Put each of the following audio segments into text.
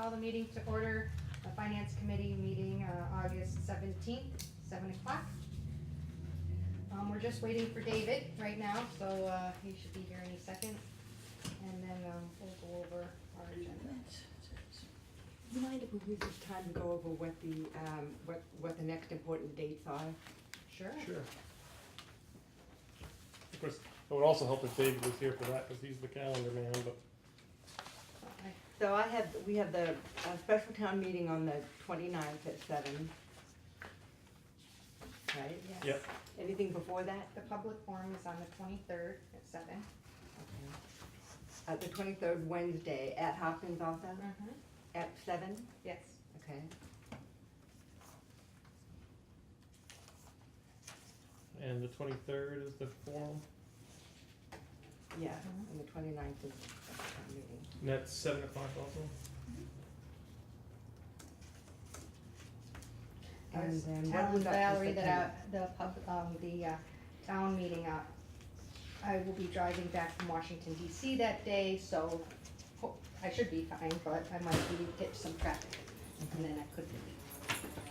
call the meeting to order, the Finance Committee meeting, August 17th, 7 o'clock. We're just waiting for David right now, so he should be here any second. And then we'll go over our agenda. Do you mind if we use this time to go over what the, what the next important dates are? Sure. Sure. Of course, it would also help if David was here for that, because he's the calendar man, but Okay. So we have the special town meeting on the 29th at 7. Right? Yes. Yep. Anything before that? The public forum is on the 23rd at 7. Okay. The 23rd Wednesday at Hopkins also? Mm-hmm. At 7? Yes. Okay. and the 23rd is the forum, Yeah, Mhm. and the 29th is the special town meeting. and that's 7 o'clock also. And was then what telling was that for Valerie September? that the town meeting, I will be driving back from Washington DC that day, so I should be fine, but I might hit some traffic, and then I couldn't leave.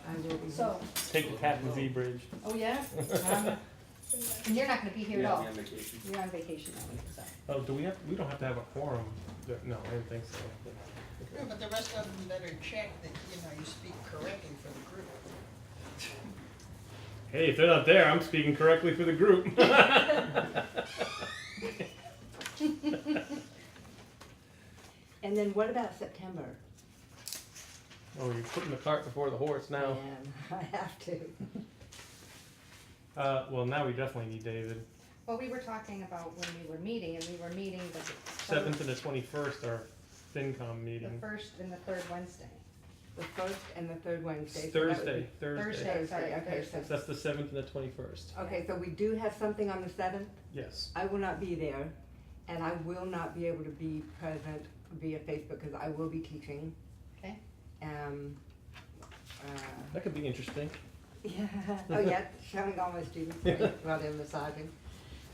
I will be. So, Take the Tappan Zee Bridge. oh yeah? And you're not gonna be here at Yeah, all. be on vacation. You're on vacation that week, so. Oh, we don't have to have a quorum, no, I didn't think so. Yeah, but the rest of them better check that, you speak correctly for the group. Hey, if they're not there, I'm speaking correctly for the group. And then what about September? Oh, you're putting the cart before the horse now. Man, I have to. Well, now we definitely need David. Well, we were talking about when we were meeting, and we were meeting the 7th and the 21st are FinCom the meeting. first and the third Wednesday. The first and the third Wednesday. so that would Thursday. Thursday, sorry, Okay, Thursday. So that's the 7th and the 21st. be- Okay, so we do have something on the 7th. Yes. I will not be there, and I will not be able to be present via Facebook because I will be teaching. Okay. That could be interesting. Yeah, oh yeah, showing all my students while they're massaging.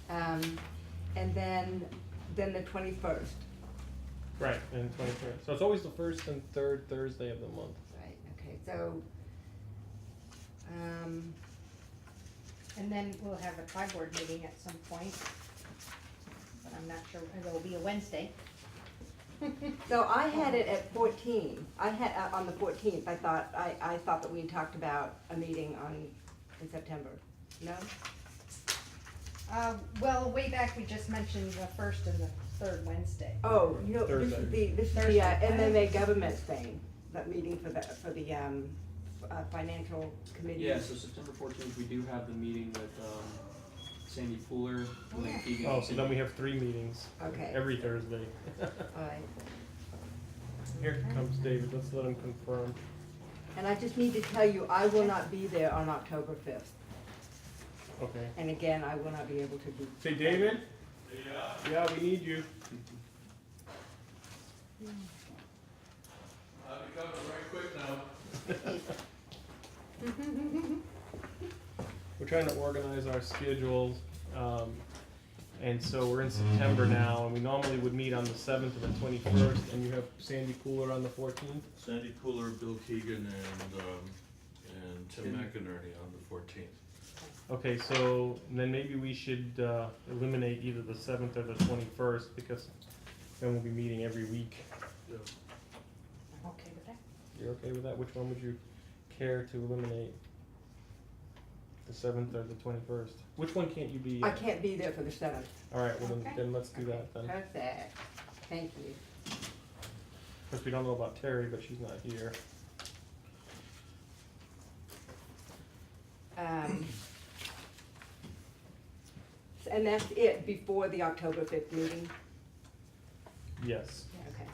And then the 21st, Right, and 21st. So it's always the first and third Thursday of the month. right, okay, so, And then we'll have a tri-board meeting at some point, but I'm not sure, it'll be a Wednesday. so I had it at 14. I had, on the 14th, I thought that we had talked about a meeting in September. No? Well, way back, we just mentioned the first and the third Wednesday. Oh, this Thursday. is the Thursday. MMA government thing, that meeting for the financial committee. Yeah, so September 14th, we do have the meeting with Sandy Pooler, Oh, Lynn yeah. Keegan. Oh, so then we have 3 meetings. Okay. Every Thursday. All right. Here comes David, let's let him confirm. And I just need to tell you, I will not be there on October 5th. Okay. And again, I will not be able to be. Say, David? Yeah, we need you. I'll be coming right quick now. We're trying to organize our schedules, and so we're in September now, and we normally would meet on the 7th and the 21st, and you have Sandy Pooler on the 14th? Sandy Pooler, Bill Keegan, and Tim McInerney on the 14th. Okay, so then maybe we should eliminate either the 7th or the 21st, because then we'll be meeting every week. Yeah. I'm okay with that. You're okay with that? Which one would you care to eliminate? The 7th or the 21st? Which one can't you be? I can't be there for the 7th. Alright, well Okay. then let's do that then. Perfect. Thank you. Of course, we don't know about Terry, but she's not here. And that's it before the October 5th meeting? Yes. Okay.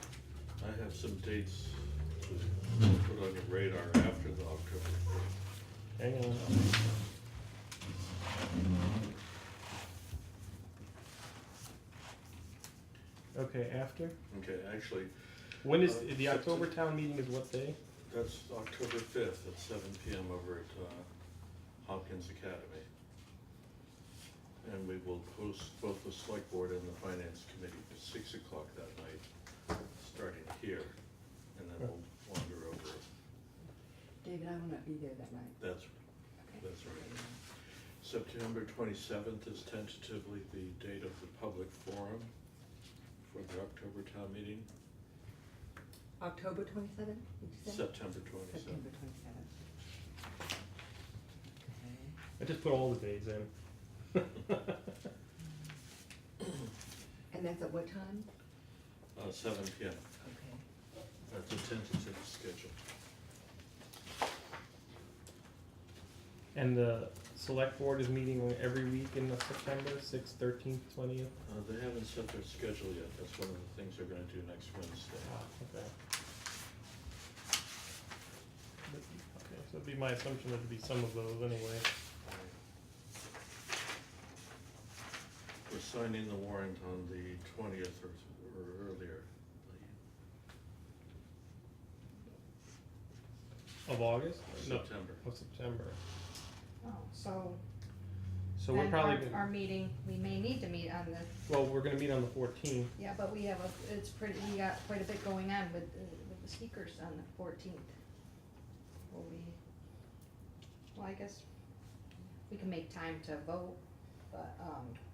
I have some dates to put on your radar after the October 5th. Hang on. Okay, after? Okay, actually, When is, the October town meeting is what day? that's October 5th at 7 PM over at Hopkins Academy. And we will post both the select board and the finance committee at 6 o'clock that night, starting here. And then we'll David, I will not be there that night. That's Okay. right. September 27th is tentatively the date of the public forum for the October town meeting. October 27th, did you say? September 27th. September 27th. Okay. I just put all the days in. And that's at what time? 7 p.m. Okay. That's a tentative schedule. And the select board is meeting every week in September, 6th, 13th, 20th. They haven't set their schedule yet. That's one of the things they're gonna do next Wednesday. Okay. Okay, so it'd be my assumption there'd be some of those anyway. We're signing the warrant on the 20th or earlier. Of August? No, September. of September. Oh, so So we're then probably, our meeting, we may need to meet on the, well, we're gonna meet on the 14th. yeah, but we have we got quite a bit going on with the speakers on the 14th. Will we, well, I guess we can make time to vote, but,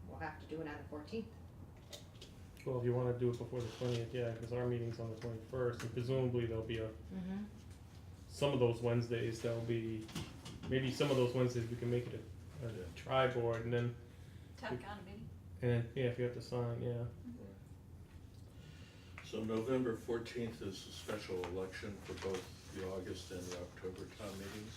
we'll have to do it on the 14th. Well, if you wanna do it before the 20th, yeah, cause our meeting's on the 21st, and presumably there'll be Mm-hmm. some of those Wednesdays, there'll be, maybe some of those Wednesdays we can make it a tri-board, and then, Town county meeting. and, yeah, if you have to sign, yeah. So November 14th is a special election for both the August and the October town meetings.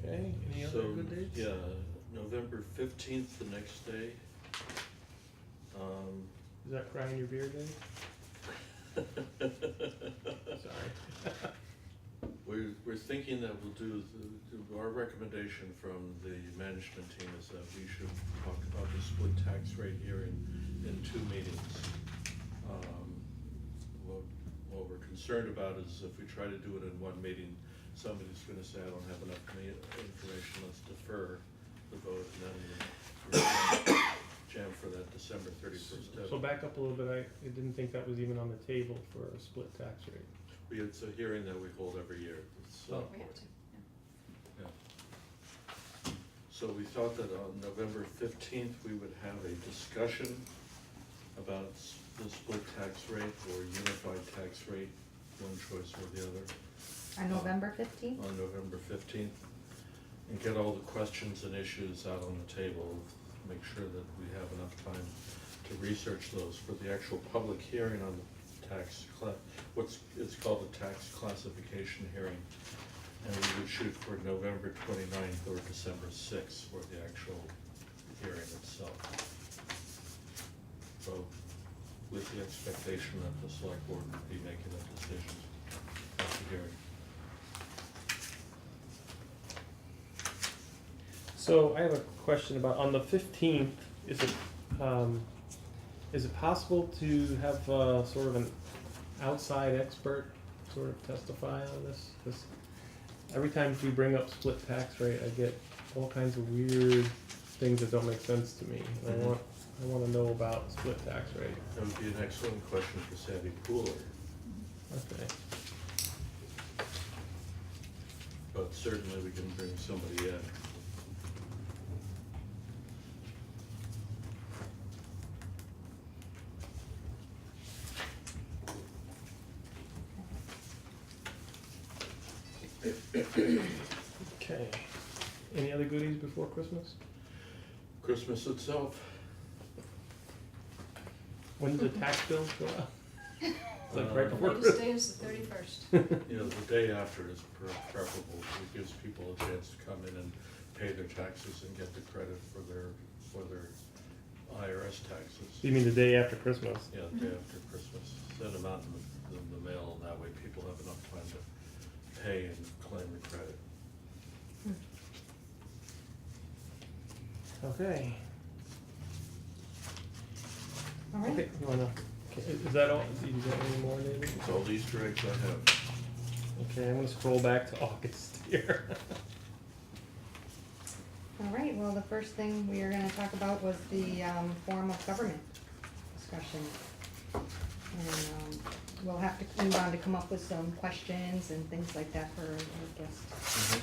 Okay, any other So, good dates? yeah, November 15th, the next day. Is that crying your beer day? Sorry. We're thinking that we'll do, our recommendation from the management team is that we should talk about the split tax rate here in 2 meetings. What we're concerned about is if we try to do it in 1 meeting, somebody's gonna say, I don't have enough information, let's defer the vote, and then we're jam for that December 31st deadline. So back up a little bit, I didn't think that was even on the table for a split tax rate. It's a hearing that we hold every year. It's, Oh. We have to, yeah. yeah. So we thought that on November 15th, we would have a discussion about the split tax rate or unified tax rate, one choice or the other. On November 15th? On November 15th, and get all the questions and issues out on the table, make sure that we have enough time to research those for the actual public hearing on the tax it's called the tax classification hearing. And we would shoot for November 29th or December 6th for the actual hearing itself. So, with the expectation that the select board would be making a decision at the hearing. So I have a question about, on the 15th, is it possible to have sort of an outside expert sort of testify on this? 'Cause every time we bring up split tax rate, I get all kinds of weird things that don't make sense to me. And Mhm. I wanna know about split tax rate. That would be an excellent question for Sandy Pooler, Okay. but certainly we can bring somebody in. Okay. Any other goodies before Christmas? Christmas itself, When do the tax bills go out? It's like right Uh, before Latest Christmas. day is the 31st. you know, the day after is preferable. It gives people a chance to come in and pay their taxes and get the credit for their IRS taxes. You mean the day after Christmas? Yeah, the day after Christmas. Send them out in the mail, and that way people have enough time to pay and claim the credit. Okay. All right. Okay, you wanna, okay, is that all? Do you got any more, David? It's all Easter eggs I have. Okay, I'm gonna scroll back to August here. All right, well, the first thing we are gonna talk about was the, form of government discussion. And, we'll have to move on to come up with some questions and things like that for our guests.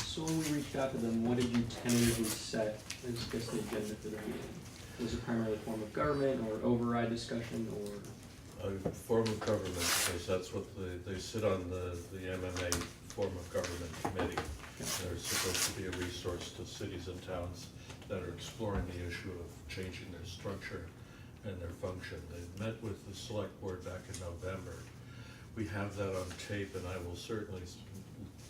So when we reached out to them, what did you tentatively set as just the agenda for the meeting? Was it primarily form of government or override discussion or? A form of government, because that's what they sit on the MMA form of government committee. They're supposed to be a resource to cities and towns that are exploring the issue of changing their structure and their function. They met with the select board back in November. We have that on tape, and I will certainly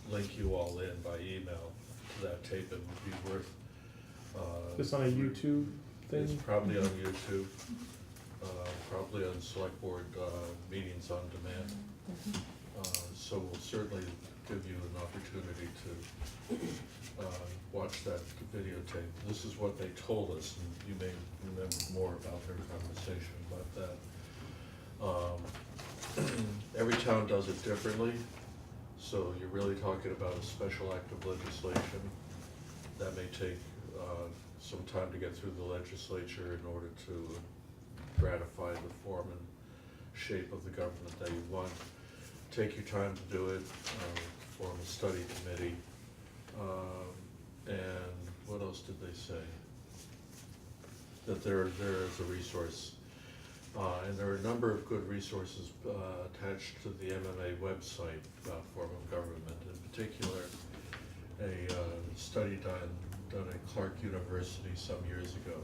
link you all in by email to that tape. It would be worth. This on a YouTube It's thing? probably on YouTube, probably on select board meetings on demand. So we'll certainly give you an opportunity to watch that videotape. This is what they told us, and you may remember more about their conversation about that. Every town does it differently, so you're really talking about a special act of legislation that may take some time to get through the legislature in order to ratify the form and shape of the government that you want. Take your time to do it, form a study committee, and what else did they say? That there is a resource, and there are a number of good resources attached to the MMA website about form of government. In particular, a study done at Clark University some years ago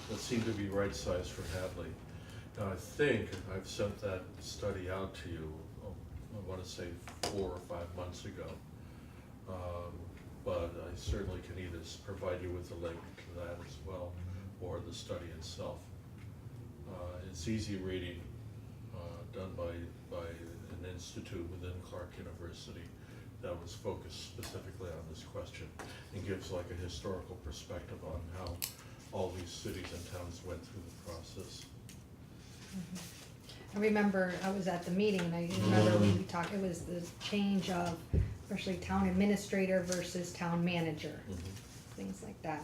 that seemed to be right-sized for Hadley. Now, I think I've sent that study out to you, I want to say 4 or 5 months ago. But I certainly can either provide you with a link to that as well, or the study itself. It's easy reading, done by an institute within Clark University that was focused specifically on this question, and gives like a historical perspective on how all these cities and towns went through the process. I remember I was at the meeting and I remember we talked, it was the change of especially town administrator versus town manager, things like that.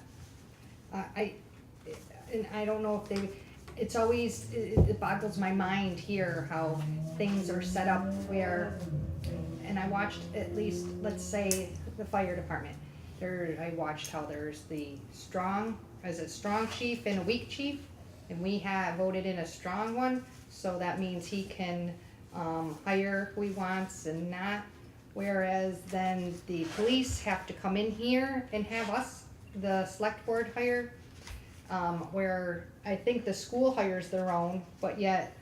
And I don't know if it's always, it boggles my mind here how things are set up where, and I watched at least, let's say, the fire department. I watched how there's the strong chief and a weak chief, and we have voted in a strong one, so that means he can hire who he wants and not. Whereas then the police have to come in here and have us, the select board, hire. Where I think the school hires their own, but yet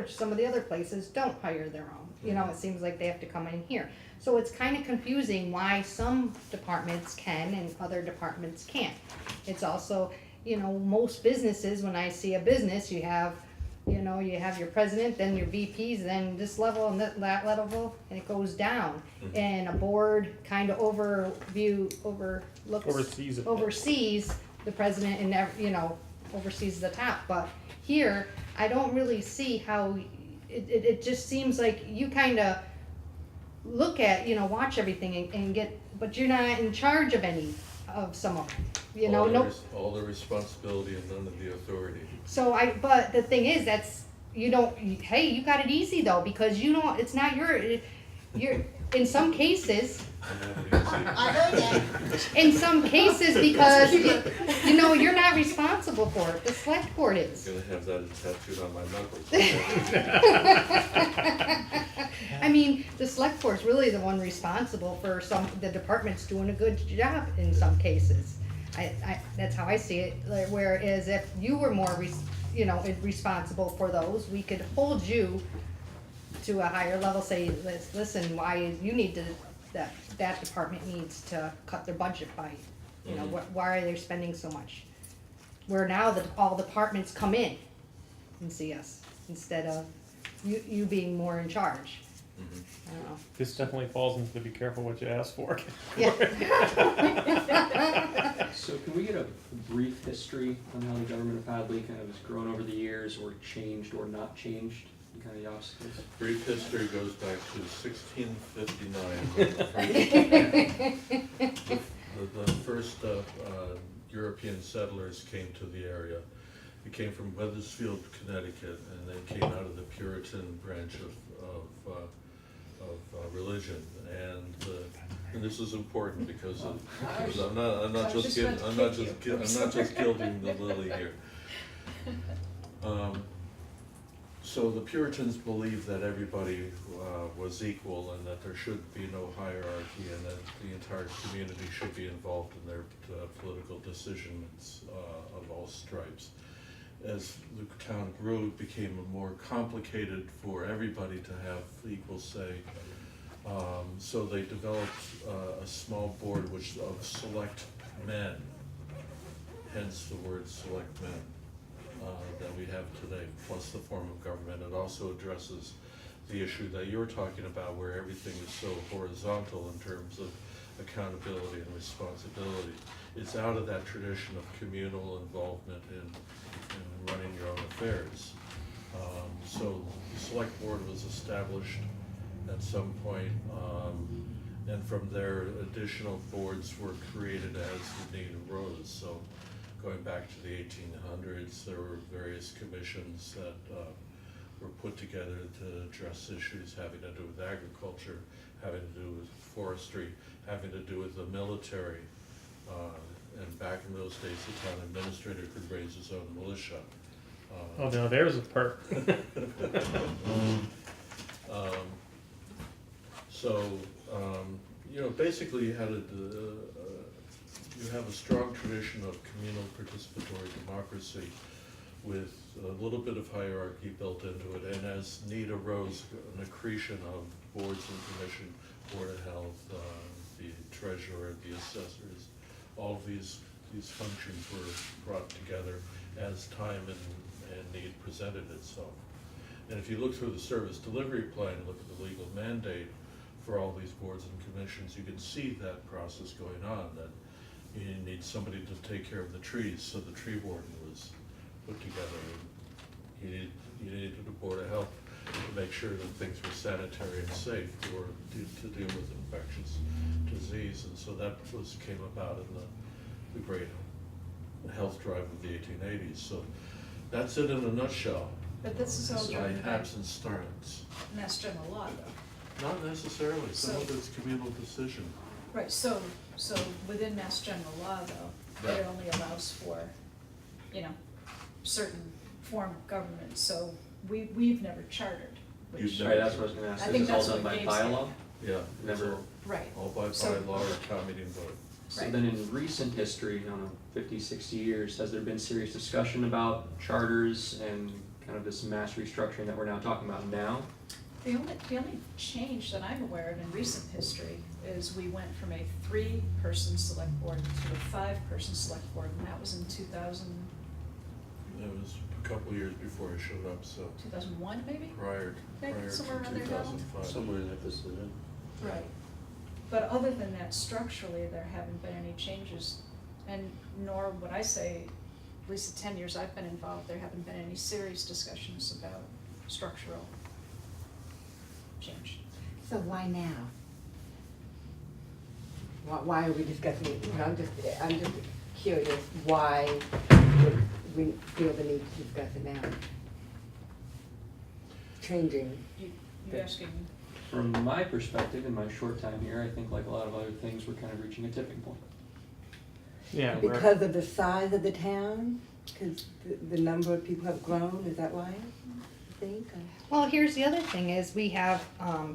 some of the other places don't hire their own. You know, it seems like they have to come in here. So it's kind of confusing why some departments can and other departments can't. It's also, you know, most businesses, when I see a business, you have your president, then your VPs, then this level and that level, and it goes down. And a board kind of oversees the president and, oversees the top. But here, I don't really see how, it just seems like you kind of look at, watch everything and get, but you're not in charge of some of it, All the responsibility and none of the authority. But the thing is, you got it easy though, because it's not you're, in some cases, I heard that. in some cases, because, you're not responsible for it, the select board is. I'm gonna have that tattooed on my knuckles. I mean, the select board's really the one responsible for the department's doing a good job in some cases. That's how I see it, whereas if you were more, responsible for those, we could hold you to a higher level, say, listen, why you need to, that department needs to cut their budget by, why are they spending so much? Where now all departments come in and see us, instead of you being more in charge. I don't know. This definitely falls into be careful what you ask for. Yeah. So can we get a brief history on how the government of Hadley kind of has grown over the years, or changed or not changed kind of the obstacles? Brief history goes back to 1659. The first European settlers came to the area. They came from Wethersfield, Connecticut, and they came out of the Puritan branch of religion. And this is important because I'm not just gilding the lily here. So the Puritans believed that everybody was equal and that there should be no hierarchy and that the entire community should be involved in their political decisions of all stripes. As the town grew, it became more complicated for everybody to have equal say. So they developed a small board of select men, hence the word select men. That we have today, plus the form of government. It also addresses the issue that you're talking about, where everything is so horizontal in terms of accountability and responsibility. It's out of that tradition of communal involvement in running your own affairs. So the select board was established at some point, and from there additional boards were created as the need arose. So going back to the 1800s, there were various commissions that were put together to address issues having to do with agriculture, having to do with forestry, having to do with the military. And back in those days, the town administrator could raise his own militia. Oh, now there's a perk. Basically you have a strong tradition of communal participatory democracy with a little bit of hierarchy built into it, and as need arose, an accretion of boards and commission, Board of Health, the treasurer, the assessors, all of these functions were brought together as time and need presented itself. And if you look through the service delivery plan, look at the legal mandate for all these boards and commissions, you can see that process going on, that you need somebody to take care of the trees, so the tree warden was put together. You needed a Board of Health to make sure that things were sanitary and safe or to deal with infectious disease. And so that came about in the great health drive of the 1880s. So that's it in a nutshell. But this is all By driven by haps and starts. Mass General Law, though. Not necessarily, some of So- it's communal decision. Right, so within Mass General Law, though, Right. it only allows for, certain form of government, so we've never chartered, which. You've Right, that's what I was gonna ask, I is think this all that's done what by Gabe's bylaw? getting Yeah. Never. so Right. All by So- law or town meeting vote. So Right. then in recent history, I don't know, 50, 60 years, has there been serious discussion about charters and kind of this mass restructuring that we're now talking about now? The only change that I'm aware of in recent history is we went from a 3-person select board to a 5-person select board, and that was in It was a couple of years before I showed up, so 2001 maybe? prior Maybe to somewhere around there, Donald? 2005. Somewhere in that vicinity. Right. But other than that, structurally, there haven't been any changes, and nor would I say, at least the 10 years I've been involved, there haven't been any serious discussions about structural change. So why now? Why are we discussing it? I'm just curious why we feel the need to discuss it now. Changing. You asking, From my perspective, in my short time here, I think like a lot of other things, we're kind of reaching a tipping point. Yeah, Because of the size of the town? Because the number of people have grown, is that why, you think? Well, here's the other thing is we have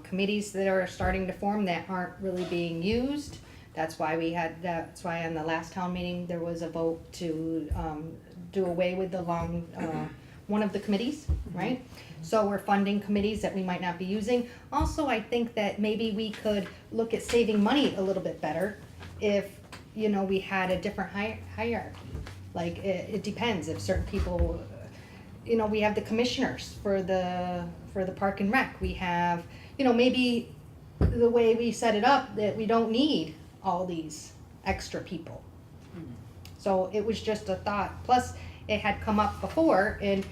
committees that are starting to form that aren't really being used. That's why that's why on the last town meeting, there was a vote to do away with the one of the committees, right? So we're funding committees that we might not be using. Also, I think that maybe we could look at saving money a little bit better if, we had a different hierarchy. Like, it depends if certain people, we have the commissioners for the park and rec. We have, maybe the way we set it up, that we don't need all these extra people. So it was just a thought. Plus, it had come up before, and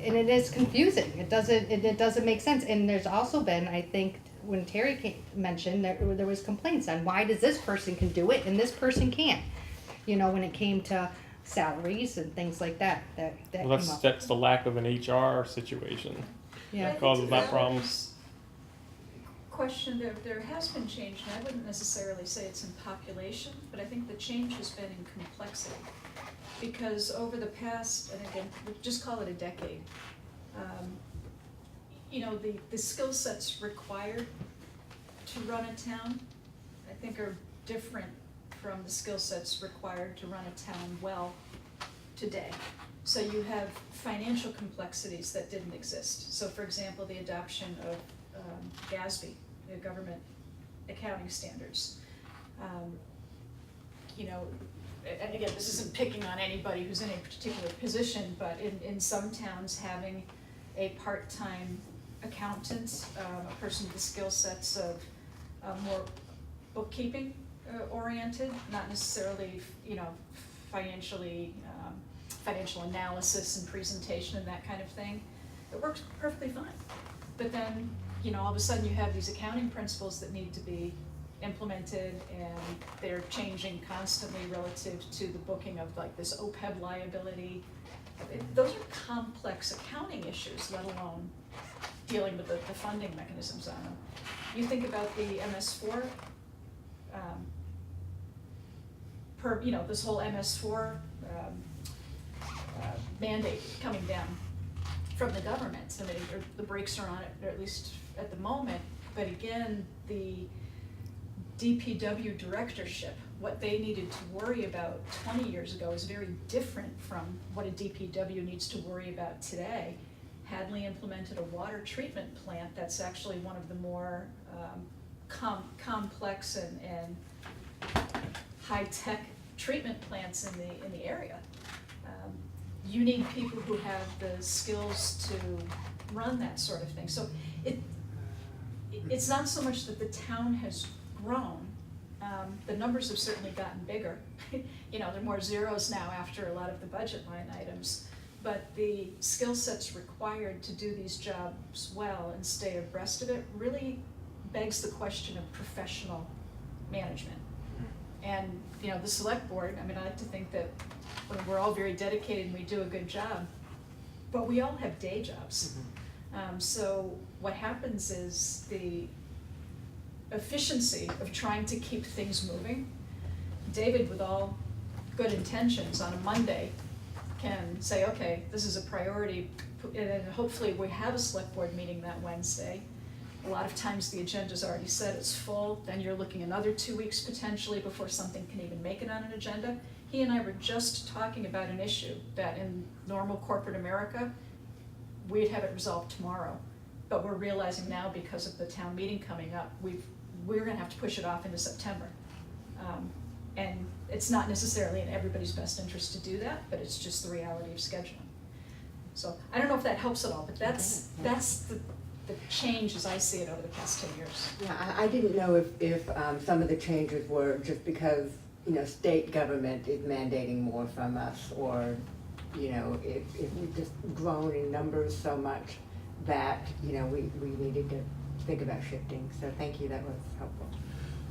and it is confusing. It doesn't make sense. And there's also been, I think, when Terry mentioned there was complaints on why does this person can do it and this person can't. You know, when it came to salaries and things like that Well, came that's up. that's the lack of an HR situation. Yeah. But I Causes think that the problem. others Question, there has been change, and I wouldn't necessarily say it's in population, but I think the change has been in complexity. Because over the past, and again, we'll just call it a decade, you know, the skill sets required to run a town, I think are different from the skill sets required to run a town well today. So you have financial complexities that didn't exist. So for example, the adoption of GASB, the government accounting standards. You know, and again, this isn't picking on anybody who's in a particular position, but in some towns, having a part-time accountant, a person with the skill sets of more bookkeeping oriented, not necessarily, you know, financially, financial analysis and presentation and that kind of thing, it works perfectly fine. But then, you know, all of a sudden you have these accounting principles that need to be implemented, and they're changing constantly relative to the booking of like this OPEB liability. Those are complex accounting issues, let alone dealing with the funding mechanisms on them. You think about the MS4, you know, this whole MS4 mandate coming down from the government. I mean, the brakes are on it, or at least at the moment. But again, the DPW directorship, what they needed to worry about 20 years ago is very different from what a DPW needs to worry about today. Hadley implemented a water treatment plant that's actually one of the more complex and high-tech treatment plants in the area. You need people who have the skills to run that sort of thing. So it's not so much that the town has grown. The numbers have certainly gotten bigger. You know, there are more zeros now after a lot of the budget line items. But the skill sets required to do these jobs well and stay abreast of it really begs the question of professional management. And, you know, the select board, I mean, I like to think that we're all very dedicated and we do a good job, but we all have day jobs. So what happens is the efficiency of trying to keep things moving. David, with all good intentions, on a Monday can say, okay, this is a priority, and then hopefully we have a select board meeting that Wednesday. A lot of times the agenda's already set, it's full, then you're looking another 2 weeks potentially before something can even make it on an agenda. He and I were just talking about an issue that in normal corporate America, we'd have it resolved tomorrow. But we're realizing now, because of the town meeting coming up, we're gonna have to push it off into September. And it's not necessarily in everybody's best interest to do that, but it's just the reality of scheduling. So I don't know if that helps at all, but that's the change as I see it over the past 10 years. Yeah, I didn't know if some of the changes were just because, you know, state government is mandating more from us, or, you know, if we've just grown in numbers so much that, you know, we needed to think about shifting. So thank you, that was helpful.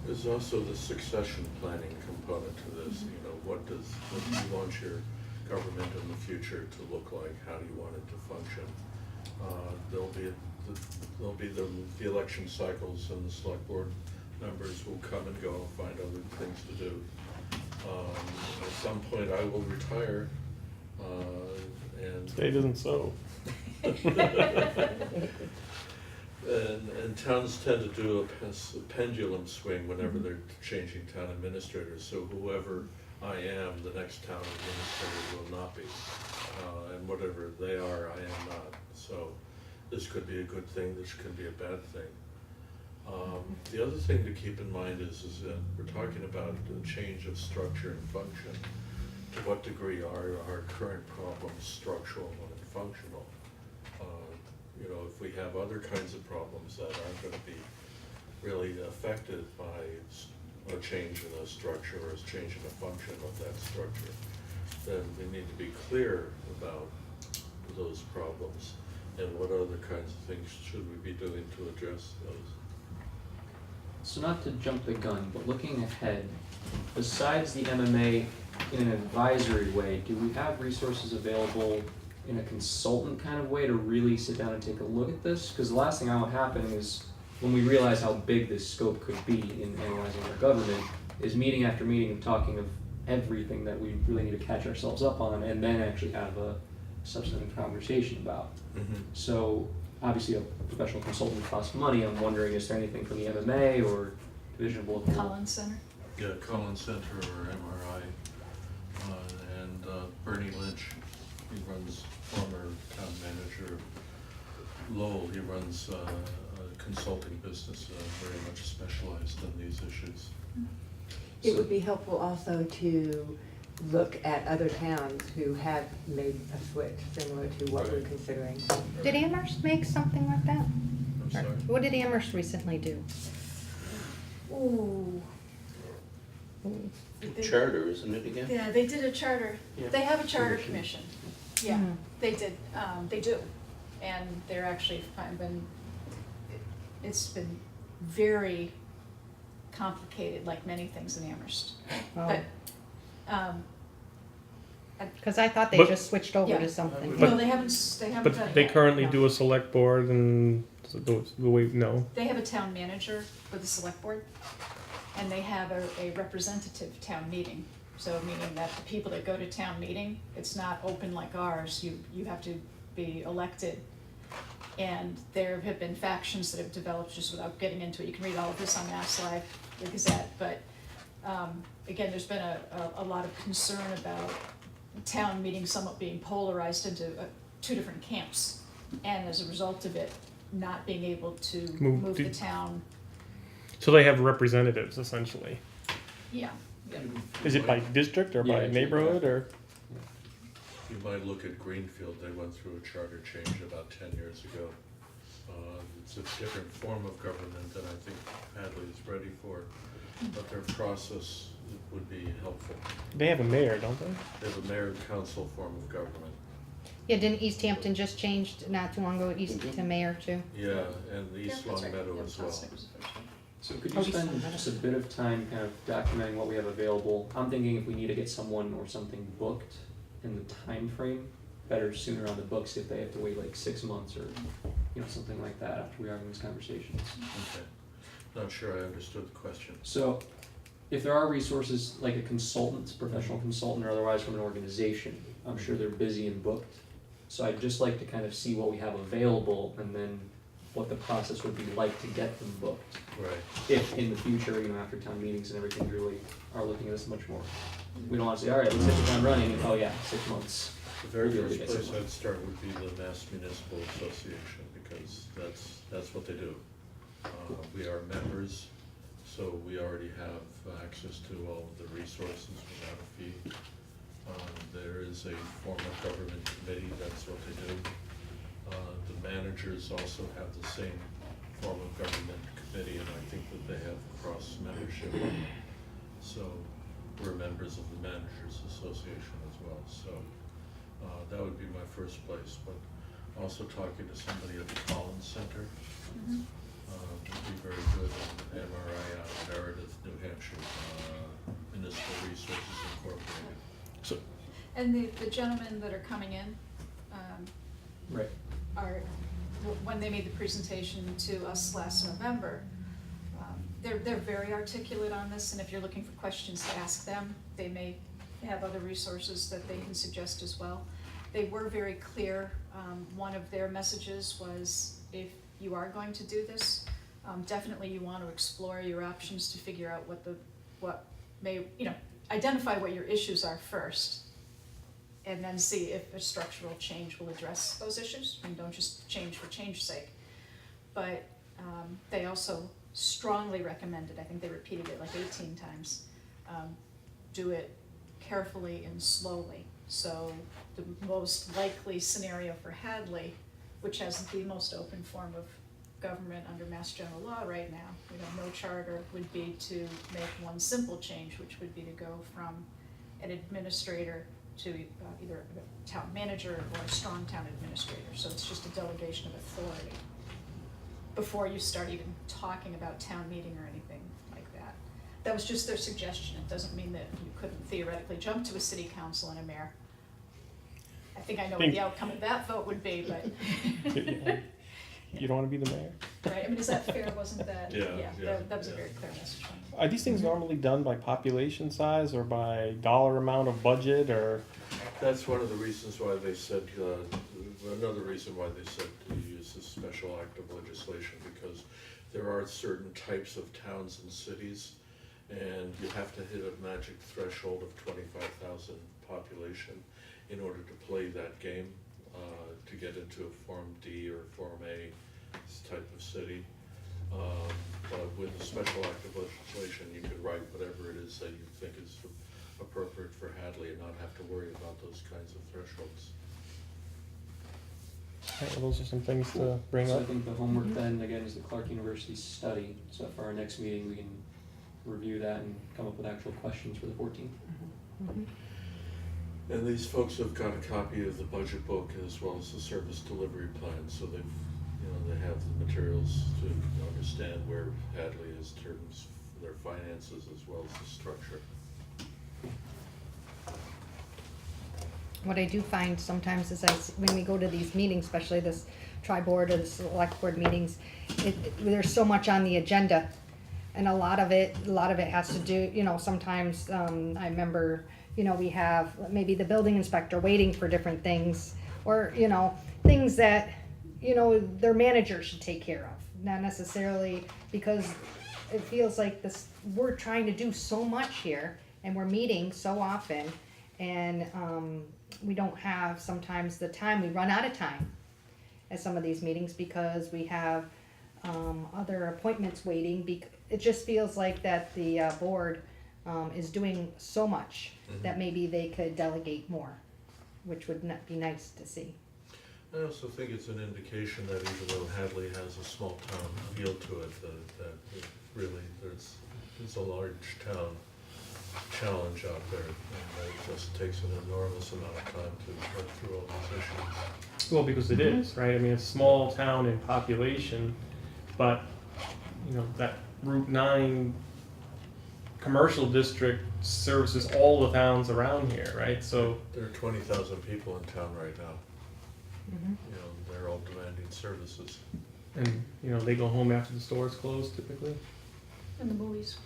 There's also the succession planning component to this. You know, what do you want your government in the future to look like? How do you want it to function? There'll be the election cycles, and the select board members will come and go, find other things to do. At some point I will retire, and State isn't so. And towns tend to do a pendulum swing whenever they're changing town administrators. So whoever I am, the next town administrator will not be. And whatever they are, I am not. So this could be a good thing, this could be a bad thing. The other thing to keep in mind is that we're talking about a change of structure and function. To what degree are our current problems structural and functional? You know, if we have other kinds of problems that aren't going to be really affected by a change in a structure or a change in the function of that structure, then we need to be clear about those problems? And what other kinds of things should we be doing to address those? So not to jump the gun, but looking ahead, besides the MMA in an advisory way, do we have resources available in a consultant kind of way to really sit down and take a look at this? Because the last thing I want happen is when we realize how big this scope could be in analyzing our government, is meeting after meeting and talking of everything that we really need to catch ourselves up on and then actually have a substantive conversation about. So obviously a professional consultant costs money. I'm wondering, is there anything from the MMA or Division of Local? Collins Center? Yeah, Collins Center or MRI, and Bernie Lynch, he runs, former town manager of Lowell, he runs a consulting business, very much specialized in these issues. It would be helpful also to look at other towns who have made a switch similar to what we're Right. considering. Did Amherst make something like that? I'm sorry? What did Amherst recently do? Ooh. Charter, isn't it again? Yeah, they did a charter, Yeah. they have a charter Commission. commission. Yeah, Mhm. they did, they do. And they're actually, it's been very complicated, like many things in Amherst. But, Because I thought they But- just switched over Yeah. to something. But- no, they haven't done it But yet. they currently No. do a select board and the way, no. They have a town manager with the select board, and they have a representative town meeting. So meaning that the people that go to town meeting, it's not open like ours, you have to be elected. And there have been factions that have developed, just without getting into it, you can read all of this on Mass Live, the Gazette, but, again, there's been a lot of concern about town meetings somewhat being polarized into two different camps. And as a result of it, not being able to move the town, So they have representatives essentially. yeah. Is it by district or Yeah, by it's- neighborhood or? You might look at Greenfield, they went through a charter change about 10 years ago. It's a different form of government than I think Hadley is ready for, but their process would be helpful. They have a mayor, don't they? They have a mayor and council form of government. Yeah, didn't East Hampton just changed not too long ago, East to mayor too? Yeah, and East Yeah, Long that's right. Meadow Yeah, as well. Prospect was the first one. So could Oh, you East spend Long Meadow. just a bit of time kind of documenting what we have available? I'm thinking if we need to get someone or something booked in the time frame, better sooner on the books if they have to wait like 6 months or, something like that after we are having these conversations. Okay. Not sure I understood the question. So if there are resources like a consultant, professional consultant or otherwise from an organization, I'm sure they're busy and booked. So I'd just like to kind of see what we have available and then what the process would be like to get them booked. Right. If in the future, after town meetings and everything, we really are looking at this much more. We don't want to say, all right, let's hit the ground running, and oh yeah, 6 months. The very Maybe first get place someone. I'd start would be the Mass Municipal Association, because that's what they do. We are members, so we already have access to all of the resources without a fee. There is a form of government committee, that's what they do. The managers also have the same form of government committee, and I think that they have cross membership. So we're members of the Managers Association as well, so that would be my first place, but also talking to somebody at the Collins Center would be very good, and MRI out of Meredith, New Hampshire, Municipal Resources Incorporated. So, And the gentlemen that are coming in, Right. are, when they made the presentation to us last November, they're very articulate on this, and if you're looking for questions to ask them, they may have other resources that they can suggest as well. They were very clear, one of their messages was, if you are going to do this, definitely you want to explore your options to figure out what may, identify what your issues are first, and then see if a structural change will address those issues, and don't just change for change's sake. But they also strongly recommended, I think they repeated it like 18 times, do it carefully and slowly. So the most likely scenario for Hadley, which has the most open form of government under Mass General Law right now, no charter, would be to make one simple change, which would be to go from an administrator to either a town manager or a strong town administrator. So it's just a delegation of authority before you start even talking about town meeting or anything like that. That was just their suggestion. It doesn't mean that you couldn't theoretically jump to a city council and a mayor. I think I know what the outcome of that vote would be, but. You don't want to be the mayor? Right, I mean, is that fair? Wasn't that? Yeah, That was a yeah. very clear message from me. Are these things normally done by population size or by dollar amount of budget or? That's one of the reasons why they said, another reason why they said to use this special act of legislation, because there are certain types of towns and cities, and you have to hit a magic threshold of 25,000 population in order to play that game, to get into a Form D or Form A type of city. But with a special act of legislation, you could write whatever it is that you think is appropriate for Hadley and not have to worry about those kinds of thresholds. Well, those are some things to bring So I up. think the homework then, again, is the Clark University study, so for our next meeting, we can review that and come up with actual questions for the 14th. Mhm. And these folks have got a copy of the budget book as well as the service delivery plan, so they've, they have the materials to understand where Hadley is in terms of their finances as well as the structure. What I do find sometimes is when we go to these meetings, especially this tri-board or the select board meetings, there's so much on the agenda. And a lot of it has to do, sometimes, I remember, we have maybe the building inspector waiting for different things, or, things that, their manager should take care of. Not necessarily, because it feels like we're trying to do so much here, and we're meeting so often, and, we don't have sometimes the time, we run out of time at some of these meetings because we have, other appointments waiting. It just feels like that the board is doing so much that maybe they could delegate more, which would not be nice to see. I also think it's an indication that even though Hadley has a small town feel to it, that it really there's a large town challenge out there, and it just takes an enormous amount of time to work through all these issues. Well, because it is, right? I mean, it's a small town in population, but, that Route 9 commercial district services all the towns around here, right? So, There are 20,000 people in town right now. Mhm. They're all demanding services. and, they go home after the stores close typically, And the movies.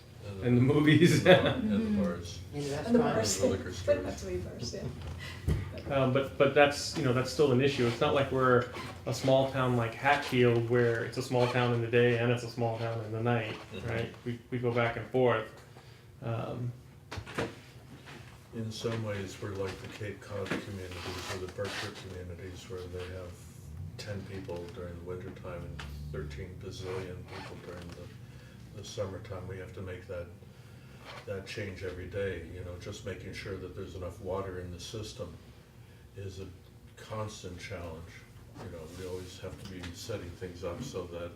and the movies. And the bars. And And the restaurants. bars. The liquor But stores. not to be bars, yeah. But that's, that's still an issue. It's not like we're a small town like Hatfield where it's a small town in the day and it's a small town in the night, Mhm. right? We go back and forth. In some ways, we're like the Cape Cod communities or the Berkshire communities where they have 10 people during the wintertime and 13 bazillion people during the summertime. We have to make that change every day, just making sure that there's enough water in the system is a constant challenge. We always have to be setting things up so that,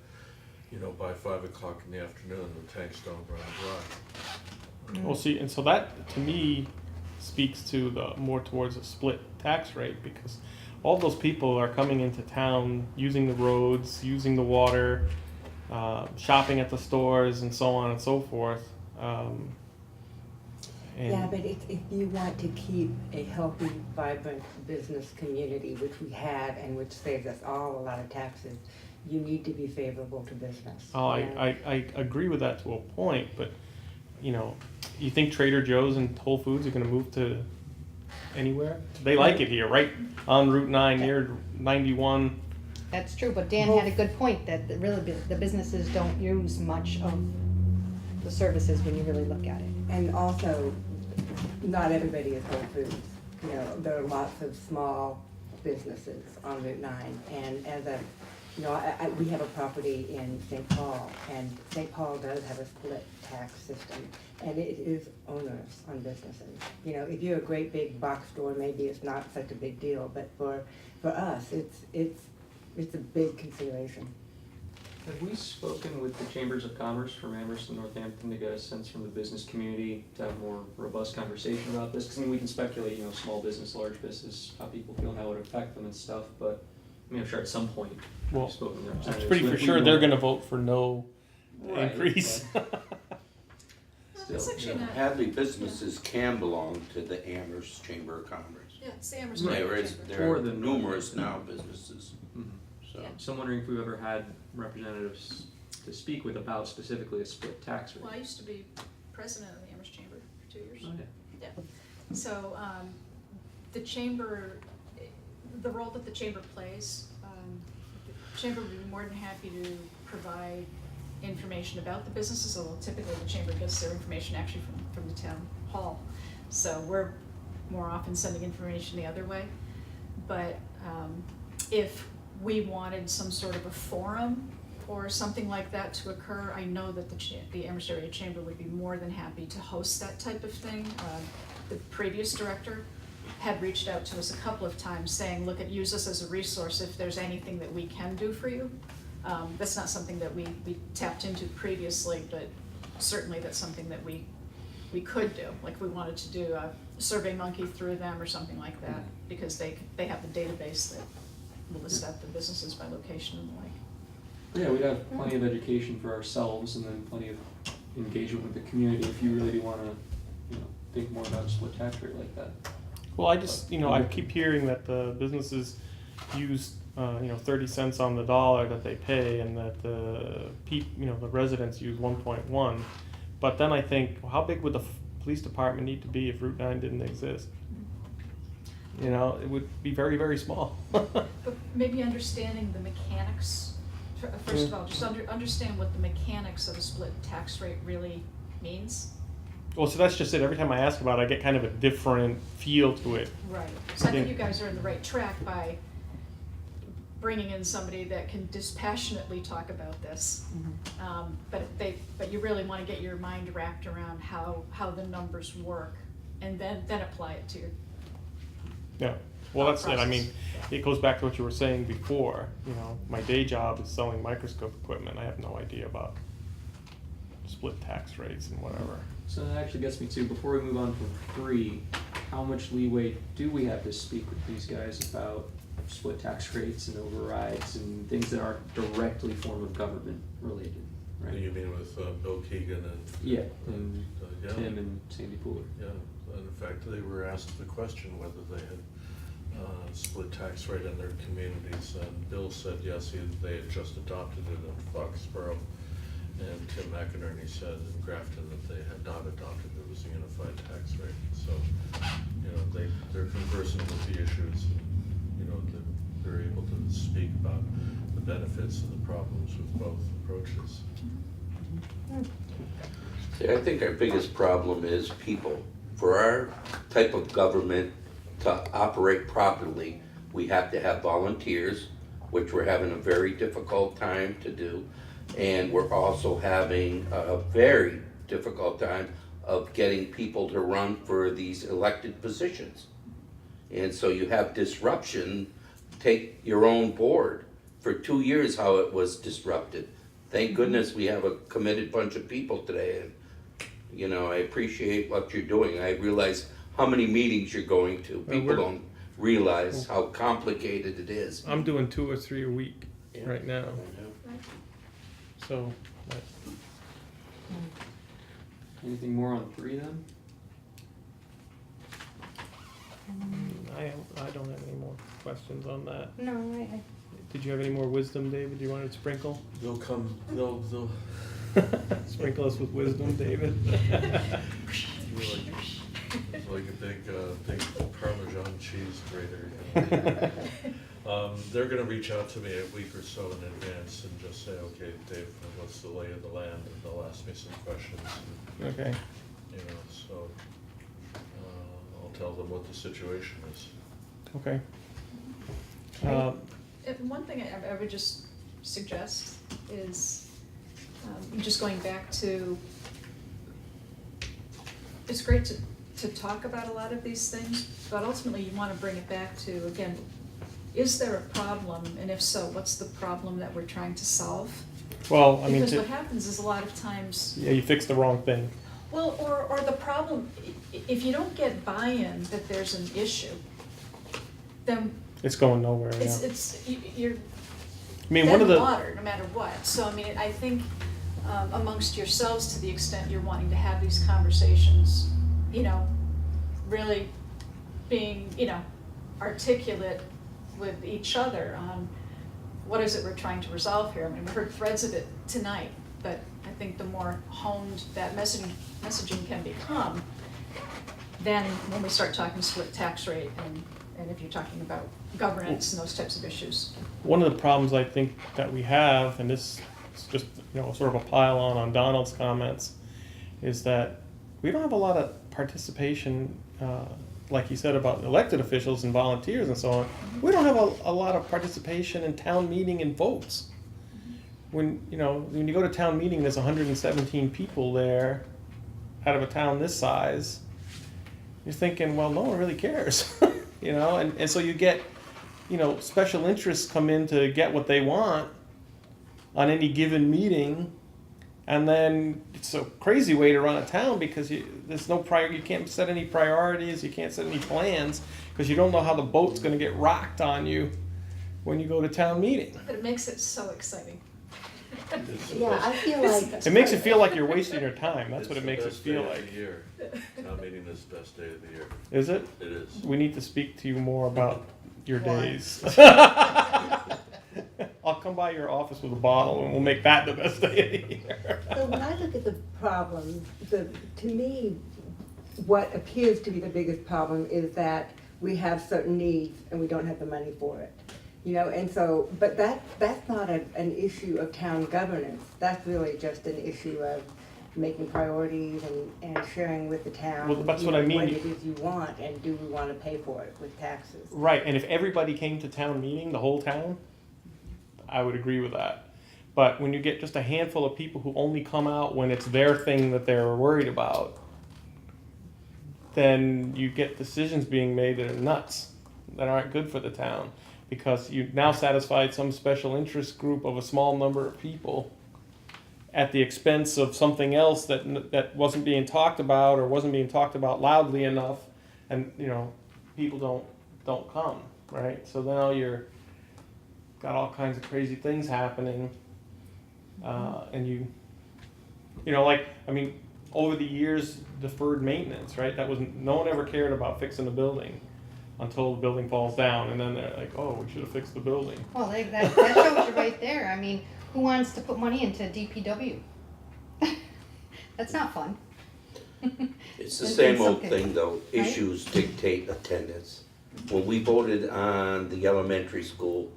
by 5 o'clock in the afternoon, the tanks don't run dry. Well, see, and so that to me speaks to the more towards a split tax rate, because all those people are coming into town using the roads, using the water, shopping at the stores, and so on and so forth. Yeah, but if you want to keep a healthy, vibrant business community, which we have and which saves us all a lot of taxes, you need to be favorable to business. Oh, And- I agree with that to a point, but you think Trader Joe's and Whole Foods are going to move to anywhere? They like it here, right on Route 9 near 91. That's true, but Dan had a good point that the businesses don't use much of the services when you really look at it. And also, not everybody is Whole Foods. There are lots of small businesses on Route 9. And as we have a property in St. Paul, and St. Paul does have a split tax system, and it is onerous on businesses. If you're a great big box store, maybe it's not such a big deal, but for us, it's a big consideration. Have we spoken with the Chambers of Commerce from Amherst and Northampton to get a sense from the business community to have a more robust conversation about this? Because I mean, we can speculate, you know, small business, large business, how people feel, how it would affect them and stuff, but I mean, I'm sure at some point Well, we've spoken to I'm representatives. pretty If for we sure they're want- gonna vote for no Right, increase. It's Still, actually not, Hadley businesses can belong to the Amherst Chamber of Commerce. yeah, it's the Amherst Right. Chamber. There Or are the numerous now businesses, Mhm. so. Yeah. So I'm wondering if we've ever had representatives to speak with about specifically a split tax rate. Well, I used to be president of the Amherst Chamber for 2 years. Oh, yeah. So, the chamber, the role that the chamber plays, the chamber would be more than happy to provide information about the businesses, although typically the chamber gets their information actually from the town hall. So we're more often sending information the other way. But, if we wanted some sort of a forum or something like that to occur, I know that the Amherst Area Chamber would be more than happy to host that type of thing. The previous director had reached out to us a couple of times saying, look, use us as a resource if there's anything that we can do for you. That's not something that we tapped into previously, but certainly that's something that we could do. Like we wanted to do a SurveyMonkey through them or something like that, because they have the database that will list out the businesses by location and the like. Yeah, we'd have plenty of education for ourselves and then plenty of engagement with the community if you really do wanna, you know, think more about a split tax rate like that. Well, I just, I keep hearing that the businesses use, 30 cents on the dollar that they pay, and that the the residents use 1.1. But then I think, well, how big would the police department need to be if Route 9 didn't exist? It would be very, very small. But maybe understanding the mechanics, first of all, just understand what the mechanics of a split tax rate really means. Well, so that's just it. Every time I ask about it, I get kind of a different feel to it. Right. So I think Yeah. you guys are in the right track by bringing in somebody that can dispassionately talk about this. But you really want to get your mind wrapped around how the numbers work, and then apply it to your Yeah. Well, that's it. I mean, process. it goes back to what you were saying before. My day job is selling microscope equipment. I have no idea about split tax rates and whatever. So that actually gets me to, before we move on from 3, how much leeway do we have to speak with these guys about split tax rates and overrides and things that aren't directly form of government related, right? You mean with Bill Keegan and? Yeah, and Yeah. Tim and Sandy Pooler. Yeah, and in fact, they were asked the question whether they had split tax rate in their communities, and Bill said yes, they had just adopted it in Foxborough, and Tim McInerney said in Grafton that they had not adopted it was a unified tax rate. So, they're conversant with the issues, and, they're able to speak about the benefits and the problems with both approaches. See, I think our biggest problem is people. For our type of government to operate properly, we have to have volunteers, which we're having a very difficult time to do. And we're also having a very difficult time of getting people to run for these elected positions. And so you have disruption. Take your own board. For 2 years, how it was disrupted. Thank goodness we have a committed bunch of people today. And, I appreciate what you're doing. I realize how many meetings you're going to. People we're- don't realize how complicated it is. I'm doing 2 or 3 a week Yeah. right now. So, Anything more on 3 then? I don't have any more questions on that. No, I Did you have any more wisdom, David? You wanted to sprinkle? They'll Sprinkle us with wisdom, David. like a big Parmesan cheese grater. They're gonna reach out to me a week or so in advance and just say, okay, Dave, what's the lay of the land? And they'll ask me some questions, and, Okay. so, I'll tell them what the situation is. Okay. And one thing I would just suggest is, just going back to, it's great to talk about a lot of these things, but ultimately you want to bring it back to, again, is there a problem, and if so, what's the problem that we're trying to solve? Well, I mean, Because what happens is a lot of times, yeah, you fixed the wrong thing. well, or the problem, if you don't get buy-in that there's an issue, then It's going nowhere, yeah. you're I mean, dead one of the, water, no matter what. So, I mean, I think amongst yourselves, to the extent you're wanting to have these conversations, you know, really being, you know, articulate with each other on what is it we're trying to resolve here. I mean, we heard threads of it tonight, but I think the more honed that messaging can become, then when we start talking split tax rate and if you're talking about governance and those types of issues. one of the problems I think that we have, and this is just, you know, sort of a pile on Donald's comments, is that we don't have a lot of participation, like he said about elected officials and volunteers and so on. We don't have a lot of participation in town meeting and votes. When, you know, when you go to town meeting, there's 117 people there out of a town this size. You're thinking, well, no one really cares, you know, and so you get, you know, special interests come in to get what they want on any given meeting, and then it's a crazy way to run a town because there's no you can't set any priorities, you can't set any plans, because you don't know how the boat's going to get rocked on you when you go to town meeting. But it makes it so exciting. It's the Yeah, best- I feel like. It makes you feel like you're wasting your time. That's it's what it the makes it best day feel of like. the year. Town meeting is the best day of the year. Is it? It is. We need to speak to you more about your Why? days. I'll come by your office with a bottle and we'll make that the best day of the year. So when I look at the problem, to me, what appears to be the biggest problem is that we have certain needs and we don't have the money for it. You know, and so, but that's not an issue of town governance. That's really just an issue of making priorities and sharing with the town. Well, that's you what I know, mean. What it is you want, and do we want to pay for it with taxes? Right, and if everybody came to town meeting, the whole town, I would agree with that. But when you get just a handful of people who only come out when it's their thing that they're worried about, then you get decisions being made that are nuts, that aren't good for the town. Because you've now satisfied some special interest group of a small number of people at the expense of something else that wasn't being talked about or wasn't being talked about loudly enough, and you know, people don't come, right? So now you're got all kinds of crazy things happening, and you know, like, I mean, over the years, deferred maintenance, right? That was, no one ever cared about fixing the building until the building falls down, and then they're like, oh, we should have fixed the building. Well, that shows you right there. I mean, who wants to put money into DPW? That's not fun. It's the And same old something, thing though, right? issues dictate attendance. When we voted on the elementary school,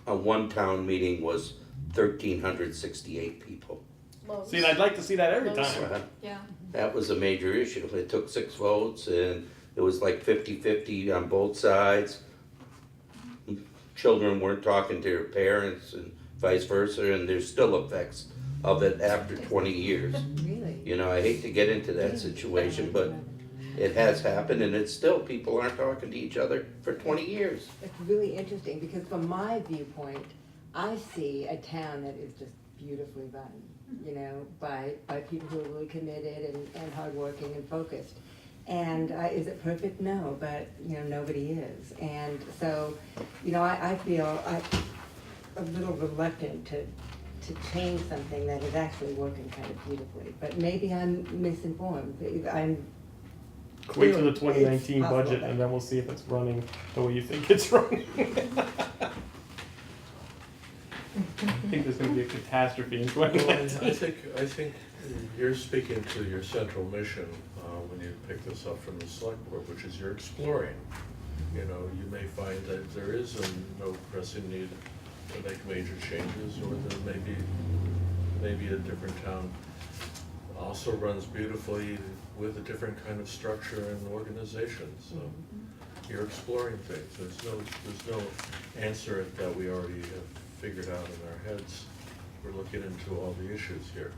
one town meeting was 1,368 people. Lowe's. See, and I'd like to see that every Lowe's. time. Yeah. That was a major issue. It took 6 votes and it was like 50-50 on both sides. Children weren't talking to their parents and vice versa, and there's still effects of it after 20 years. Really? You know, I hate to get into that situation, but it has happened and it's still, people aren't talking to each other for 20 years. It's really interesting because from my viewpoint, I see a town that is just beautifully run, you know, by people who are really committed and hardworking and focused. And is it perfect? No, but, you know, nobody is. And so, you know, I feel a little reluctant to change something that is actually working kind of beautifully. But maybe I'm misinformed. I'm Wait till the It's 2019 possible budget, that- and then we'll see if it's running the way you think it's running. I think there's going to be a catastrophe in Well, I 2019. think you're speaking to your central mission when you pick this up from the select board, which is you're exploring. You know, you may find that there is no pressing need to make major changes, or there may be a different town also runs beautifully with a different kind of structure and organization. So you're exploring things. There's no answer that we already have figured out in our heads. We're looking into all the issues here.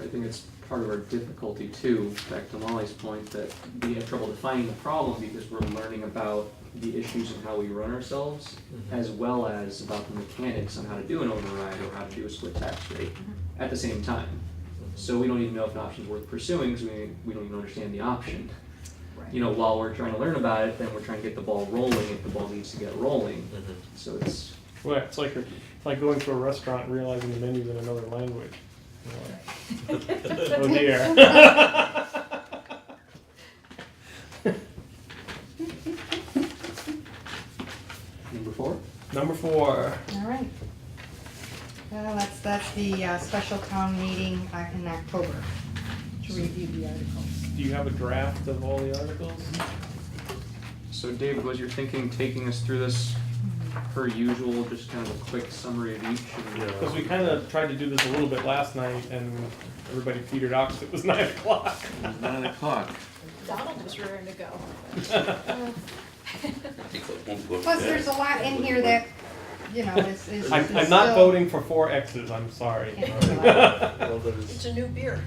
I think it's part of our difficulty too, back to Molly's point, that we have trouble defining the problem because we're learning about the issues of how we run ourselves, Mhm. as well as about the mechanics on how to do an override or how to do a split tax rate at the same time. So we don't even know if an option's worth pursuing, because we don't even understand the option. You know, while we're trying to learn about it, then we're trying to get the ball rolling if the ball needs to get rolling. Mhm. So it's, Well, it's like going to a restaurant and realizing the menu's in another language. You're like, oh dear. number 4? Number 4. All right. Well, that's the special town meeting in October to review the articles. Do you have a draft of all the articles? So David, was your thinking taking us through this per usual, just kind of a quick summary of each? And, Yeah. Because we kind of tried to do this a little bit last night, and everybody petered out because it was 9 o'clock. It was 9 o'clock. Donald was raring to go. Plus, there's a lot in here that, you know, is I'm still. not voting for 4 X's, I'm sorry. Well, It's there's, a new beer.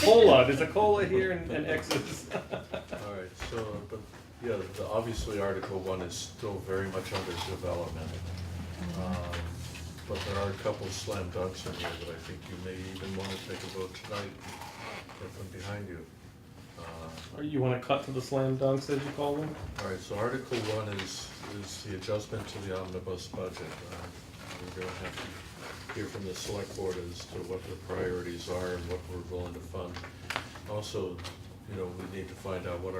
Cola, there's a cola here and X's. all right, so, but, yeah, obviously Article 1 is still very much under development. But there are a couple slam dunks in here that I think you may even want to take a vote tonight, get them behind you. Or you want to cut to the slam dunks, as you call them? All right, so Article 1 is the adjustment to the omnibus budget. We're gonna have to hear from the select board as to what the priorities are and what we're willing to fund. Also, you know, we need to find out what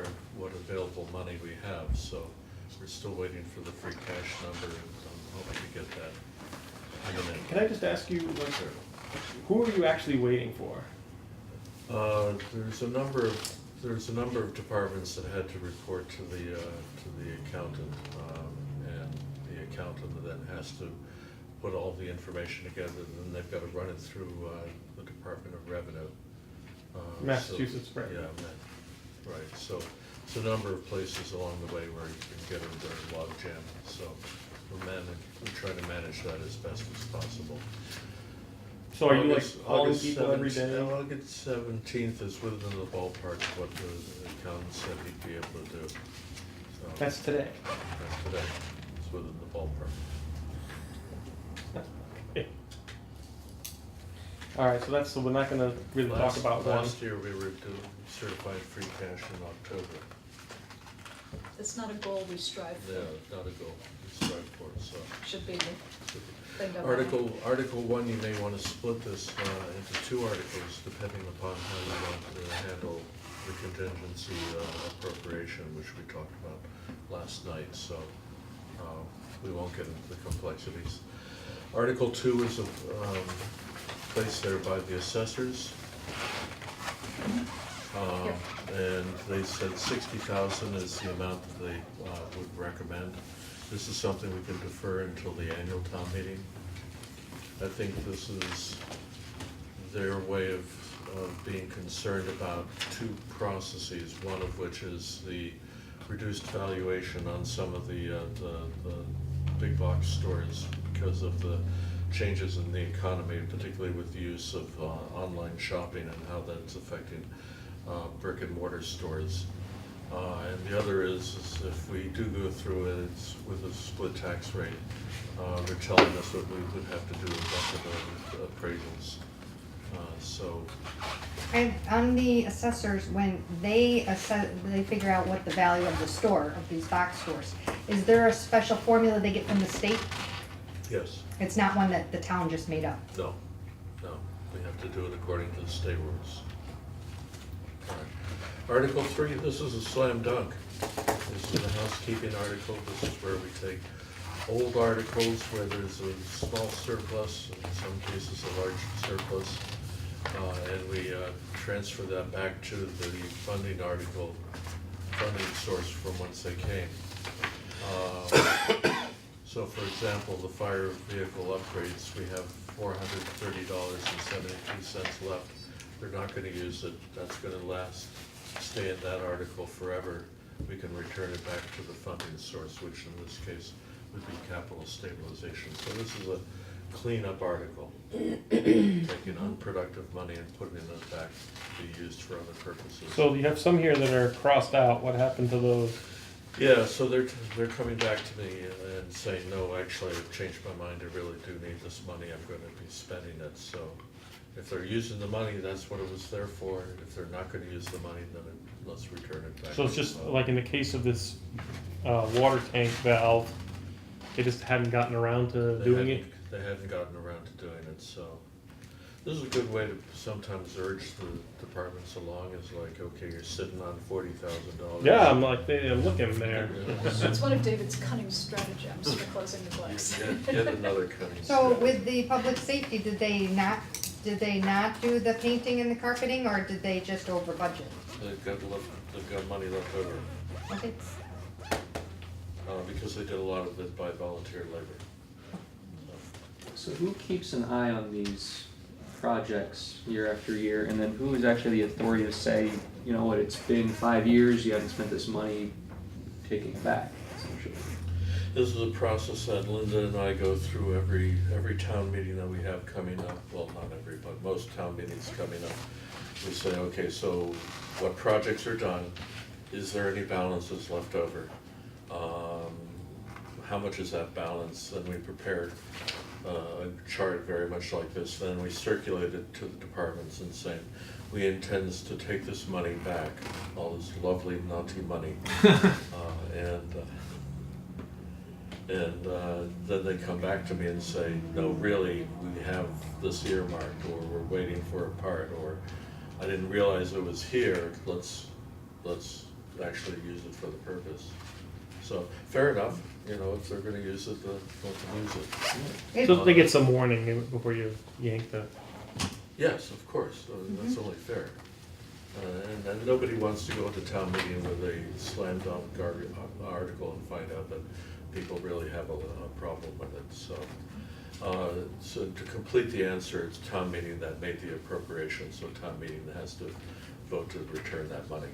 available money we have, so we're still waiting for the free cash number, and I'm hoping to get that imminent. Can I just ask you, like, who are you actually waiting for? There's a number of departments that had to report to the accountant, and the accountant then has to put all the information together, and then they've got to run it through the Department of Revenue. Massachusetts, right. Yeah, right, so it's a number of places along the way where you can get into a log jam, so we're trying to manage that as best as possible. So are you like August- calling August people every 17th day? August 17th is within the ballpark of what the accountant said he'd be able to do. So That's today. that's today, it's within the ballpark. All right, so we're not gonna really talk about one. Last year, we were doing certified free cash in October. It's not a goal we strive for. Yeah, not a goal, we strive for, so. Should be the thing to. Article 1, you may want to split this into 2 articles, depending upon how you want to handle the contingency appropriation, which we talked about last night, so we won't get into the complexities. Article 2 is placed there by the assessors. And they said 60,000 is the amount that they would recommend. This is something we can defer until the annual town meeting. I think this is their way of being concerned about 2 processes, one of which is the reduced valuation on some of the big box stores because of the changes in the economy, particularly with the use of online shopping and how that's affecting brick and mortar stores. And the other is if we do go through it, it's with a split tax rate. They're telling us that we would have to do a bunch of appraisals. So, And on the assessors, when they figure out what the value of the store, of these box stores, is there a special formula they get from the state? yes, It's not one that the town just made up. no, we have to do it according to the state rules. All right. Article 3, this is a slam dunk. This is a housekeeping article. This is where we take old articles where there's a small surplus, in some cases a large surplus, and we transfer that back to the funding source from whence they came. So for example, the fire vehicle upgrades, we have $430.72 left. They're not gonna use it, that's gonna stay in that article forever. We can return it back to the funding source, which in this case would be capital stabilization. So this is a cleanup article, taking unproductive money and putting it back to be used for other purposes. So you have some here that are crossed out. What happened to those? Yeah, so they're coming back to me and saying, no, actually, I've changed my mind, I really do need this money, I'm gonna be spending it, so if they're using the money, that's what it was there for, if they're not gonna use the money, then let's return it back. So it's to just them. like in the case of this water tank valve, they just hadn't gotten around to doing it. They hadn't gotten around to doing it, so this is a good way to sometimes urge the departments along, is like, okay, you're sitting on $40,000. Yeah, I'm like, I'm looking there. It's one of David's cunning stratagems for closing the books. Get another cutting. So string. with the public safety, did they not do the painting and the carpeting, or did they just over budget? They've got money left over, Okay. because they did a lot of it by volunteer labor. So who keeps an eye on these projects year after year, and then who is actually the authority to say, you know what, it's been 5 years, you haven't spent this money, taking it back, essentially? This is a process that Linda and I go through every town meeting that we have coming up, well, not every, but most town meetings coming up. We say, okay, so what projects are done, is there any balances left over? How much is that balance? And we prepared a chart very much like this, then we circulate it to the departments and saying, we intend to take this money back, all this lovely naughty money. Then they come back to me and say, no, really, we have this earmarked, or we're waiting for a part, or I didn't realize it was here, let's actually use it for the purpose. So, fair enough, you know, if they're gonna use it, let them use it. So they get some warning before you yank the. Yes, of course, that's only fair. And nobody wants to go to town meeting with a slam dunk article and find out that people really have a problem with it, so. So to complete the answer, it's town meeting that made the appropriation, so town meeting has to vote to return that money.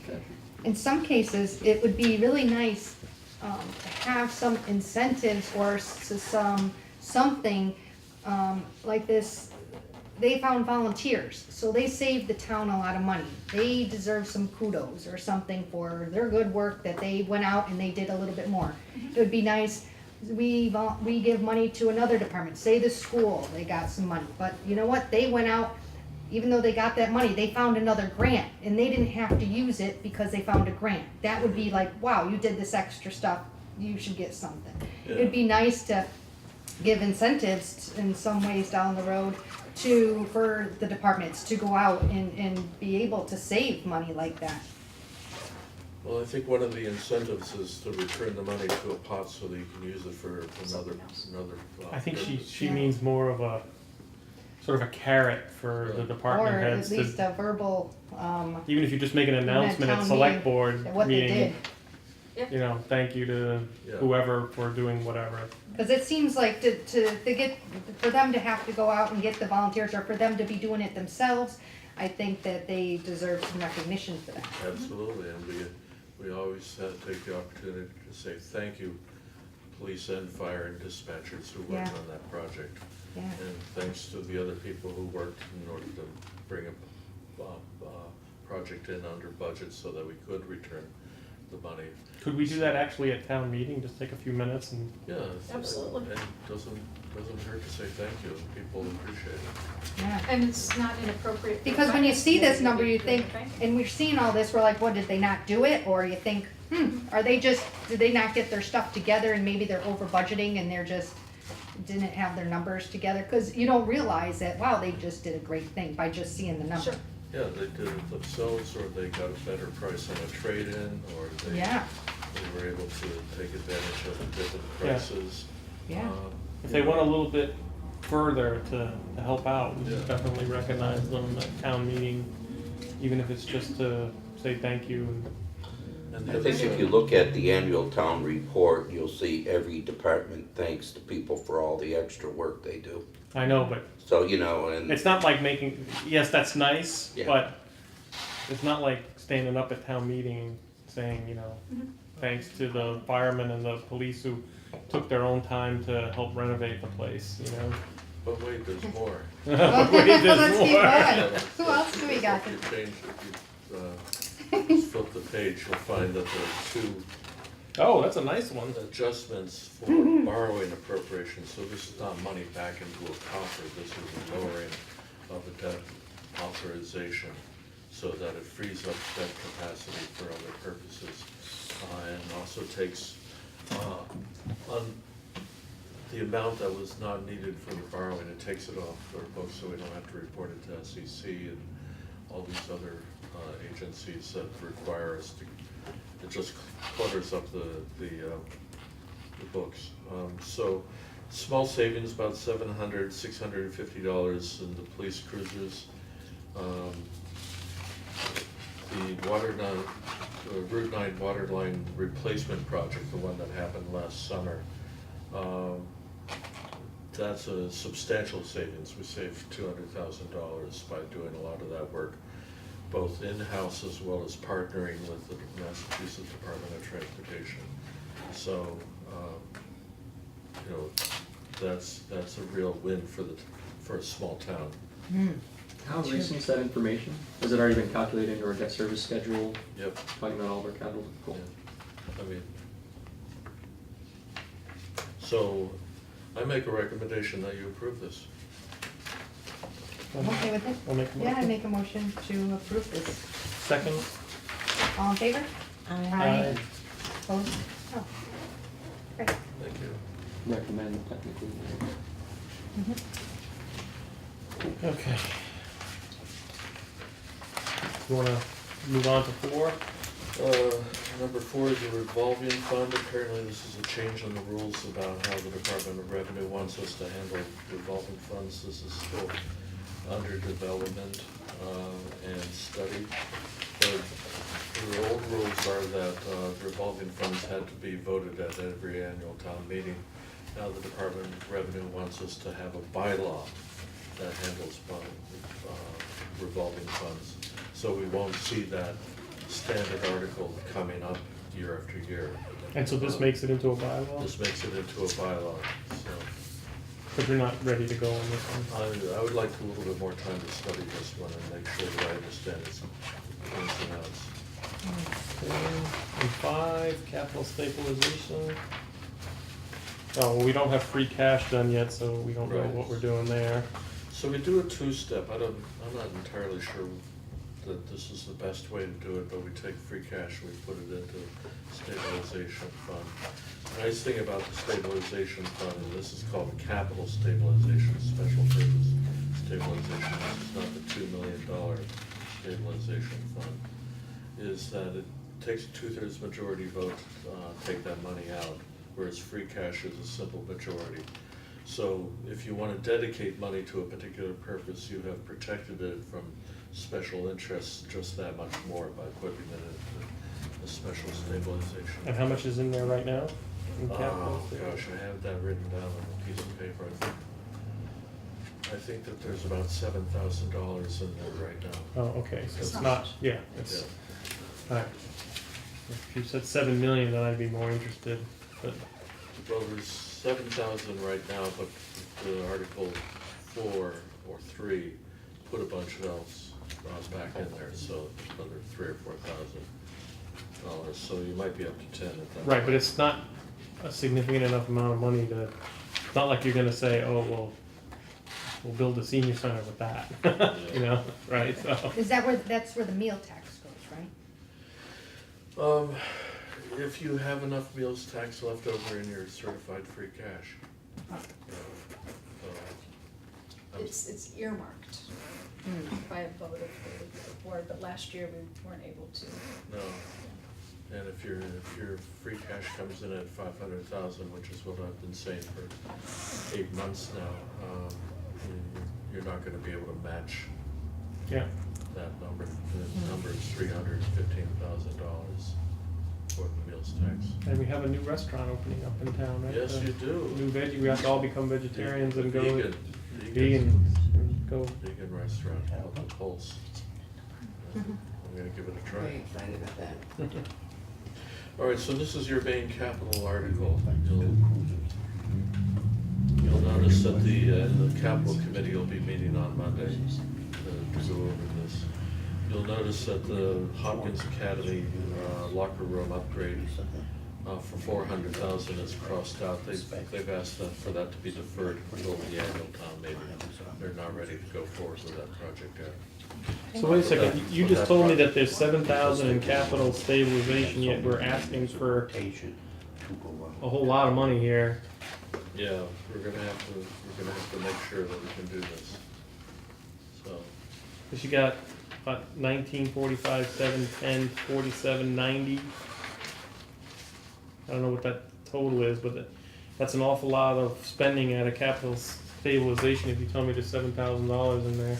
Okay. In some cases, it would be really nice to have some incentives or something like this. They found volunteers, so they saved the town a lot of money. They deserve some kudos or something for their good work that they went out and they did a little bit more. It would be nice, we give money to another department, say the school, they got some money, but you know what, they went out, even though they got that money, they found another grant, and they didn't have to use it because they found a grant. That would be like, wow, you did this extra stuff, you should get something. It'd be nice to give incentives in some ways down the road for the departments to go out and be able to save money like that. Well, I think one of the incentives is to return the money to a pot so that you can use it for another. I think purpose. she Yeah. means more of a sort of a carrot for the department Or heads at least to, a verbal, even if you just make an announcement at town select meeting, board what they meeting, did. you know, thank you to Yeah. whoever for doing whatever. Cause it seems like to get, for them to have to go out and get the volunteers, or for them to be doing it themselves, I think that they deserve some recognition for that. Absolutely, and we always take the opportunity to say thank you, police and fire and dispatchers who worked Yeah. on that project. Yeah. And thanks to the other people who worked in order to bring a project in under budget so that we could return the money. Could we do that actually at town meeting, just take a few minutes and, Yeah. Absolutely. And doesn't hurt to say thank you, people appreciate it. Yeah. And it's not inappropriate. for Because when you finance see this committee number, to you do think, the thing. and we're seeing all this, we're like, what, did they not do it? Or you think, did they not get their stuff together and maybe they're over budgeting and they're just, didn't have their numbers together? Cause you don't realize that, wow, they just did a great thing by just seeing the number. Sure. Yeah, they did it themselves, or they got a better price on a trade-in, or they Yeah, were able to take advantage of the different Yeah. prices. yeah. if they went a little bit further to help out, we should Yeah. definitely recognize them at town meeting, even if it's just to say thank you. And the I other think if side- you look at the annual town report, you'll see every department thanks the people for all the extra work they do. I know, but So, you know, and it's not like making, yes, that's nice, Yeah. but it's not like standing up at town meeting saying, you know, thanks to the firemen and the police who took their own time to help renovate the place, you know? But wait, there's more. Wait, there's Let's keep more. going. Who else do we got? If you change, if you flip the page, you'll find that there are two Oh, that's a nice one. adjustments for borrowing appropriations, so this is not money back into a coffer, this is a lowering of a debt authorization, so that it frees up debt capacity for other purposes, and also takes, on the amount that was not needed for the borrowing, it takes it off our books, so we don't have to report it to SEC and all these other, agencies that require us to, it just clutters up the books. So, small savings, about $650 in the police cruisers. The Route 9 water line replacement project, the one that happened last summer, that's a substantial savings. We saved $200,000 by doing a lot of that work, both in-house as well as partnering with the Massachusetts Department of Transportation. So, that's a real win for a small town. How recent is that information? Has it already been calculated into our debt service schedule, Yep. talking about all of our capital? Cool. Yeah. I mean, so I make a recommendation that you approve this. I'm okay with it. I'll make a motion. Yeah, I make a motion to approve this. Second? All in favor? Aye. Opposed? Oh. Great. Thank you. Recommend technically. Okay. You wanna move on to 4? Number 4 is a revolving fund. Apparently this is a change in the rules about how the Department of Revenue wants us to handle revolving funds. This is still under development, and study. The old rules are that, revolving funds had to be voted at every annual town meeting. Now the Department of Revenue wants us to have a bylaw that handles revolving funds. So we won't see that standard article coming up year after year. And so this makes it into a bylaw? This makes it into a bylaw, so But you're not ready to go on this one? I would like a little bit more time to study this one and make sure that I understand its ins and outs. And 5, capital stabilization. Oh, well, we don't have free cash done yet, so we don't know Right. what we're doing there. So we do a two-step. I'm not entirely sure that this is the best way to do it, but we take free cash, we put it into stabilization fund. The nice thing about the stabilization fund, and this is called capital stabilization, special purpose stabilization, this is not the $2 million stabilization fund, is that it takes a 2/3 majority vote to take that money out, whereas free cash is a simple majority. So if you want to dedicate money to a particular purpose, you have protected it from special interests just that much more by putting it into a special stabilization. And how much is in there right now? In Oh, capital? gosh, I have that written down on a piece of paper. I think that there's about $7,000 in there right now. Oh, okay, so It's it's not not, much. yeah, it's, Yeah. alright. If you said 7 million, then I'd be more interested, but, Well, there's 7,000 right now, but the Article 4 or 3 put a bunch of else back in there, so another $3,000 or $4,000. So you might be up to 10 at that. right, but point. it's not a significant enough amount of money to, it's not like you're gonna say, oh, well, we'll build a senior center with that, you know, right, so. Is that that's where the meal tax goes, right? If you have enough meals tax left over in your certified free cash. Oh. It's earmarked by a vote of the board, but last year we weren't able to. No, and if your free cash comes in at 500,000, which is what I've been saying for 8 months now, you're not gonna be able to match Yeah, that number. The number is $315,000 for the meals tax. and we have a new restaurant opening up in town, right? Yes, The you do. New veggie, we have to all become vegetarians and go Vegan and go. vegan restaurant called The Pulse. I'm gonna give it a try. Very excited about that. All right, so this is your main capital article. You'll notice that the capital committee will be meeting on Monday to go over this. You'll notice that the Hopkins Academy locker room upgrade for 400,000 is crossed out. They've asked for that to be deferred until the annual town meeting. They're not ready to go forward with that project yet. So wait a second, For you that just told me project. that there's 7,000 in capital stabilization, yet we're asking for a whole lot of money here. Yeah, we're gonna have to make sure that we can do this. So, Cause you got, 1945, 710, 47, 90. I don't know what that total is, but that's an awful lot of spending at a capital stabilization if you tell me there's $7,000 in there.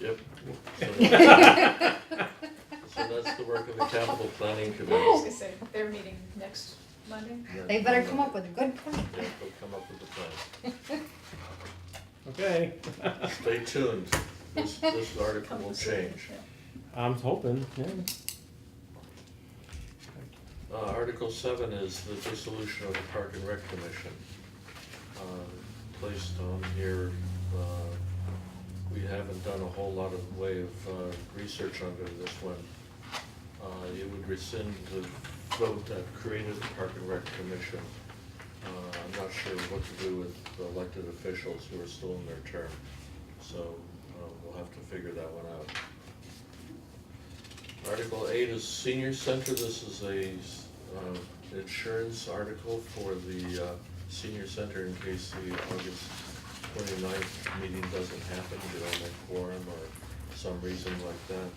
yep. So that's the work of the capital planning I was committee. gonna say, they're meeting next Monday. They better come up with a good plan. Yeah, they'll come up with a plan. Okay. Stay tuned. This article Come will and see. change. Yeah. I'm hoping, yeah. Article 7 is the dissolution of the Park and Rec Commission. Placed on here, we haven't done a whole lot of way of research under this one. It would rescind the vote that created the Park and Rec Commission. I'm not sure what to do with the elected officials who are still in their term, so we'll have to figure that one out. Article 8 is Senior Center. This is a insurance article for the Senior Center in case the August 29th meeting doesn't happen, you don't have quorum or some reason like that.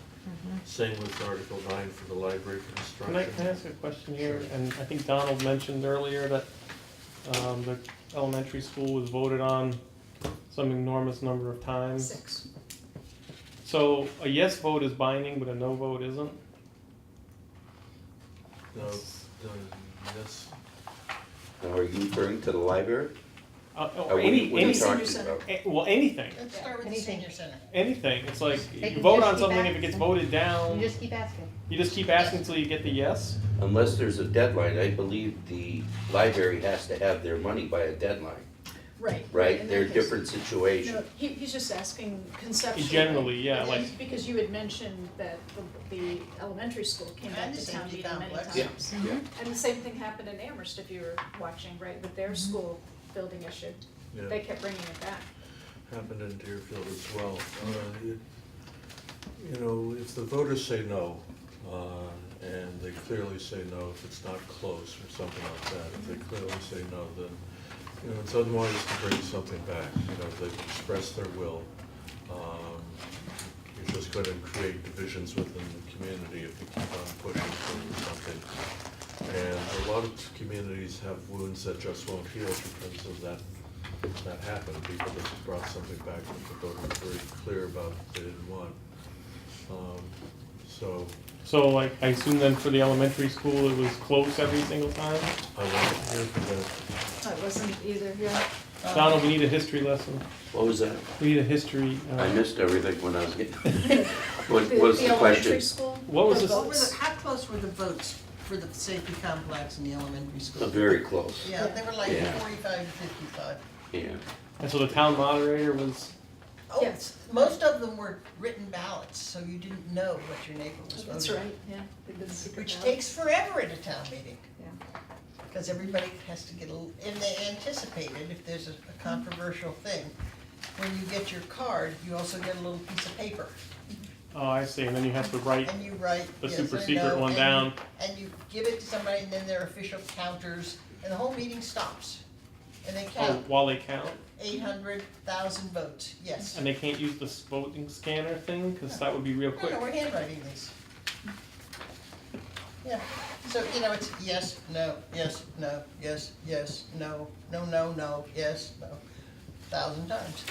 Same with Article 9 for the library construction. Can I ask a question here? Sure. And I think Donald mentioned earlier that the elementary school was voted on some enormous number of times. 6. So a yes vote is binding, but a no vote isn't? No, yes, Now, are you referring to the library? Or What are any, you any, talking Center. about? well, anything, Let's start with the Anything. senior center. anything. It's like, They you can vote just on keep something, if it gets asking. voted down, You just keep asking. you just keep asking until you get the yes? Unless there's a deadline, I believe the library has to have their money by a deadline, Right. right? in They're that case. different No, situations. he's just asking conceptually. Generally, yeah, And like, because you had mentioned that the elementary school came back And to the town safety meeting many complex. times. Yeah. And the same thing happened in Amherst, if you were watching, right, with their school building issue. They yeah, kept bringing it back. happened in Deerfield as well. You know, if the voters say no, and they clearly say no if it's not close or something like that, if they clearly say no, then, you know, it's unwise to bring something back, you know, they've expressed their will. You're just gonna create divisions within the community if you keep on pushing for something. And a lot of communities have wounds that just won't heal because of that happened. People that brought something back that the voter was very clear about they didn't want. so like, I assume then for the elementary school, it was close every single time? I want to hear from Oh, it wasn't either, yeah. Donald, we need a history lesson. What was that? We need a history, I missed everything when I was getting, what was the elementary question? school? What was the this- votes? How close were the votes for the safety complex in the elementary school? Very close, Yeah, they were like Yeah. 45 to 55. yeah. and so the town moderator was, Oh, Yes. most of them were written ballots, so you didn't know what your neighbor was voting. That's right, yeah. They did secret Which ballot. takes forever at a town meeting. Yeah. Because everybody has to get a little, and they anticipate it if there's a controversial thing. When you get your card, you also get a little piece of paper, oh, I see, and then you have to write and you write the yes super or secret no, one and down. you- And you give it to somebody, and then their official counters, and the whole meeting stops. And they Oh, count while they count, 800,000 votes, yes. and they can't use the voting scanner thing, cause that would be real No, quick. no, we're handwriting these. Yeah, so, you know, it's yes, no, yes, no, yes, yes, no, no, no, no, yes, no, 1,000 times.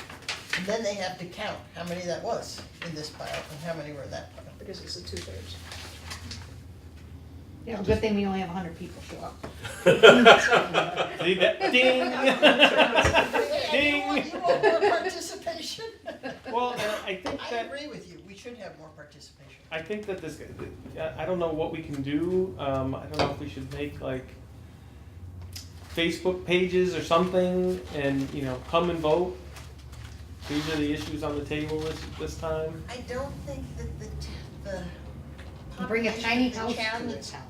And then they have to count how many that was in this pile and how many were in that pile. Because it's a 2/3. Yeah, good thing we only have 100 people show up. See that, ding! Hey, you want more participation? Well, and I think I that, agree with you, we should have more participation. I think that this, I don't know what we can do, I don't know if we should make like Facebook pages or something, and, you know, come and vote. These are the issues on the table this time. I don't think that the Bring a tiny population of the house town to a that's- town.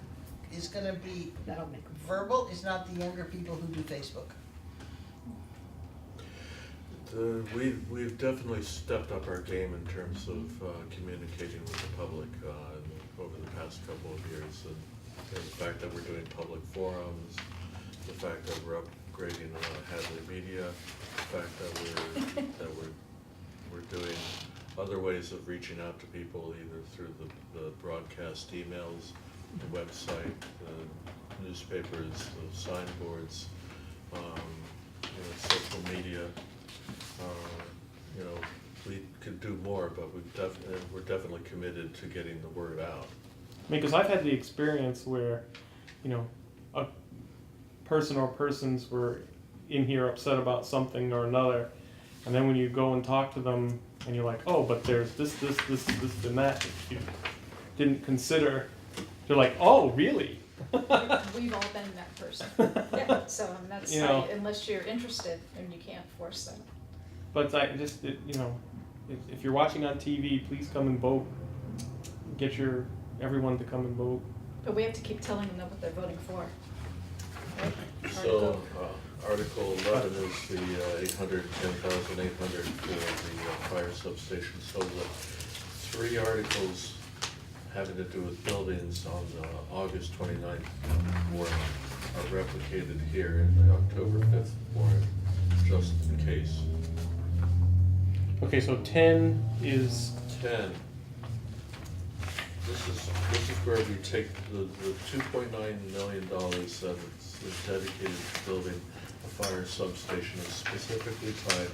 is gonna be That'll make them. verbal is not the younger people who do Facebook. We've definitely stepped up our game in terms of communicating with the public over the past couple of years. And the fact that we're doing public forums, the fact that we're upgrading Hadley Media, the fact that we're doing other ways of reaching out to people, either through the broadcast emails, the website, the newspapers, the signboards, social media. We could do more, but we're definitely committed to getting the word out. I mean, because I've had the experience where, a person or persons were in here upset about something or another, and then when you go and talk to them, and you're like, oh, but there's this, and that you didn't consider. They're like, oh, really? We've all been that person. Yeah, so that's, You know. unless you're interested, and you can't force them. But if you're watching on TV, please come and vote. Get everyone to come and vote. But we have to keep telling them what they're voting for. Right? So, Article 11 is the 810,800 for the fire substation. So the 3 articles having to do with buildings on August 29th warrant are replicated here in the October 5th warrant, just in case. Okay, so 10 is 10. This is where we take the $2.9 million that is dedicated to building a fire substation is specifically tied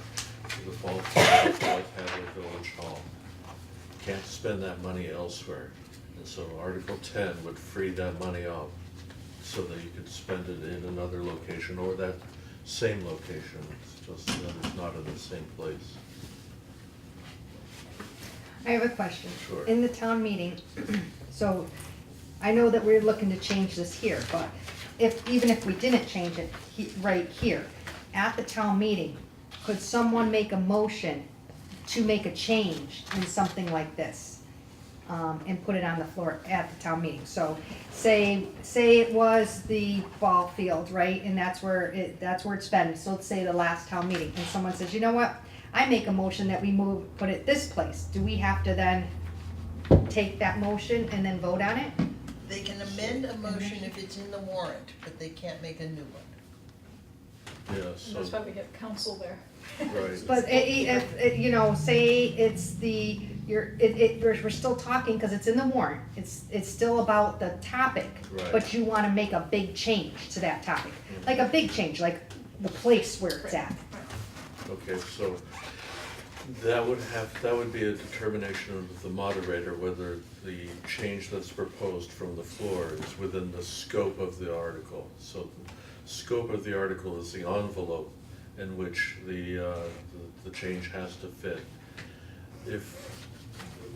to the ball field at Hadley Village Hall. Can't spend that money elsewhere. And so Article 10 would free that money up so that you could spend it in another location or that same location. It's just that it's not in the same place. I have a question. Sure. In the town meeting, so I know that we're looking to change this here, but even if we didn't change it right here, at the town meeting, could someone make a motion to make a change in something like this? And put it on the floor at the town meeting? So say it was the ball field, right, and that's where it's been, so let's say the last town meeting, and someone says, you know what? I make a motion that we put it this place. Do we have to then take that motion and then vote on it? They can amend a motion if it's in the warrant, but they can't make a new one. Yeah, And so, that's why we get counsel there. right. But say it's we're still talking, because it's in the warrant. It's still about the topic, Right. but you wanna make a big change to that topic. Like a big change, like the place where it's at. Okay, so that would be a determination of the moderator whether the change that's proposed from the floor is within the scope of the article. So the scope of the article is the envelope in which the change has to fit.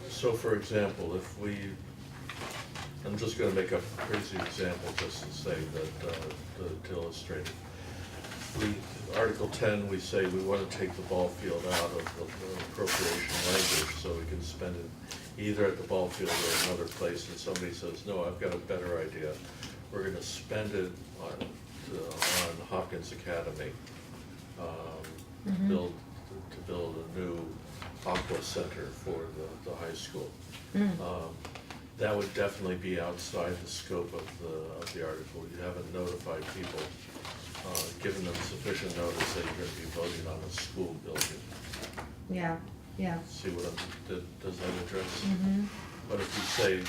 So for example, I'm just gonna make a crazy example just to say that, to illustrate it. Article 10, we say we want to take the ball field out of the appropriation language so we can spend it either at the ball field or another place, and somebody says, no, I've got a better idea. We're going to spend it on Hopkins Academy, to build a new aqua center for the high school. That would definitely be outside the scope of the article. You haven't notified people, given them sufficient notice that you're going to be voting on a school building. Yeah, yeah. See what does that address? Mm-hmm. But if you say,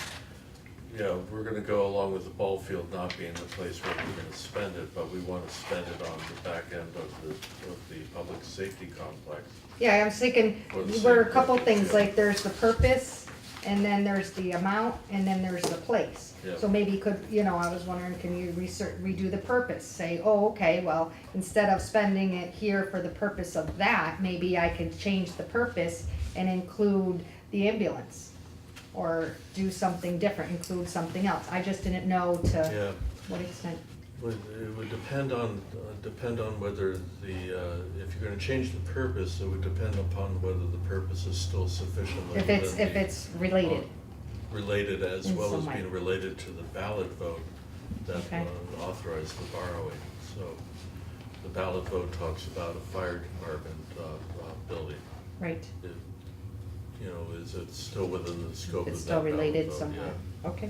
yeah, we're going to go along with the ball field not being the place where we're going to spend it, but we want to spend it on the back end of the public safety complex. Yeah, I was thinking, Or the there are a same couple purpose, things, yeah. like there's the purpose, and then there's the amount, and then there's the place. Yeah. So maybe I was wondering, can you redo the purpose? Say, oh, okay, well, instead of spending it here for the purpose of that, maybe I could change the purpose and include the ambulance. Or do something different, include something else. I just didn't know to Yeah. what extent. It would depend on whether if you're gonna change the purpose, it would depend upon whether the purpose is still sufficiently. If it's related. related as In well some as way. being related to the ballot vote that Okay. authorized the borrowing. So the ballot vote talks about a fire department building. Right, It, you know, is it still within the scope of it's that still ballot related vote? somehow, Yeah. okay.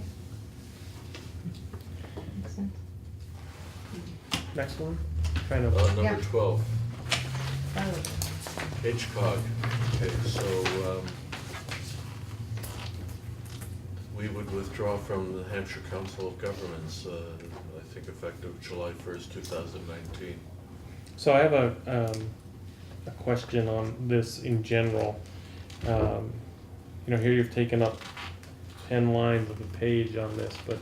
Makes sense. Next one, kind of, Number Yeah. 12, Oh, HCOG. Okay, so we would withdraw from the Hampshire Council of Governments, I think effective July 1st, 2019. so I have a question on this in general. You know, here you've taken up 10 lines of the page on this, but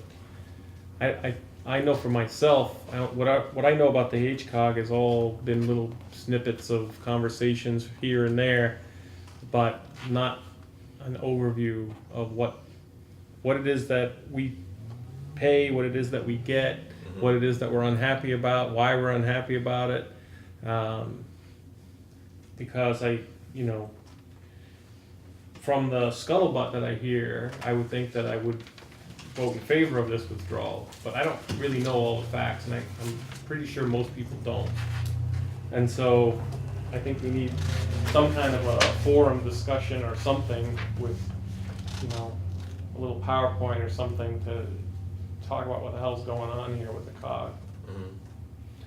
I know for myself, what I know about the HCOG has all been little snippets of conversations here and there, but not an overview of what it is that we pay, what it is that we get, what it is that we're unhappy about, why we're unhappy about it. Because you know, from the scuttlebutt that I hear, I would think that I would vote in favor of this withdrawal, but I don't really know all the facts, and I'm pretty sure most people don't. And so, I think we need some kind of a forum discussion or something with, you know, a little PowerPoint or something to talk about what the hell's going on here with the COG.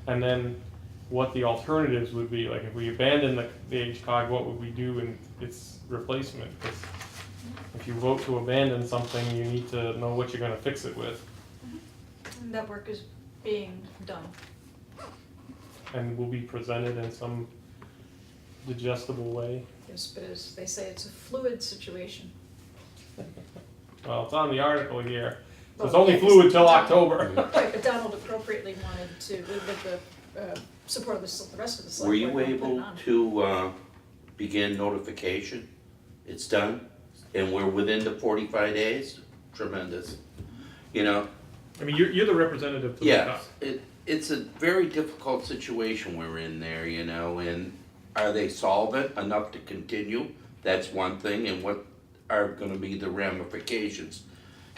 And then what the alternatives would be, like if we abandon the HCOG, what would we do in its replacement? Because if you vote to abandon something, you need to know what you're gonna fix it with, And that work is being done. and will be presented in some digestible way. Yes, but as they say, it's a fluid situation. Well, it's on the article here, so it's Well, only yeah, fluid till Donald- October. Right, but Donald appropriately wanted to, with the support of the rest of the select Were you board, put it able on. to begin notification? It's done, and we're within the 45 days? Tremendous. You know, I mean, you're the representative to the yeah, COG. it's a very difficult situation we're in there, you know, and are they solvent enough to continue? That's one thing, and what are gonna be the ramifications?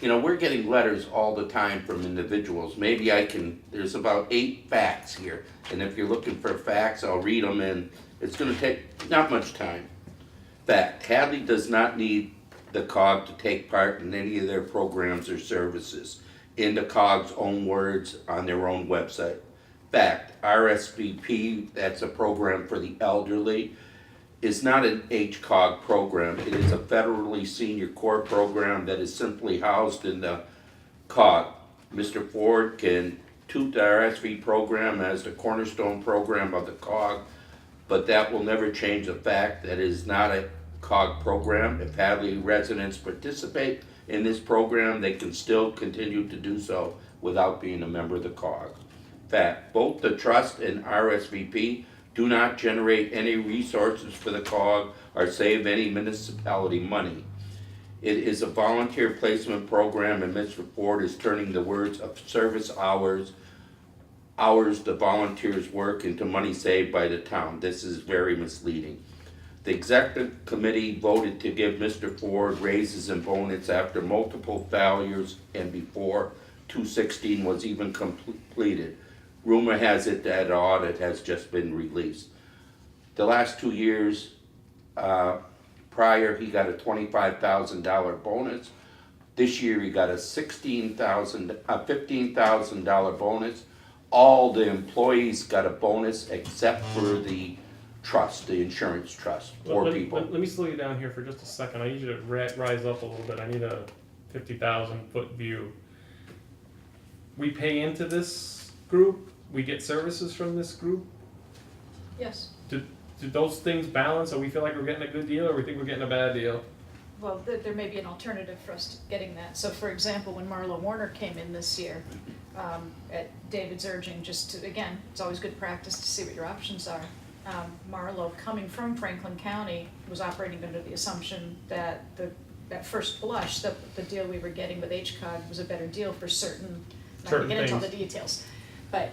You know, we're getting letters all the time from individuals. Maybe there's about 8 facts here. And if you're looking for facts, I'll read them, and it's gonna take not much time. Fact, Hadley does not need the COG to take part in any of their programs or services, in the COG's own words on their own website. Fact, RSVP, that's a program for the elderly, is not an HCOG program. It is a federally senior core program that is simply housed in the COG. Mr. Ford can toot the RSV program as the cornerstone program of the COG, but that will never change the fact that it is not a COG program. If Hadley residents participate in this program, they can still continue to do so without being a member of the COG. Fact, both the trust and RSVP do not generate any resources for the COG or save any municipality money. It is a volunteer placement program, and Mr. Ford is turning the words of service hours the volunteers work, into money saved by the town. This is very misleading. The executive committee voted to give Mr. Ford raises and bonus after multiple failures and before 216 was even completed. Rumor has it that audit has just been released. The last 2 years prior, he got a $25,000 bonus. This year he got a $15,000 bonus. All the employees got a bonus except for the trust, the insurance trust, Well, 4 let people. Let me slow you down here for just a second. I need you to rise up a little bit. I need a 50,000 foot view. We pay into this group. We get services from this group. Yes, Do those things balance? Or we feel like we're getting a good deal, or we think we're getting a bad deal? well, there may be an alternative for us to getting that. So for example, when Marlo Warner came in this year, at David's urging, just to, again, it's always good practice to see what your options are. Marlo, coming from Franklin County, was operating under the assumption that at first blush, the deal we were getting with HCOG was a better deal for certain, not gonna Certain get into all the things. details, but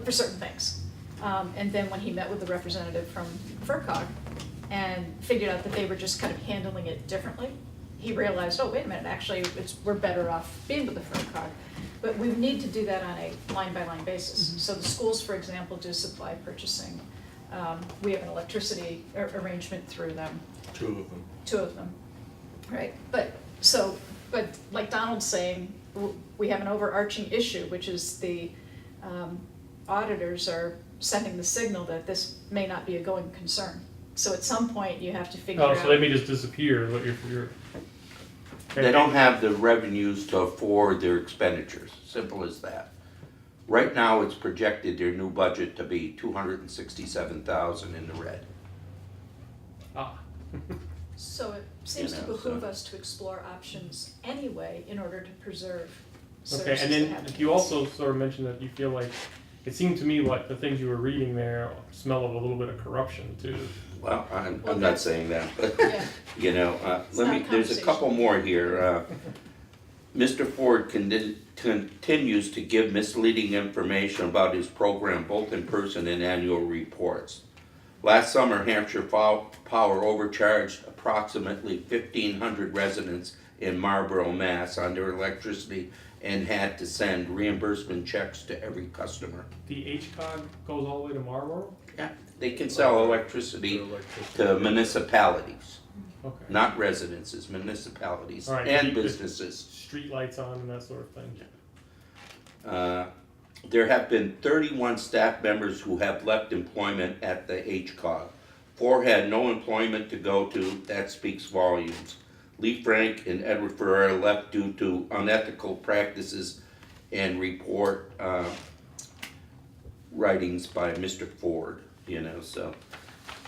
for certain things. And then when he met with the representative from FERCog and figured out that they were just kind of handling it differently, he realized, oh, wait a minute, actually, we're better off being with the FERCog. But we need to do that on a line-by-line basis. So the schools, for example, do supply purchasing. We have an electricity arrangement through them, 2 of them. 2 of them, right? But like Donald's saying, we have an overarching issue, which is the auditors are sending the signal that this may not be a going concern. So at some point, you have to figure Oh, out. so they may just disappear, what you're. They don't have the revenues to afford their expenditures, simple as that. Right now, it's projected their new budget to be 267,000 in the red. Ah. So it seems You to know, behoove so- us to explore options anyway in order to preserve Okay, services and that then have you needs. also sort of mentioned that you feel like, it seemed to me like the things you were reading there smell of a little bit of corruption too. Well, I'm Well, not that's- saying that, but, Yeah. you know, It's let not me, a there's a conversation. couple more here. Mr. Ford continues to give misleading information about his program, both in person and annual reports. Last summer, Hampshire Power overcharged approximately 1,500 residents in Marlborough, Mass. On their electricity and had to send reimbursement checks to every customer. The HCOG goes all the way to Marlboro? Yeah, they can sell electricity Their electricity. to municipalities, Okay. not residences, municipalities All right, and the- businesses. Street lights on and that sort of thing. There have been 31 staff members who have left employment at the HCOG. 4 had no employment to go to. That speaks volumes. Lee Frank and Edward Ferrera left due to unethical practices and report writings by Mr. Ford, you know, so.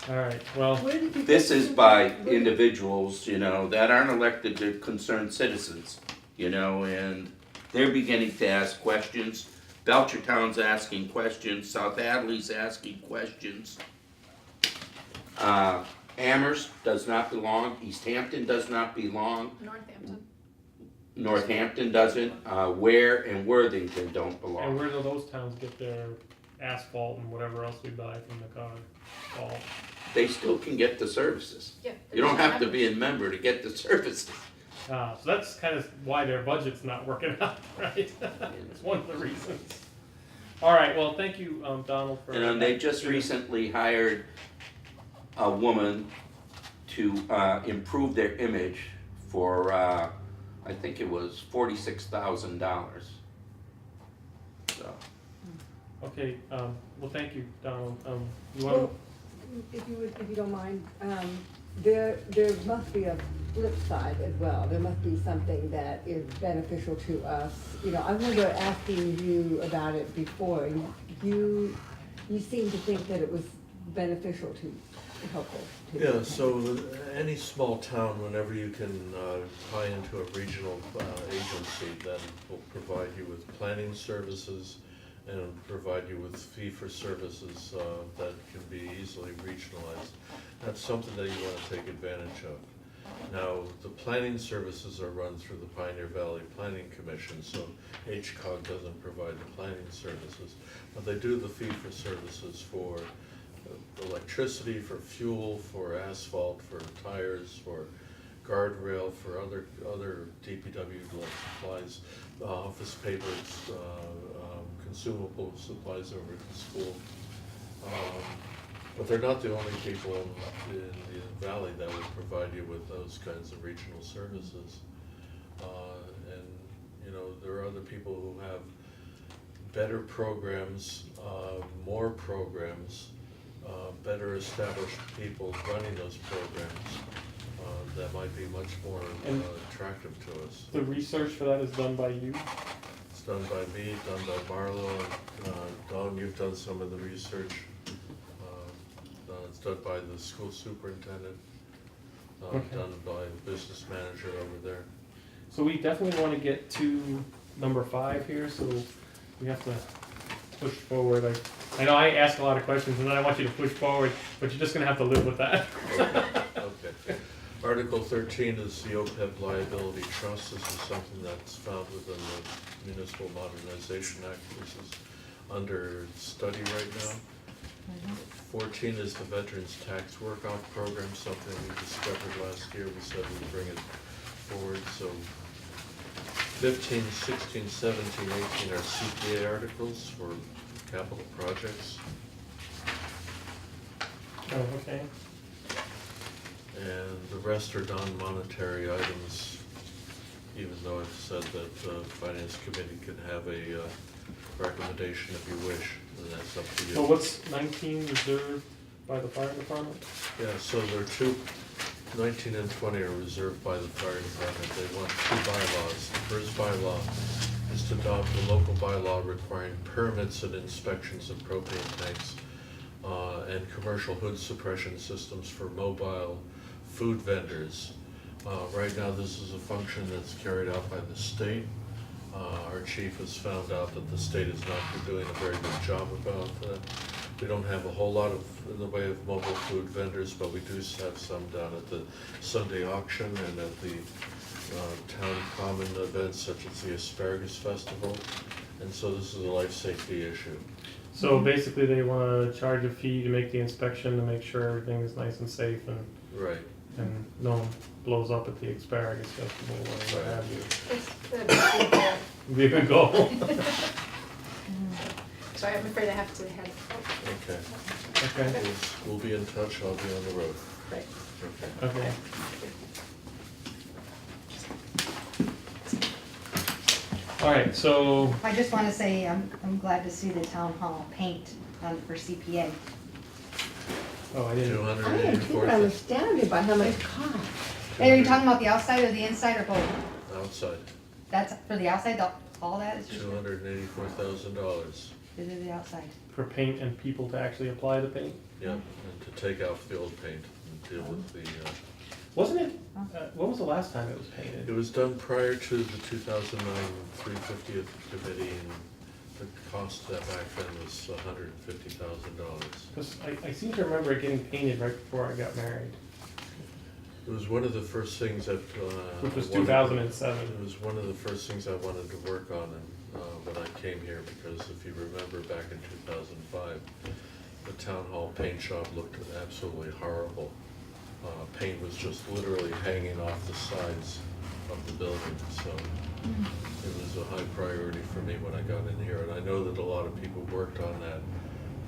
All right, well, Where did you get This is this by info? individuals, you know, that aren't elected, they're concerned citizens, you know, and they're beginning to ask questions. Belchertown's asking questions, South Hadley's asking questions. Amherst does not belong, East Hampton does not belong, Northampton. Northampton doesn't, Ware and Worthington don't and belong. where do those towns get their asphalt and whatever else we buy from the car? All. They still can get the services. Yeah. You don't have to there's- be a member to get the services. So that's kind of why their budget's not working out, right? It's one of the reasons. All right, well, thank you, Donald, for. And then they just recently hired a woman to improve their image for, I think it was $46,000. So, Okay, well, thank you, Donald. You want Well, if you don't mind, there must be a flip side as well. There must be something that is beneficial to us. You know, I remember asking you about it before, and you seemed to think that it was beneficial to, helpful to. Yeah, so any small town, whenever you can tie into a regional agency, then will provide you with planning services and provide you with fee-for-services that can be easily regionalized. That's something that you want to take advantage of. Now, the planning services are run through the Pioneer Valley Planning Commission, so HCOG doesn't provide the planning services, but they do the fee-for-services for electricity, for fuel, for asphalt, for tires, for guardrail, for other DPW supplies, office papers, consumable supplies over at the school. But they're not the only people in the valley that will provide you with those kinds of regional services. And, you know, there are other people who have better programs, more programs, better established people running those programs that might be much more And- attractive to us. The research for that is done by you? It's done by me, done by Marlo, and Dawn, you've done some of the research. It's done by the school superintendent, Okay. done by the business manager over there. So we definitely want to get to number 5 here, so we have to push forward. I know I ask a lot of questions and then I want you to push forward, but you're just gonna have to live with that. Okay. Article 13 is the OPEB liability trust. This is something that's found within the Municipal Modernization Act. This is under study right now. 14 is the Veterans Tax Workoff Program, something we discovered last year. We said we'd bring it forward, so 15, 16, 17, 18 are CPA articles for capital projects. Oh, okay. And the rest are non-monetary items, even though I've said that the Finance Committee can have a recommendation if you wish, and that's up to you. So what's 19 reserved by the fire department? Yeah, so there are 19 and 20 are reserved by the fire department. They want 2 bylaws. The first bylaw is to adopt a local bylaw requiring permits and inspections of propane tanks and commercial hood suppression systems for mobile food vendors. Right now, this is a function that's carried out by the state. Our chief has found out that the state is not doing a very good job about that. We don't have a whole lot in the way of mobile food vendors, but we do have some down at the Sunday auction and at the town common events such as the Asparagus Festival. And so this is a life safety issue. So basically they wanna charge a fee to make the inspection to make sure everything is nice and safe Right. and no one blows up at the asparagus festival or what have you. It's Be a good goal. So I'm afraid I have to head. Okay. Okay, We'll be in touch. I'll be on the road. Right. Okay. okay. All right, so, I just wanna say, I'm glad to see the town hall paint for CPA. oh, I didn't, I am too, 284 I'm astounded by how much it costs. Hey, are you talking about the outside or the inside or both? outside, That's for the outside, all that is just, $284,000. is it the outside? for paint and people to actually apply the paint? Yeah, and to take off the old paint and deal with the, Wasn't it, when was the last time it was painted? it was done prior to the 2009 350th committee, and the cost of that back then was $150,000. Because I seem to remember it getting painted right before I got married, It was one of the first things that, which was I wanted- 2007. It was one of the first things I wanted to work on when I came here, because if you remember back in 2005, the town hall paint shop looked absolutely horrible. Paint was just literally hanging off the sides of the building, so it was a high priority for me when I got in here. And I know that a lot of people worked on that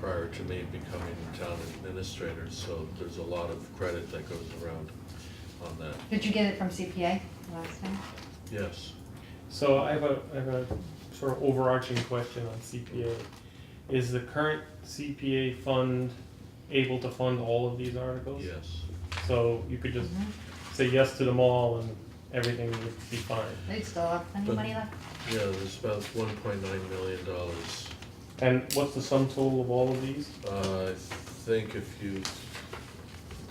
prior to me becoming town administrator, so there's a lot of credit that goes around on that. Did you get it from CPA last time? Yes. So I have a sort of overarching question on CPA. Is the current CPA fund able to fund all of these articles? Yes. So you could just say yes to them all and everything would be fine. They'd still have plenty of money left. Yeah, there's about $1.9 million. And what's the sum total of all of these? I think if you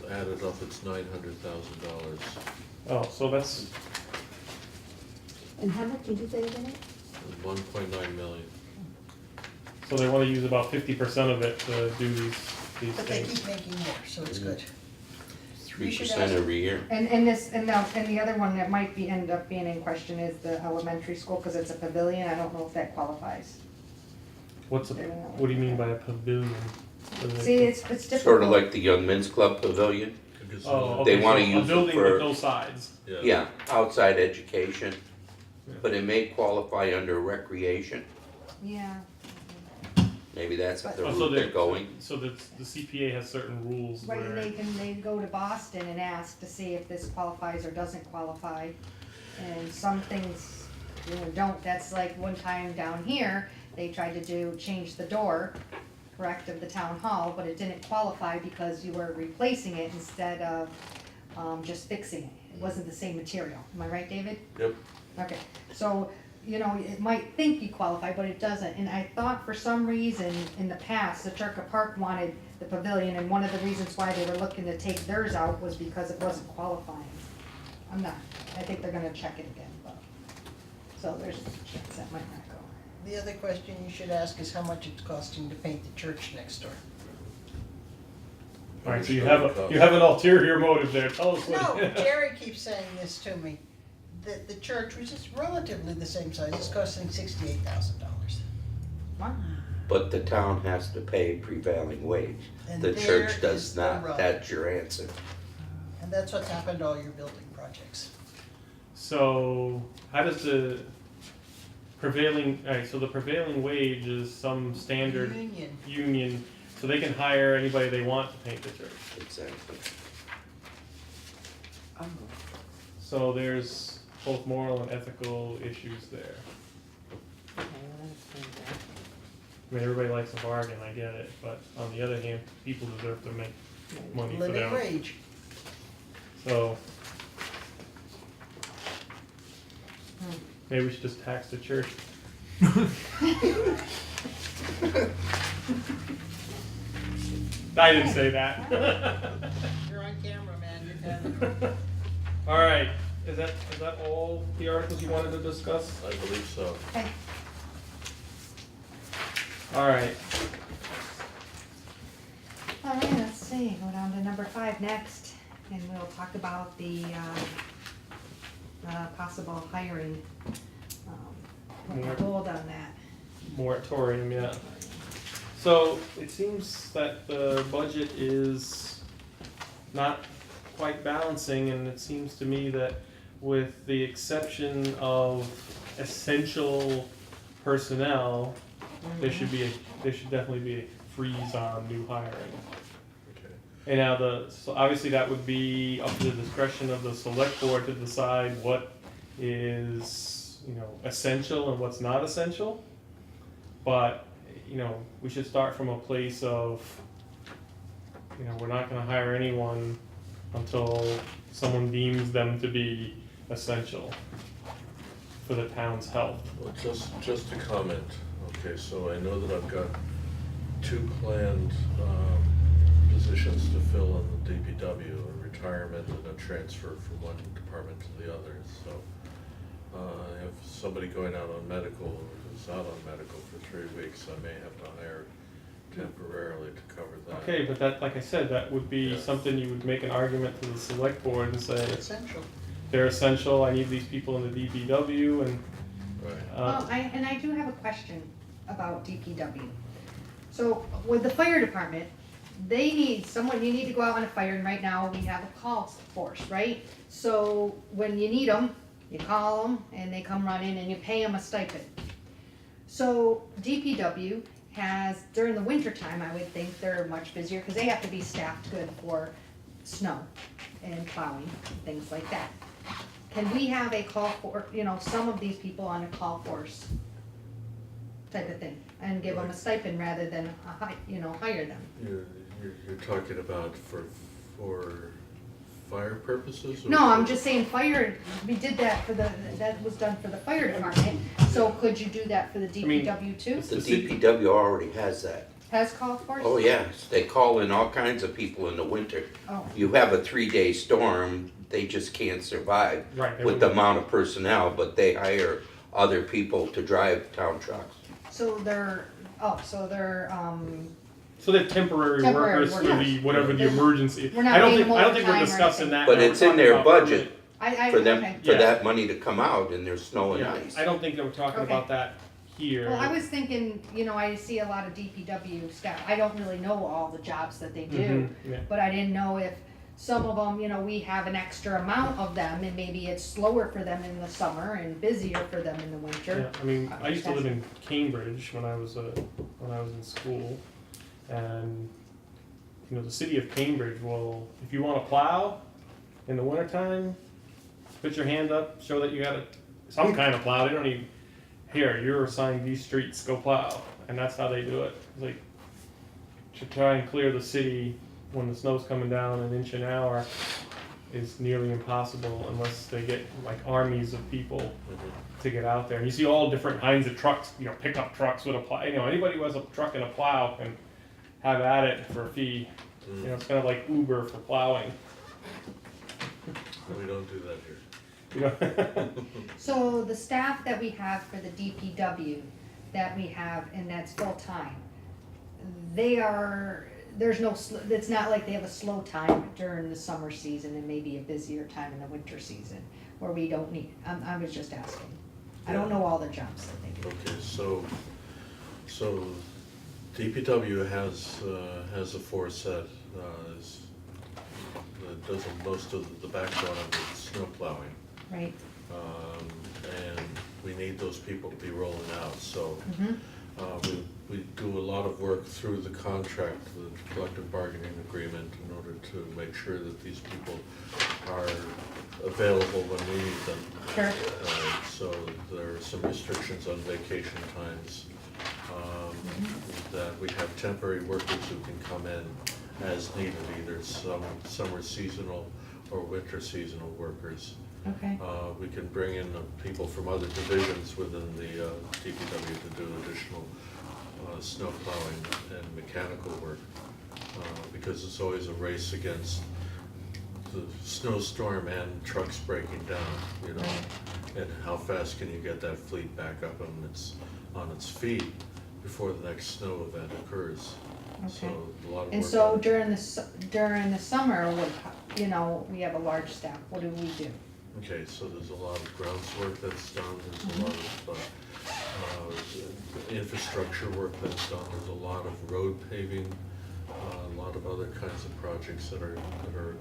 add it up, it's $900,000. Oh, so that's, And how much did you say again? 1.9 million. so they wanna use about 50% of it to do these But they things. keep making more, so it's good. 3% every year. And the other one that might end up being in question is the elementary school, cause it's a pavilion, I don't know if that qualifies. What do you mean by a pavilion? Is it- See, it's difficult. Sort of like the Young Men's Club Pavilion. Because, Oh, They okay, wanna so use it a building for- with no sides. Yeah, outside education, Yeah. but it may qualify under recreation. Yeah. Maybe that's the Oh, so route they're going. So the CPA has certain rules Right, where. and they go to Boston and ask to see if this qualifies or doesn't qualify. And some things, don't, that's like one time down here, they tried to change the door, correct, of the town hall, but it didn't qualify because you were replacing it instead of, just fixing it. It wasn't the same material, am I right, David? Yep. Okay, so, it might think you qualify, but it doesn't, and I thought for some reason in the past, the Turka Park wanted the pavilion, and one of the reasons why they were looking to take theirs out was because it wasn't qualifying. I think they're gonna check it again, but, so there's a chance that might not go. The other question you should ask is how much it's costing to paint the church next door. Alright, so you have an ulterior motive there, tell us what. No, Jerry keeps saying this to me. The church, which is relatively the same size, is costing $68,000. Wow. But the town has to pay prevailing wage. And The there church is does the not. rub. That's your answer. And that's what's happened to all your building projects. So how does the prevailing, alright, so the prevailing wage is some standard Union. union, so they can hire anybody they want to paint the church. Exactly. Oh, So there's both moral and ethical issues there. okay, well, that's fantastic. I mean, everybody likes a bargain, I get it, but on the other hand, people deserve to make money for Living them. wage. So maybe we should just tax the church. I didn't say that. You're on camera, man, you're done. All right, is that all the articles you wanted to discuss? I believe so. Okay. All right, All right, let's see, go down to number 5 next, and we'll talk about the, possible hiring. Put a hold on that. moratorium, yeah. So it seems that the budget is not quite balancing, and it seems to me that with the exception of essential personnel, there should definitely be a freeze on new hiring. Okay. And now so obviously that would be up to the discretion of the select board to decide what is, essential and what's not essential. But, we should start from a place of, we're not gonna hire anyone until someone deems them to be essential for the town's health. Well, just a comment. Okay, so I know that I've got 2 planned positions to fill in the DPW, a retirement and a transfer from one department to the other. So I have somebody going out on medical who's out on medical for 3 weeks. I may have to hire temporarily to cover that. Okay, but that, like I said, that would be Yeah. something you would make an argument to the select board and say, Essential. they're essential, I need these people in the DPW, and, Right. I do have a question about DPW. So with the fire department, they need someone, you need to go out on a fire, and right now we have a call force, right? So when you need them, you call them and they come run in and you pay them a stipend. So DPW has, during the winter time, I would think they're much busier because they have to be staffed good for snow and plowing, and things like that. Can we have a call for, some of these people on a call force type of thing, and give them a stipend rather than hire them? You're talking about for fire purposes? or No, I'm for- just saying fire, we did that that was done for the fire department, so could you do that for the DPW too? The DPW already has that. Has call force? Oh, yes, they call in all kinds of people in the winter. Oh, You have a 3-day storm, they just can't survive right, they with the would, amount of personnel, but they hire other people to drive town trucks. so they're, so they're temporary Temporary workers for the, workers. whatever the They're- emergency. we're not I don't paying think, them I don't think we're overtime or discussing anything. that But now, it's we're in their talking about budget I, for them, okay. for Yeah. that money to come out and there's snow and Yeah, ice. I don't think that we're talking Okay. about that here. Well, I was thinking, I see a lot of DPW staff, I don't really know all the jobs that they do, Mhm, yeah. but I didn't know if some of them, we have an extra amount of them, and maybe it's slower for them in the summer and busier for them in the winter. Yeah, I mean, I used to live in Cambridge when I was in school, and the city of Cambridge will, if you want to plow in the wintertime, put your hand up, show that you got some kind of plow. They don't even, here, you're assigned these streets, go plow, and that's how they do it. It's like to try and clear the city when the snow's coming down 1 inch an hour is nearly impossible unless they get like armies of people Mhm. to get out there. And you see all different kinds of trucks, pickup trucks with a plow. Anybody who has a truck and a plow can have at it for a fee. Mm. It's kind of like Uber for plowing. We don't do that here. So the staff that we have for the DPW, that we have, and that's full-time, it's not like they have a slow time during the summer season and maybe a busier time in the winter season, where we don't need, I was just asking. I don't know all the jobs that they do. Okay, so DPW has a force that does most of the background of the snow plowing. Right, And we need those people to be rolling out, so Mhm. we do a lot of work through the contract, the collective bargaining agreement, in order to make sure that these people are available when we need them. Sure. So there are some restrictions on vacation times, that we have temporary workers who can come in as needed, either summer seasonal or winter seasonal workers. Okay, We can bring in people from other divisions within the DPW to do additional snow plowing and mechanical work, because it's always a race against the snowstorm and trucks breaking down, you know? And how fast can you get that fleet back up on its feet before the next snow event occurs? So okay. a lot of work. And so on- during the summer, you know, we have a large staff, what do we do? Okay, so there's a lot of grounds work that's done, there's a lot of infrastructure work that's done, there's a lot of road paving, a lot of other kinds of projects that are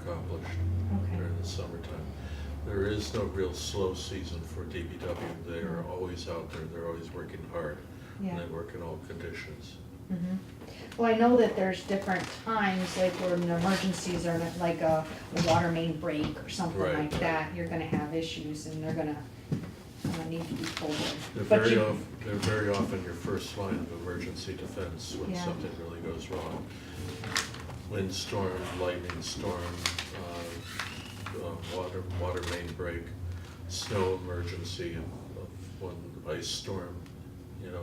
accomplished Okay, during the summertime. There is no real slow season for DPW, they are always out there, they're always working hard, and yeah. they work in all conditions. Mhm. Well, I know that there's different times, like when emergencies are like a water main break or something Right, like right. that, you're gonna have issues and they're gonna need to be pulled in. They're But you- very often your first line of emergency defense when Yeah. something really goes wrong. Windstorm, lightning storm, water main break, snow emergency of one ice storm, you know,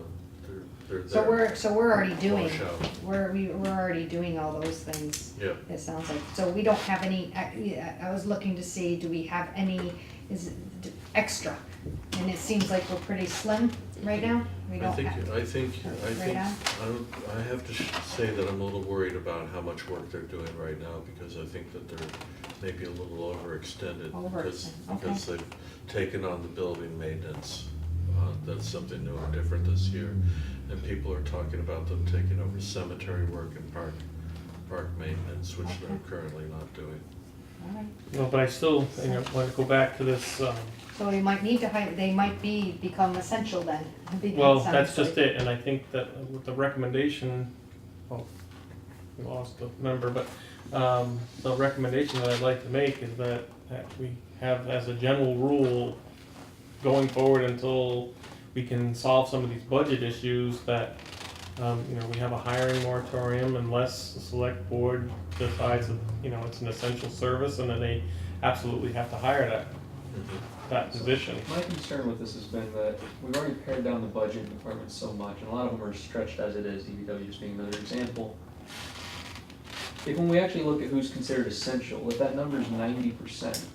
they're there. So we're already doing, Wash out. we're already doing all those things, Yeah, it sounds like. So we don't have any, I was looking to see, do we have any, extra? And it seems like we're pretty slim right now, we I don't think, have. I now? have to say that I'm a little worried about how much work they're doing right now, because I think that they're maybe a little overextended. Overextended, okay. Because they've taken on the building maintenance, that's something new and different this year. And people are talking about them taking over cemetery work and park maintenance, which they're Okay. currently not doing. All right. No, but I still, want to go back to this, So we might need to hire, they might become essential then. well, that's just it, and I think that with the recommendation, well, we lost the number, but, the recommendation that I'd like to make is that we have as a general rule, going forward until we can solve some of these budget issues, that, we have a hiring moratorium unless the select board decides that, it's an essential service, and then they absolutely have to hire that position. My concern with this has been that we've already pared down the budget departments so much, and a lot of them are stretched as it is, DPW just being another example. If when we actually look at who's considered essential, if that number is 90%,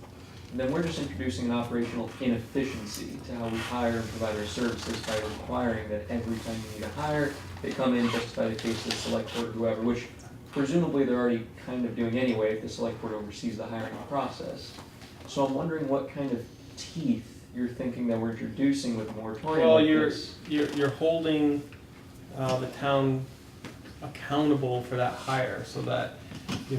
then we're just introducing an operational inefficiency to how we hire and provide our services by requiring that every time you need a hire, they come in justify the case of the select board or whoever, which presumably they're already kind of doing anyway if the select board oversees the hiring process. So I'm wondering what kind of teeth you're thinking that we're introducing with moratorium Well, like you're this. holding the town accountable for that hire, so that you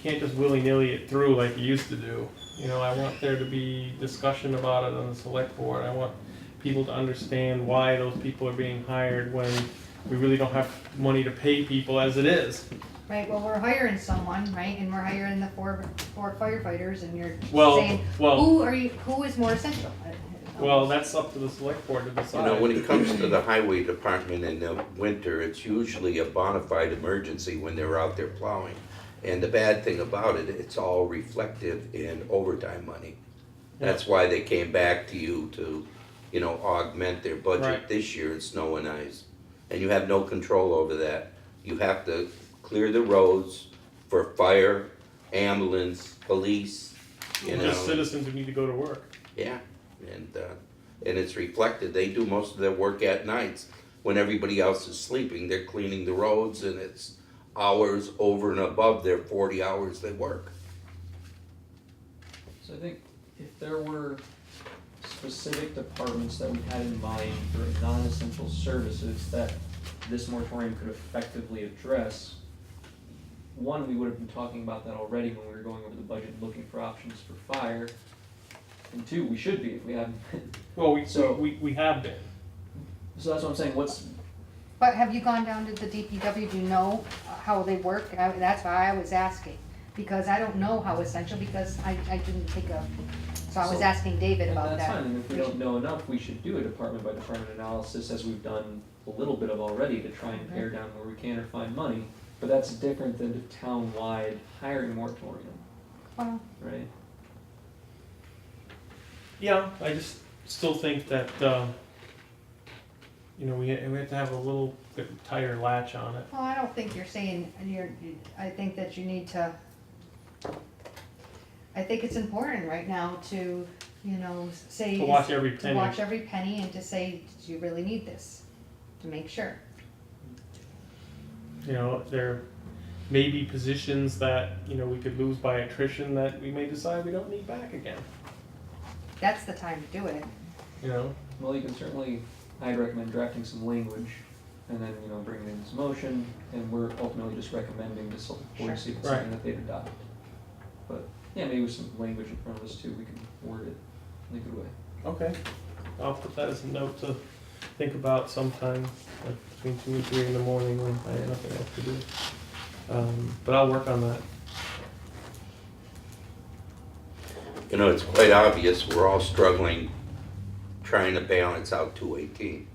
can't just willy-nilly it through like you used to do. I want there to be discussion about it on the select board. I want people to understand why those people are being hired when we really don't have money to pay people as it is. Right, well, we're hiring someone, right, and we're hiring the four firefighters, and you're Well, saying, who is more essential? Well, that's up to the select board to decide. When it comes to the highway department in the winter, it's usually a bona fide emergency when they're out there plowing. And the bad thing about it, it's all reflective in overtime money. That's why they came back to you to, augment their budget Right. this year in snow and ice. And you have no control over that. You have to clear the roads for fire, ambulance, police, Just citizens who need to go to work. Yeah, and it's reflected, they do most of their work at nights, when everybody else is sleeping, they're cleaning the roads, and it's hours over and above their 40 hours they work. So I think if there were specific departments that we had in mind for non-essential services that this moratorium could effectively address, one, we would have been talking about that already when we were going over the budget and looking for options for fire. And two, we should be if we haven't. Well, So- we have been. So that's what I'm saying, what's, But have you gone down to the DPW, do you know how they work? That's why I was asking, because I don't know how essential, because I didn't think of, so I was So- asking David and about that's that. fine, and if we don't know enough, we should do a department by department analysis as we've done a little bit of already to try and pare down where we can or find money. But that's different than the town-wide hiring moratorium, Well, right? Yeah, I just still think that, you know, we have to have a little bit tighter latch on it. well, I don't think you're saying, I think that you need to, I think it's important right now to, you know, say. To watch every To penny. watch every penny and to say, do you really need this? To make sure. You know, there may be positions that, you know, we could lose by attrition that we may decide we don't need back again, That's the time to do it. you know? Well, you can certainly, I'd recommend drafting some language and then, you know, bring it into motion, and we're ultimately just recommending to select board Sure. see if it's Right. something that they'd adopt. But, yeah, maybe with some language in front of us too, we can word it in a good way. Okay, I'll put that as a note to think about sometime, like between 2 and 3 in the morning when I have nothing else to do. But I'll work on that. You know, it's quite obvious, we're all struggling, trying to balance out 218,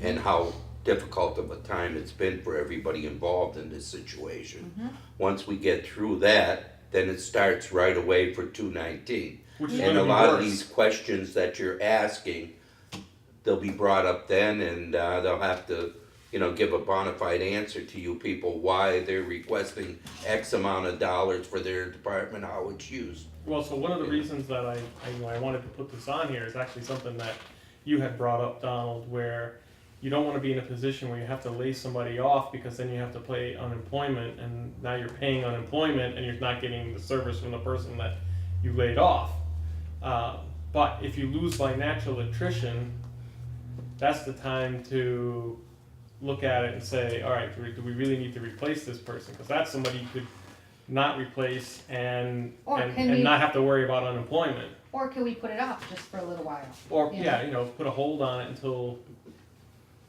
and how difficult of a time it's been for everybody involved in this situation. Once we get through that, then it starts right away for 219. Which is And a gonna be lot of worse. these questions that you're asking, they'll be brought up then, and they'll have to, you know, give a bona fide answer to you people why they're requesting X amount of dollars for their department, how it's used. Well, so one of the reasons that I wanted to put this on here is actually something that you had brought up, Donald, where you don't want to be in a position where you have to lay somebody off because then you have to pay unemployment, and now you're paying unemployment and you're not getting the service from the person that you laid off. But if you lose by natural attrition, that's the time to look at it and say, all right, do we really need to replace this person? Because that's somebody you could not replace and Or and, can and we- not have to worry about unemployment. Or can we put it off just for a little while? Or, Yeah. yeah, you know, put a hold on it until,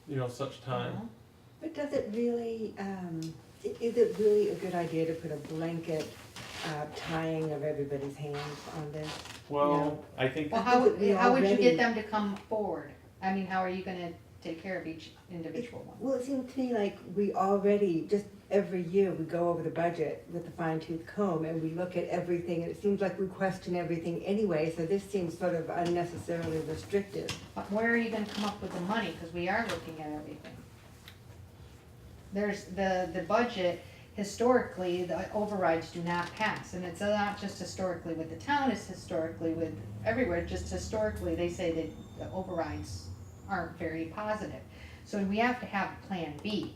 you know, such time. But does it really, is it really a good idea to put a blanket tying of everybody's hands on this? Well, I think, Well, I think we how would you already- get them to come forward? I mean, how are you gonna take care of each individual one? Well, it seems to me like we already, just every year, we go over the budget with a fine tooth comb and we look at everything, and it seems like we question everything anyway, so this seems sort of unnecessarily restrictive. But where are you gonna come up with the money? Cause we are looking at everything. There's the budget, historically, the overrides do not pass, and it's not just historically with the town, it's historically with everywhere, just historically, they say that the overrides aren't very positive. So we have to have a plan B,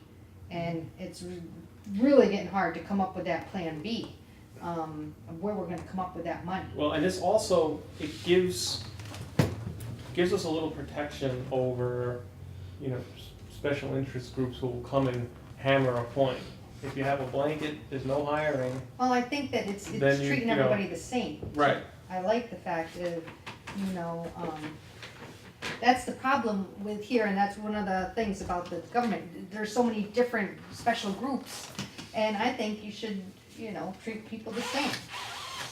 and it's really getting hard to come up with that plan B, of where we're gonna come up with that money. well, and this also, it gives us a little protection over, you know, special interest groups who will come and hammer a point. If you have a blanket, there's no hiring. Well, I think that it's Then you- treating you know- everybody the same. Right. I like the fact of, you know, that's the problem with here, and that's one of the things about the government. There's so many different special groups, and I think you should, you know, treat people the same.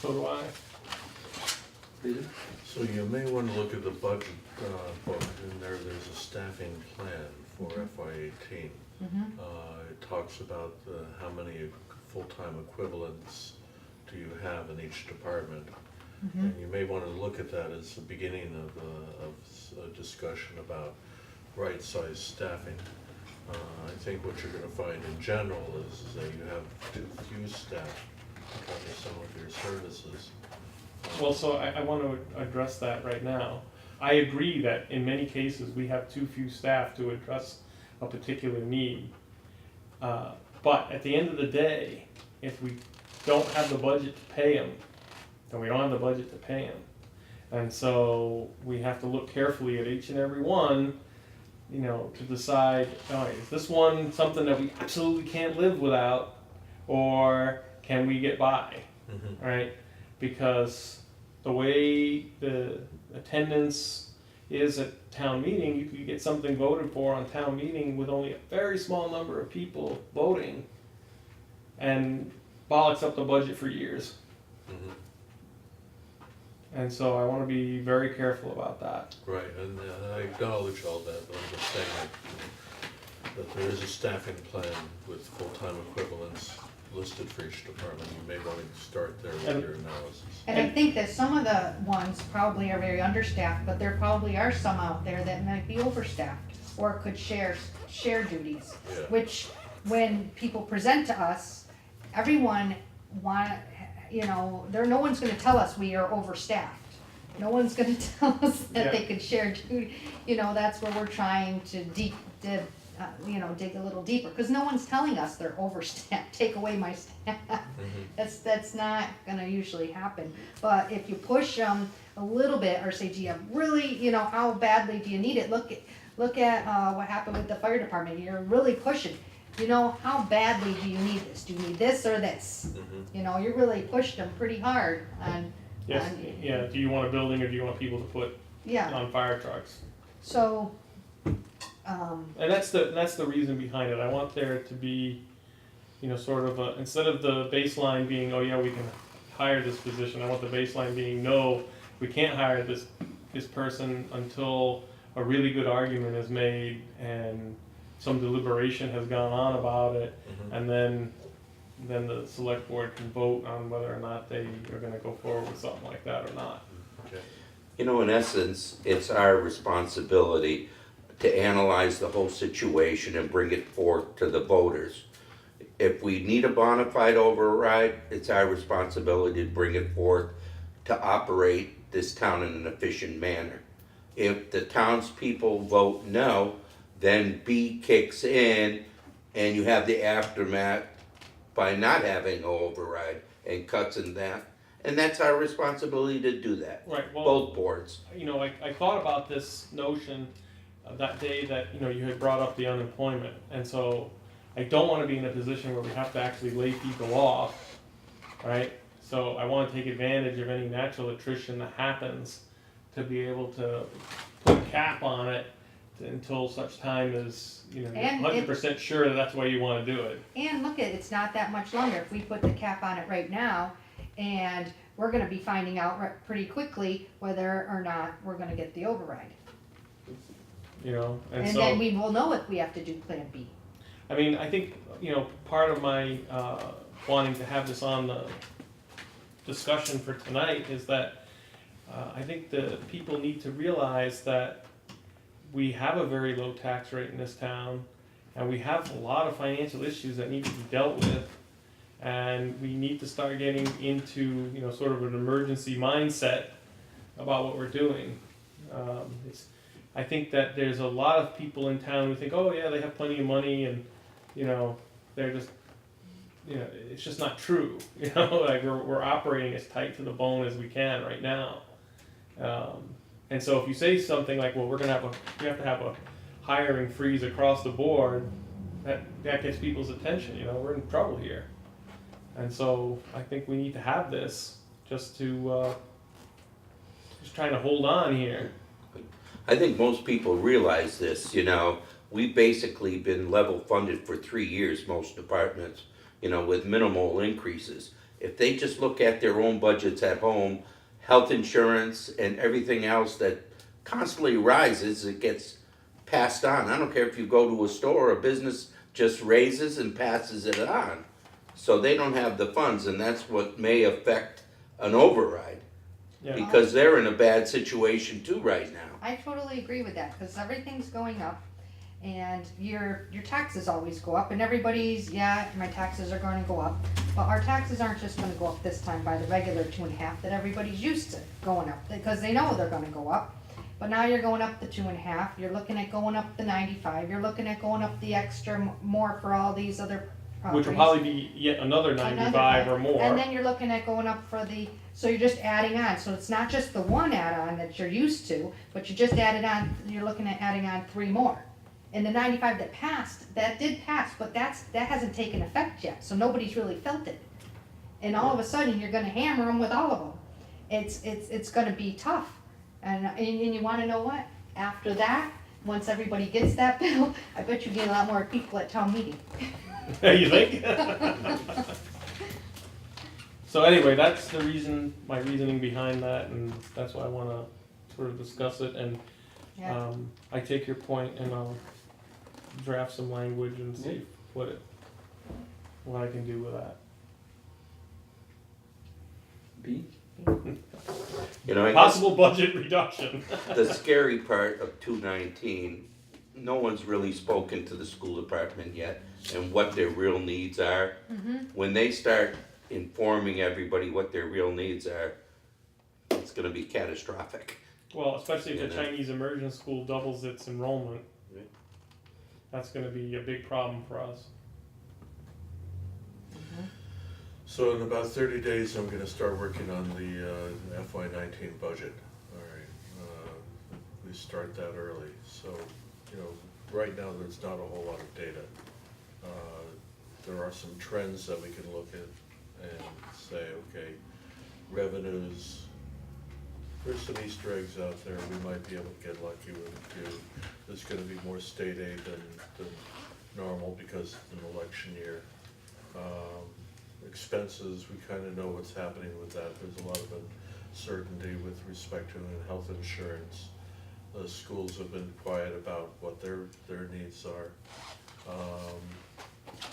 So do I. David? So you may want to look at the budget book, and there's a staffing plan for FY18. It talks about how many full-time equivalents do you have in each department. And you may want to look at that as the beginning of a discussion about right-sized staffing. I think what you're going to find in general is that you have too few staff to cover some of your services. Well, so I want to address that right now. I agree that in many cases, we have too few staff to address a particular need. But at the end of the day, if we don't have the budget to pay them, then we don't have the budget to pay them. And so we have to look carefully at each and every one, you know, to decide, all right, is this one something that we absolutely can't live without, or can we get by, right? Because the way the attendance is at town meeting, you could get something voted for on town meeting with only a very small number of people voting, and bollocks up the budget for years. Mhm. And so I want to be very careful about that. Right, and I acknowledge all that, but I'm just saying that there is a staffing plan with full-time equivalents listed for each department. You may want to start there with And- your analysis. And I think that some of the ones probably are very understaffed, but there probably are some out there that might be overstaffed or could share duties. Yeah. Which, when people present to us, everyone no one's gonna tell us we are overstaffed. No one's gonna tell us that they Yeah. could share duty, that's where we're trying to dig a little deeper, cause no one's telling us they're overstaffed, take away my staff. That's not gonna usually happen, but if you push them a little bit, or say, do you really, how badly do you need it? Look at what happened with the fire department, you're really pushing, how badly do you need this? Do you need this or this? Mhm. You really pushed them pretty hard on, Yes, yeah, do you want a building or do you want people to put yeah, on fire trucks? so, And that's the reason behind it. I want there to be, sort of instead of the baseline being, oh yeah, we can hire this position, I want the baseline being, no, we can't hire this person until a really good argument is made and some deliberation has gone on about it, Mhm. and then the select board can vote on whether or not they are gonna go forward with something like that or not. Okay. In essence, it's our responsibility to analyze the whole situation and bring it forth to the voters. If we need a bona fide override, it's our responsibility to bring it forth to operate this town in an efficient manner. If the townspeople vote no, then B kicks in and you have the aftermath by not having an override and cuts in that. And that's our responsibility to do that, Right, well, both boards. I thought about this notion that day that, you had brought up the unemployment. And so I don't want to be in a position where we have to actually lay people off, right? So I want to take advantage of any natural attrition that happens to be able to put a cap on it until such time as, you're And 100% sure that that's the way you want to do it. and look it's not that much longer, if we put the cap on it right now, and we're gonna be finding out pretty quickly whether or not we're gonna get the override. And And so. then we will know if we have to do Plan B. I mean, I think, part of my wanting to have this on the discussion for tonight is that I think the people need to realize that we have a very low tax rate in this town, and we have a lot of financial issues that need to be dealt with, and we need to start getting into, sort of an emergency mindset about what we're doing. I think that there's a lot of people in town who think, oh yeah, they have plenty of money, and they're just, it's just not true. Like we're operating as tight to the bone as we can right now. And so if you say something like, well, we have to have a hiring freeze across the board, that gets people's attention. We're in trouble here. And so I think we need to have this just to just trying to hold on here. I think most people realize this, we've basically been level funded for 3 years, most departments, with minimal increases. If they just look at their own budgets at home, health insurance and everything else that constantly rises, it gets passed on. I don't care if you go to a store, a business just raises and passes it on. So they don't have the funds, and that's what may affect an override, Yeah. because they're in a bad situation too right now. I totally agree with that, because everything's going up, and your taxes always go up, and everybody's, yeah, my taxes are gonna go up, but our taxes aren't just gonna go up this time by the regular 2.5 that everybody's used to going up, because they know they're gonna go up. But now you're going up the 2.5, you're looking at going up the 95, you're looking at going up the extra more for all these other properties. Which will probably be yet another 95 or more. And then you're looking at going up for so you're just adding on, so it's not just the one add-on that you're used to, but you just added on, you're looking at adding on 3 more. And the 95 that passed, that did pass, but that hasn't taken effect yet, so nobody's really felt it. And all of a sudden, you're gonna hammer them with all of them. it's gonna be tough. And you wanna know what? After that, once everybody gets that bill, I bet you get a lot more people at town meeting. You think? So anyway, that's the reason, my reasoning behind that, and that's why I wanna sort of discuss it, and, Yeah. I take your point, and I'll draft some language and see what I can do with that. B? You know, I guess Possible budget reduction. the scary part of 219, no one's really spoken to the school department yet and what their real needs are. When they start informing everybody what their real needs are, it's gonna be catastrophic. Well, especially if the Yeah. Chinese immersion school doubles its enrollment. Yeah. That's gonna be a big problem for us. So in about 30 days, I'm gonna start working on the FY19 budget. All right, we start that early. So, you know, right now, there's not a whole lot of data. There are some trends that we can look at and say, okay, revenues, there's some Easter eggs out there, we might be able to get lucky with a few. There's gonna be more state aid than normal because it's an election year. Expenses, we kinda know what's happening with that, there's a lot of uncertainty with respect to health insurance. The schools have been quiet about what their needs are.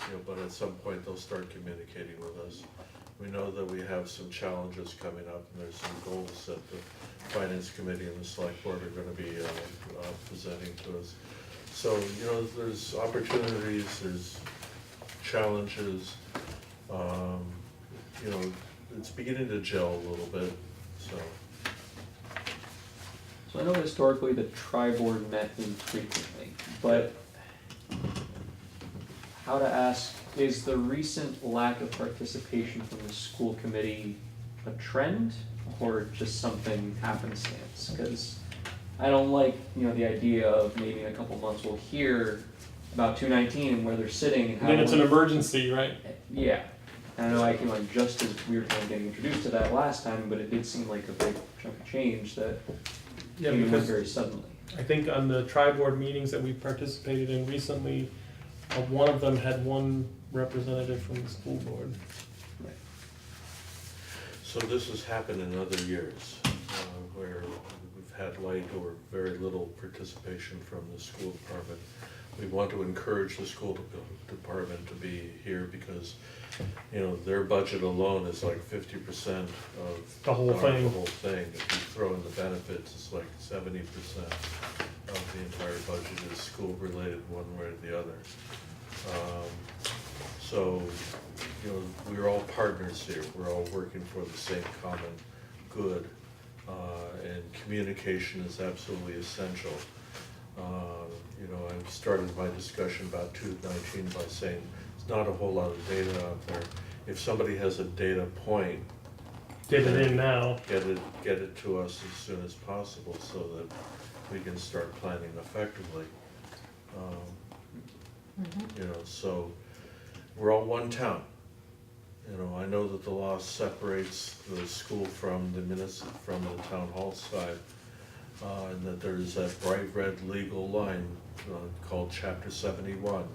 You know, but at some point, they'll start communicating with us. We know that we have some challenges coming up, and there's some goals that the finance committee and the select board are gonna be presenting to us. So, you know, there's opportunities, there's challenges. You know, it's beginning to gel a little bit, so. So I know historically the tri-board met infrequently, but how to ask, is the recent lack of participation from the school committee a trend or just something happenstance? Because I don't like, you know, the idea of maybe in a couple months we'll hear about 219 and where they're sitting and how. Then it's an emergency, right? Yeah, I know I came on just as we were kind of getting introduced to that last time, but it did seem like a big chunk of change that Yeah, came in because very suddenly. I think on the tri-board meetings that we participated in recently, one of them had one representative from the school board. So this has happened in other years, where we've had light or very little participation from the school department. We want to encourage the school department to be here because, you know, their budget alone is like 50% of The whole thing. The whole thing. If you throw in the benefits, it's like 70% of the entire budget is school-related one way or the other. So, you know, we're all partners here. We're all working for the same common good, and communication is absolutely essential. You know, I started my discussion about 219 by saying there's not a whole lot of data out there. If somebody has a data point, Get it in now. get it to us as soon as possible so that we can start planning effectively. You know, so we're all one town. You know, I know that the law separates the school from the town hall side, and that there's that bright red legal line called Chapter 71.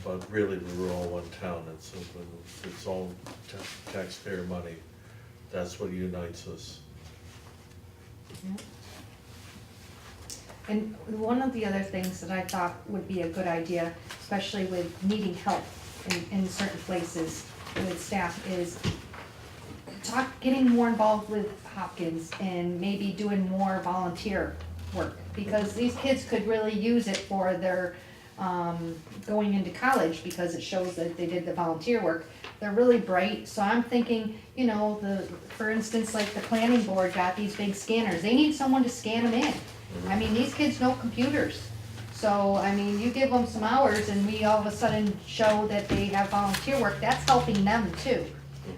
But really, we're all one town. It's all taxpayer money. That's what unites us. And one of the other things that I thought would be a good idea, especially with needing help in certain places with staff, is getting more involved with Hopkins and maybe doing more volunteer work. Because these kids could really use it for their going into college, because it shows that they did the volunteer work. They're really bright, so I'm thinking, you know, for instance, like the planning board got these big scanners. They need someone to scan them in. I mean, these kids know computers. So, I mean, you give them some hours and we all of a sudden show that they have volunteer work, that's helping them too.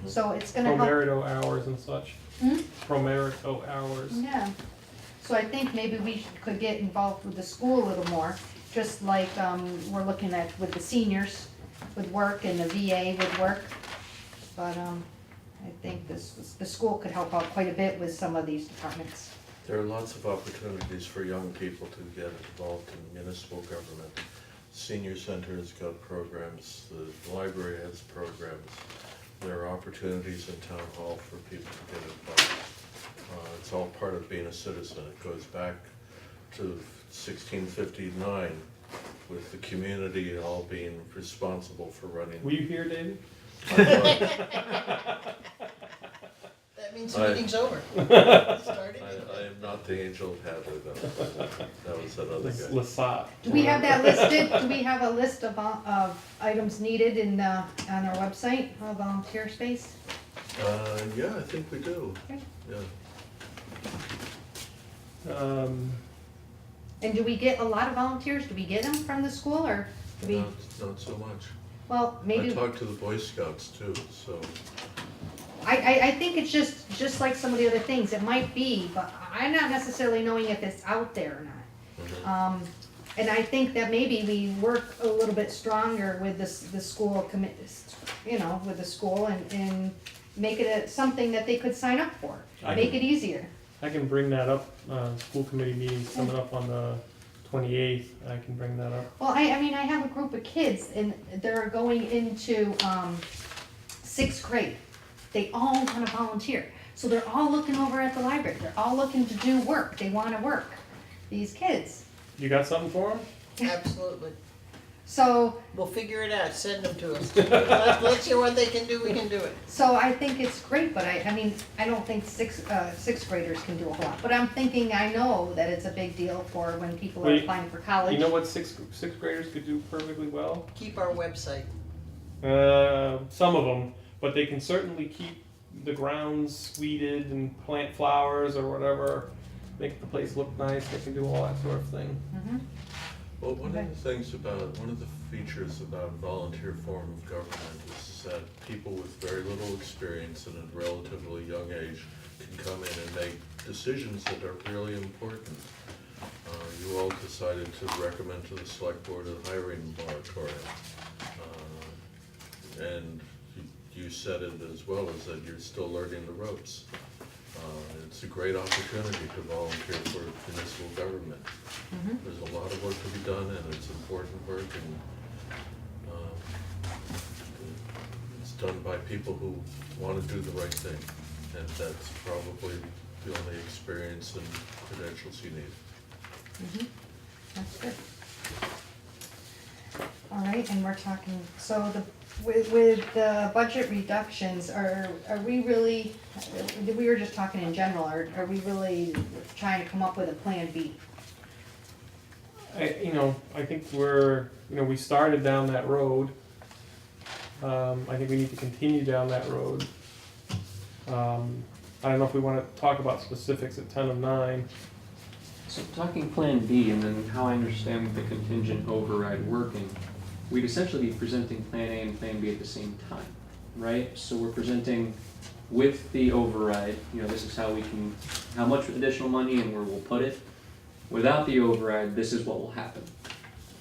So it's gonna help. Pro-merito hours and such. Hmm? Pro-merito hours. Yeah. So I think maybe we could get involved with the school a little more, just like, we're looking at with the seniors with work and the VA with work. But, I think the school could help out quite a bit with some of these departments. There are lots of opportunities for young people to get involved in municipal government. Senior Center has got programs, the library has programs. There are opportunities in town hall for people to get involved. It's all part of being a citizen. It goes back to 1659 with the community all being responsible for running. Were you here, David? That means the I- meeting's over. Started. I am not the angel of Hadley though. That was that other guy. Lasat. Do we have that listed? Do we have a list of items needed in, on our website, volunteer space? Yeah, I think we do. Okay. Yeah. And do we get a lot of volunteers? Do we get them from the school, or do we, Not so much. well, I maybe, talked to the Boy Scouts too, so. I think it's just like some of the other things, it might be, but I'm not necessarily knowing if it's out there or not. mhm. And I think that maybe we work a little bit stronger with the school with the school and make it something that they could sign up for, make it easier. I can bring that up, school committee meeting coming up on the 28th, I can bring that up. Well, I mean, I have a group of kids and they're going into, 6th grade. They all wanna volunteer. So they're all looking over at the library. They're all looking to do work. They wanna work, these kids. You got something for them? Absolutely. So, We'll figure it out, send them to us. Let's hear what they can do, we can do it. so I think it's great, but I mean, I don't think sixth graders can do a whole lot. But I'm thinking, I know that it's a big deal for when people are Wait, applying for college. You know what sixth graders could do perfectly well? Keep our website. Some of them, but they can certainly keep the grounds weeded and plant flowers or whatever, make the place look nice. They can do all that sort of thing. Mhm. Well, one of the things one of the features about volunteer form of government is that people with very little experience and at a relatively young age can come in and make decisions that are really important. You all decided to recommend to the select board a hiring moratorium. And you said it as well, as that you're still learning the ropes. It's a great opportunity to volunteer for municipal government. Mhm. There's a lot of work to be done and it's important work and it's done by people who want to do the right thing. And that's probably the only experience and credentials you need. Mhm. That's good. All right, and we're talking, so with the budget reductions, are we really, we were just talking in general, are we really trying to come up with a plan B? I think we started down that road. I think we need to continue down that road. I don't know if we wanna talk about specifics at 10 of 9. So talking Plan B and then how I understand the contingent override working, we'd essentially be presenting Plan A and Plan B at the same time, right? So we're presenting with the override, this is how much additional money and where we'll put it. Without the override, this is what will happen.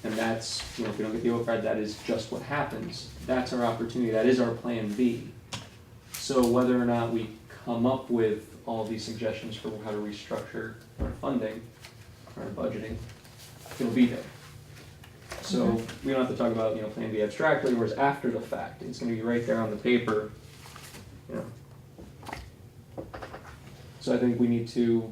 And that's, if we don't get the override, that is just what happens. That's our opportunity, that is our Plan B. So whether or not we come up with all these suggestions for how to restructure our funding, our budgeting, it'll be there. So we don't have to talk about, Plan B abstractly, whereas after the fact, it's gonna be right there on the paper, So I think we need to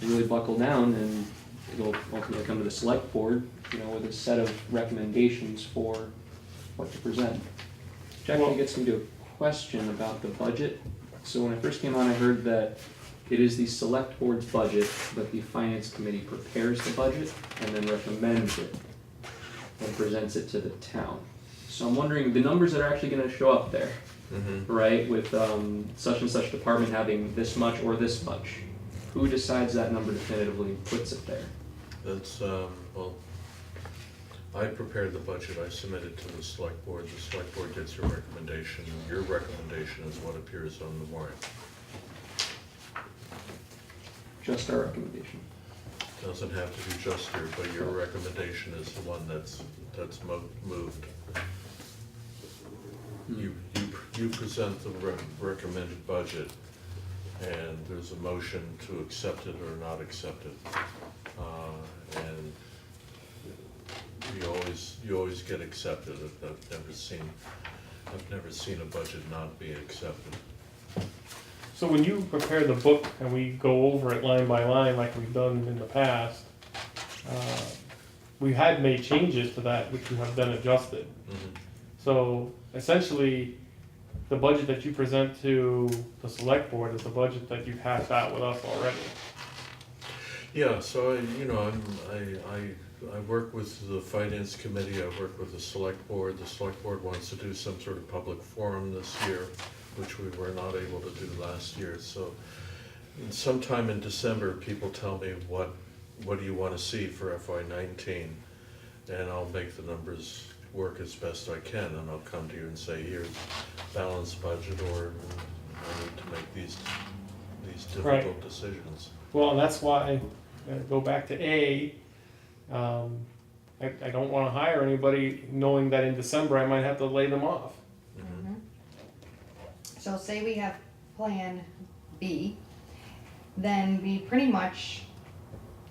really buckle down and it'll ultimately come to the select board, with a set of recommendations for what to present. Which actually gets me to a question about the budget. So when I first came on, I heard that it is the select board's budget, but the finance committee prepares the budget and then recommends it and presents it to the town. So I'm wondering, the numbers that are actually gonna show up there, right, with such and such department having this much or this much, who decides that number definitively and puts it there? That's, I prepared the budget, I submitted to the select board gets your recommendation, your recommendation is what appears on the warrant. Just our recommendation. Doesn't have to be just your, but your recommendation is the one that's moved. You you present the recommended budget, and there's a motion to accept it or not accept it. And you always get accepted. I've never seen a budget not be accepted. So when you prepare the book and we go over it line by line like we've done in the past, we had made changes to that which you have then adjusted. Mhm. So essentially, the budget that you present to the select board is the budget that you've hashed out with us already. Yeah, so I work with the finance committee, I work with the select board. The select board wants to do some sort of public forum this year, which we were not able to do last year. So sometime in December, people tell me what do you want to see for FY19, and I'll make the numbers work as best I can, and I'll come to you and say, here's balanced budget, or I need to make these difficult decisions. Well, and that's why, go back to A, I don't wanna hire anybody knowing that in December I might have to lay them off. Mhm. So say we have Plan B, then we pretty much,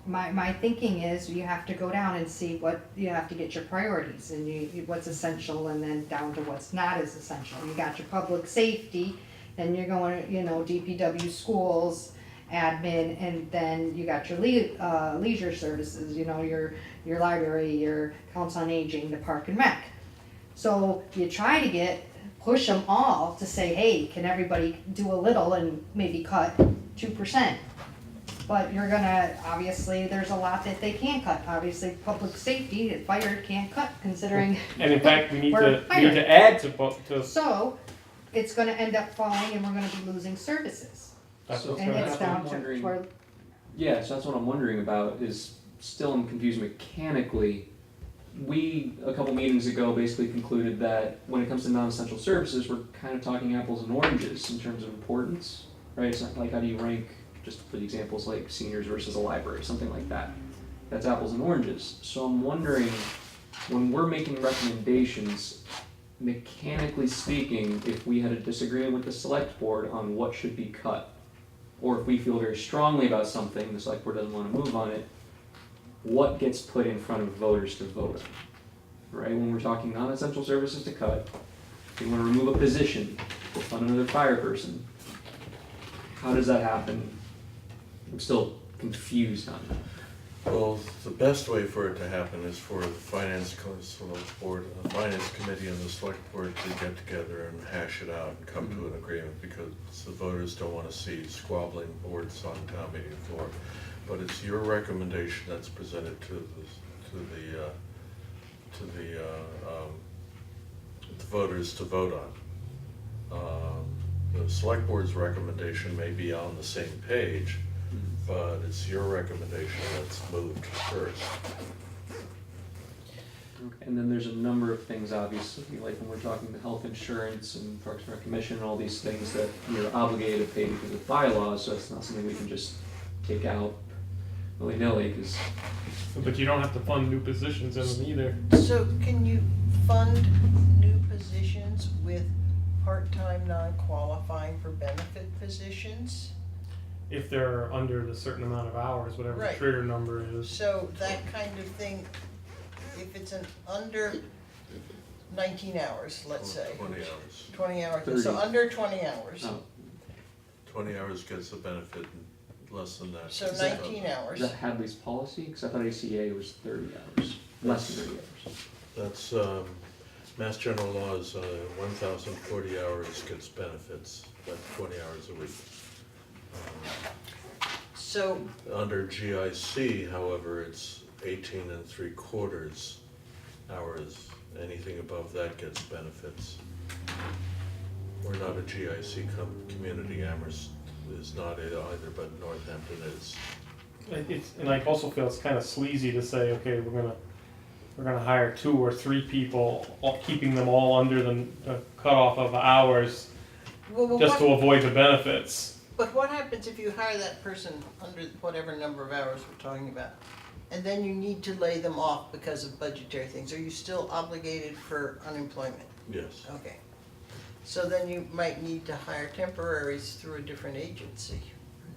my thinking is you have to go down and see what, you have to get your priorities and what's essential and then down to what's not as essential. You got your public safety, then you're going, DPW, schools, admin, and then you got your leisure services, your library, your council on aging, the park and rec. So you try to push them all to say, hey, can everybody do a little and maybe cut 2%? But you're gonna, obviously, there's a lot that they can't cut. Obviously, public safety, fire can't cut considering. And in fact, we need We're to add to. So, it's gonna end up falling and we're gonna be losing services. That's So- what's And gonna it's happen. down I'm wondering- to, Yeah, so that's what I'm wondering about, is still I'm confused mechanically. We, a couple meetings ago, basically concluded that when it comes to non-essential services, we're kind of talking apples and oranges in terms of importance, right? It's not like how do you rank, just for the examples like seniors versus a library, something like that. That's apples and oranges. So I'm wondering, when we're making recommendations, mechanically speaking, if we had a disagreement with the select board on what should be cut, or if we feel very strongly about something, the select board doesn't want to move on it, what gets put in front of voters to vote on? Right, when we're talking non-essential services to cut, if you want to remove a position, to fund another fire person, how does that happen? I'm still confused on that. Well, the best way for it to happen is for the finance board, the finance committee and the select board to get together and hash it out and come to an agreement, because the voters don't want to see squabbling boards on town meeting floor. But it's your recommendation that's presented to the voters to vote on. The select board's recommendation may be on the same page, but it's your recommendation that's moved first. Okay, and then there's a number of things, obviously, like when we're talking the health insurance and Parks and Rec Commission and all these things that we're obligated to pay because of bylaws, so it's not something we can just take out willy-nilly, because But you don't have to fund new positions in them either. So can you fund new positions with part-time, non-qualifying for benefit positions? If they're under the certain amount of hours, whatever the Right. trigger number is. So that kind of thing, if it's an under 19 hours, let's say. 20 hours. 20 hours, 30. so under 20 hours. oh, 20 hours gets the benefit, and less than that. So gets 19 the- hours. is that Hadley's policy? Because I thought ACA was 30 hours, less than 30 hours. That's, Mass General Law is 1,040 hours gets benefits, about 20 hours a week. So, Under GIC, however, it's 18 3/4 hours. Anything above that gets benefits. We're not a GIC community. Amherst is not it either, but Northampton is. And I also feel it's kind of sleazy to say, okay, we're gonna hire 2 or 3 people, keeping them all under the cutoff of hours well, just to avoid the benefits. but what happens if you hire that person under whatever number of hours we're talking about? And then you need to lay them off because of budgetary things. Are you still obligated for unemployment? Yes. Okay. So then you might need to hire temporaries through a different agency.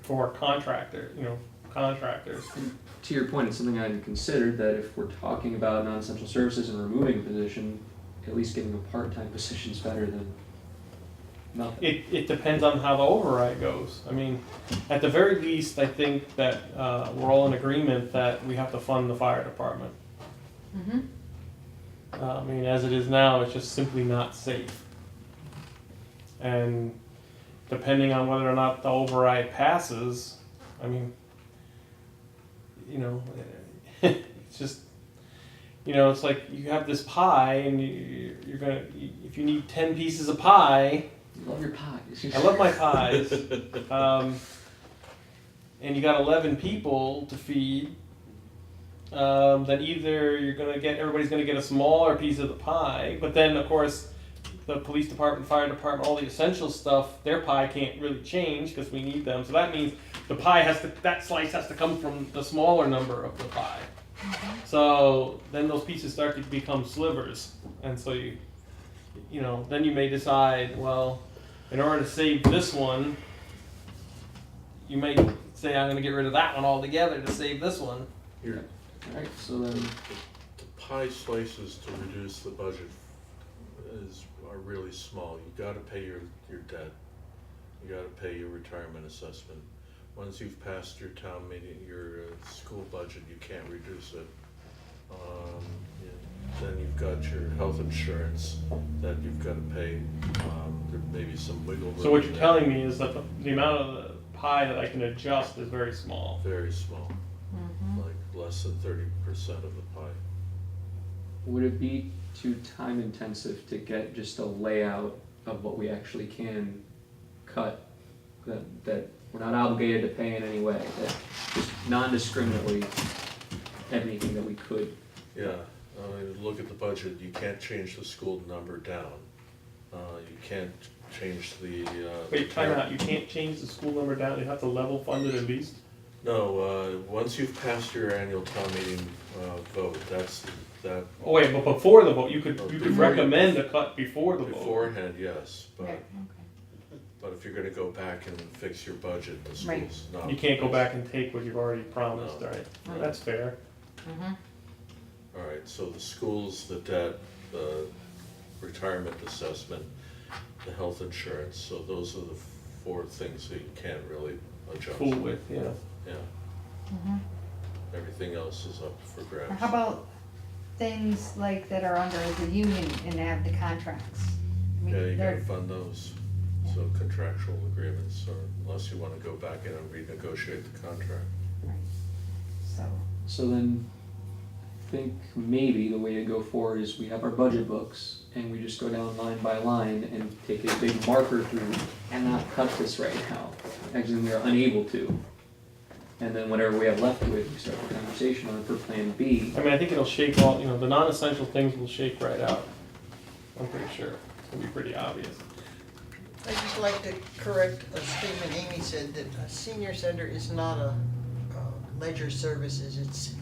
For contractors. To your point, it's something I hadn't considered, that if we're talking about non-essential services and removing a position, at least getting a part-time position is better than nothing. It depends on how the override goes. I mean, at the very least, I think that, we're all in agreement that we have to fund the fire department. Mm-hmm. I mean, as it is now, it's just simply not safe. And depending on whether or not the override passes, I mean, you know, it's just, you know, it's like you have this pie and you're gonna, if you need 10 pieces of pie, Love your pies. I love my pies, and you got 11 people to feed, then either everybody's gonna get a smaller piece of the pie, but then of course, the police department, fire department, all the essential stuff, their pie can't really change because we need them. So that means the pie that slice has to come from the smaller number of the pie. So then those pieces start to become slivers. And so then you may decide, well, in order to save this one, you may say, I'm gonna get rid of that one altogether to save this one. Alright, so then, The pie slices to reduce the budget are really small. You gotta pay your debt. You gotta pay your retirement assessment. Once you've passed your town meeting, your school budget, you can't reduce it. Then you've got your health insurance that you've gotta pay. There may be some wiggle room. So what in you're there. telling me is that the amount of the pie that I can adjust is very small. Very small, Mm-hmm. like less than 30% of the pie. would it be too time intensive to get just a layout of what we actually can cut, that we're not obligated to pay in any way, that just non-discriminately anything that we could? Yeah, look at the budget, you can't change the school number down. You can't change the. Wait, time out, you can't change the school number down, you have to level fund it at least? No, once you've passed your annual town meeting vote, that, Oh wait, but before the vote, you could Before you- recommend a cut before the vote. beforehand, yes, Yeah, but, okay. but if you're gonna go back and fix your budget, the Right. school's not. You can't go back and take what you've already promised, No. right? Right. That's fair. Mm-hmm. All right, so the schools, the debt, the retirement assessment, the health insurance, so those are the 4 things that you can't really adjust. Fool with, yeah. Yeah, Mm-hmm. everything else is up for grabs. How about things like that are under the union and have the contracts? I mean, Yeah, you they're- gotta fund those, so contractual agreements, or unless you wanna go back in and renegotiate the contract. Right. So, So then, I think maybe the way to go forward is we have our budget books, and we just go down line by line and take a big marker through, cannot cut this right now. Actually, we are unable to. And then whatever we have left with, we start the conversation on for Plan B. I mean, I think it'll shake all, the non-essential things will shake right out. I'm pretty sure. It's gonna be pretty obvious. I'd just like to correct a statement Amy said, that a senior center is not a leisure services, it's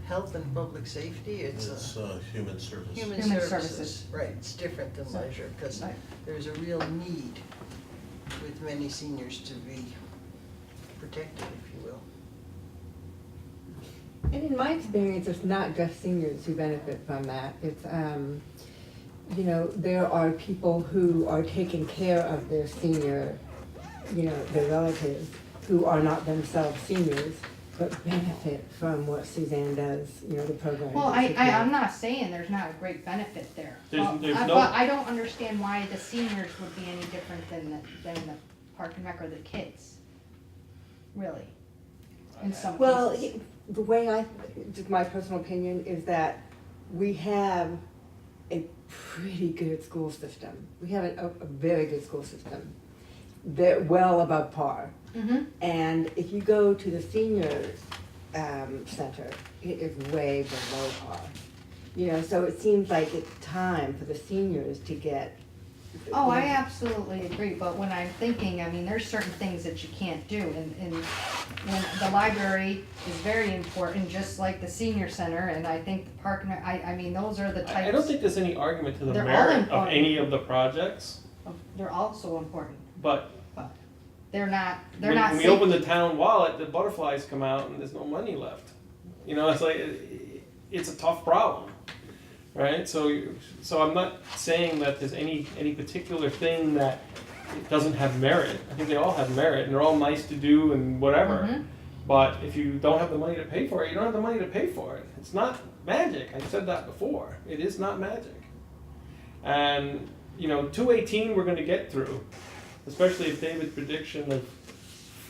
health and public safety, it's It's human service. human Human services. services. Right, it's different than So- leisure, because right. there's a real need with many seniors to be protected, if you will. And in my experience, it's not just seniors who benefit from that. It's, there are people who are taking care of their senior, their relatives, who are not themselves seniors, but benefit from what Suzanne does, the program. well, I'm not saying there's not a great benefit there. There's no- But I don't understand why the seniors would be any different than the Park and Rec or the kids. Really, in some Well, cases. the way just my personal opinion is that we have a pretty good school system. We have a very good school system. They're well above par. Mm-hmm. And if you go to the senior center, it is way below par. So it seems like it's time for the seniors to get. Oh, I absolutely agree, but when I'm thinking, I mean, there's certain things that you can't do, and when the library is very important, just like the senior center, and I think the park and, I mean, those are the types. I don't think there's any argument to the They're all merit of important. any of the projects. they're also important. But They're not when we open the town wallet, the butterflies come out and there's no money left. You know, it's like, it's a tough problem, right? So I'm not saying that there's any particular thing that it doesn't have merit. I think they all have merit and they're all nice to do and whatever. Mhm. But if you don't have the money to pay for it, you don't have the money to pay for it. It's not magic. I said that before. It is not magic. And, you know, 218 we're going to get through, especially if David's prediction of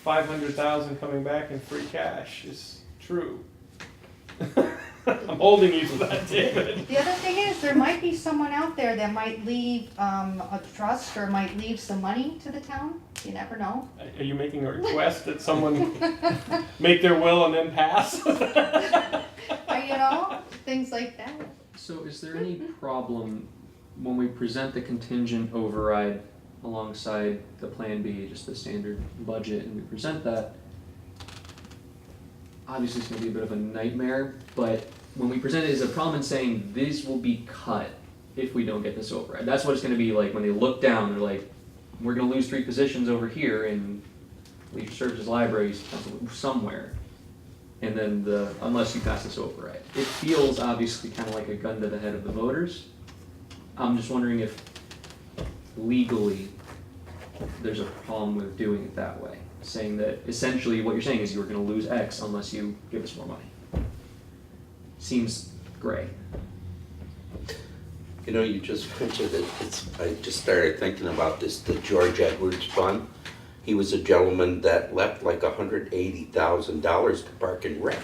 500,000 coming back in free cash is true. I'm holding you to that, David. The other thing is, there might be someone out there that might leave a trust or might leave some money to the town. You never know. Are you making a request that someone make their will and then pass? You know, things like that. So is there any problem when we present the contingent override alongside the Plan B, just the standard budget, and we present that? Obviously, it's gonna be a bit of a nightmare, but when we present it, is a problem in saying these will be cut if we don't get this override? That's what it's gonna be like when they look down, they're like, we're gonna lose 3 positions over here in leisure services, libraries, somewhere. And then unless you pass this override. It feels obviously kind of like a gun to the head of the voters. I'm just wondering if legally there's a problem with doing it that way. Saying that essentially what you're saying is you're gonna lose X unless you give us more money. Seems gray. You know, you just mentioned it, I just started thinking about this, the George Edwards Fund. He was a gentleman that left like $180,000 to Park and Rec.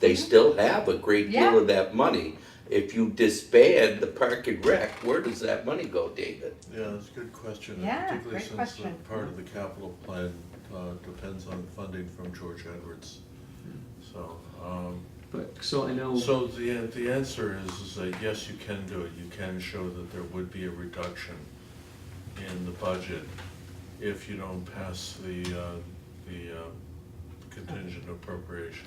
They still have a great deal of that money. If you disband the Park and Rec, where does that money go, David? Yeah, that's a good question, and Yeah, particularly great since question. part of the capital plan depends on funding from George Edwards. So, But, so I know. so the answer is that yes, you can do it. You can show that there would be a reduction in the budget if you don't pass the contingent appropriation.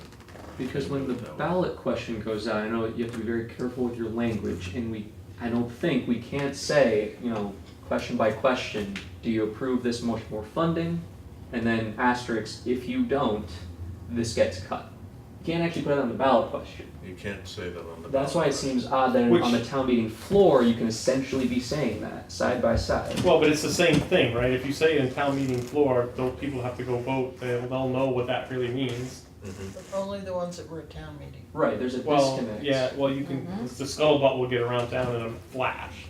Because when the ballot question goes out, I know you have to be very careful with your language, and I don't think we can't say, you know, question by question, do you approve this much more funding? And then asterisk, if you don't, this gets cut. You can't actually put it on the ballot question. You can't say that on the. That's why it ballot. seems odd that Which- on the town meeting floor, you can essentially be saying that, side by side. Well, but it's the same thing, right? If you say it in town meeting floor, those people have to go vote, they'll know what that really means. Mhm. But only the ones that were at town meeting. Right, there's a Well, disconnect. yeah, well, you can, the scuttlebutt will get around town in a flash.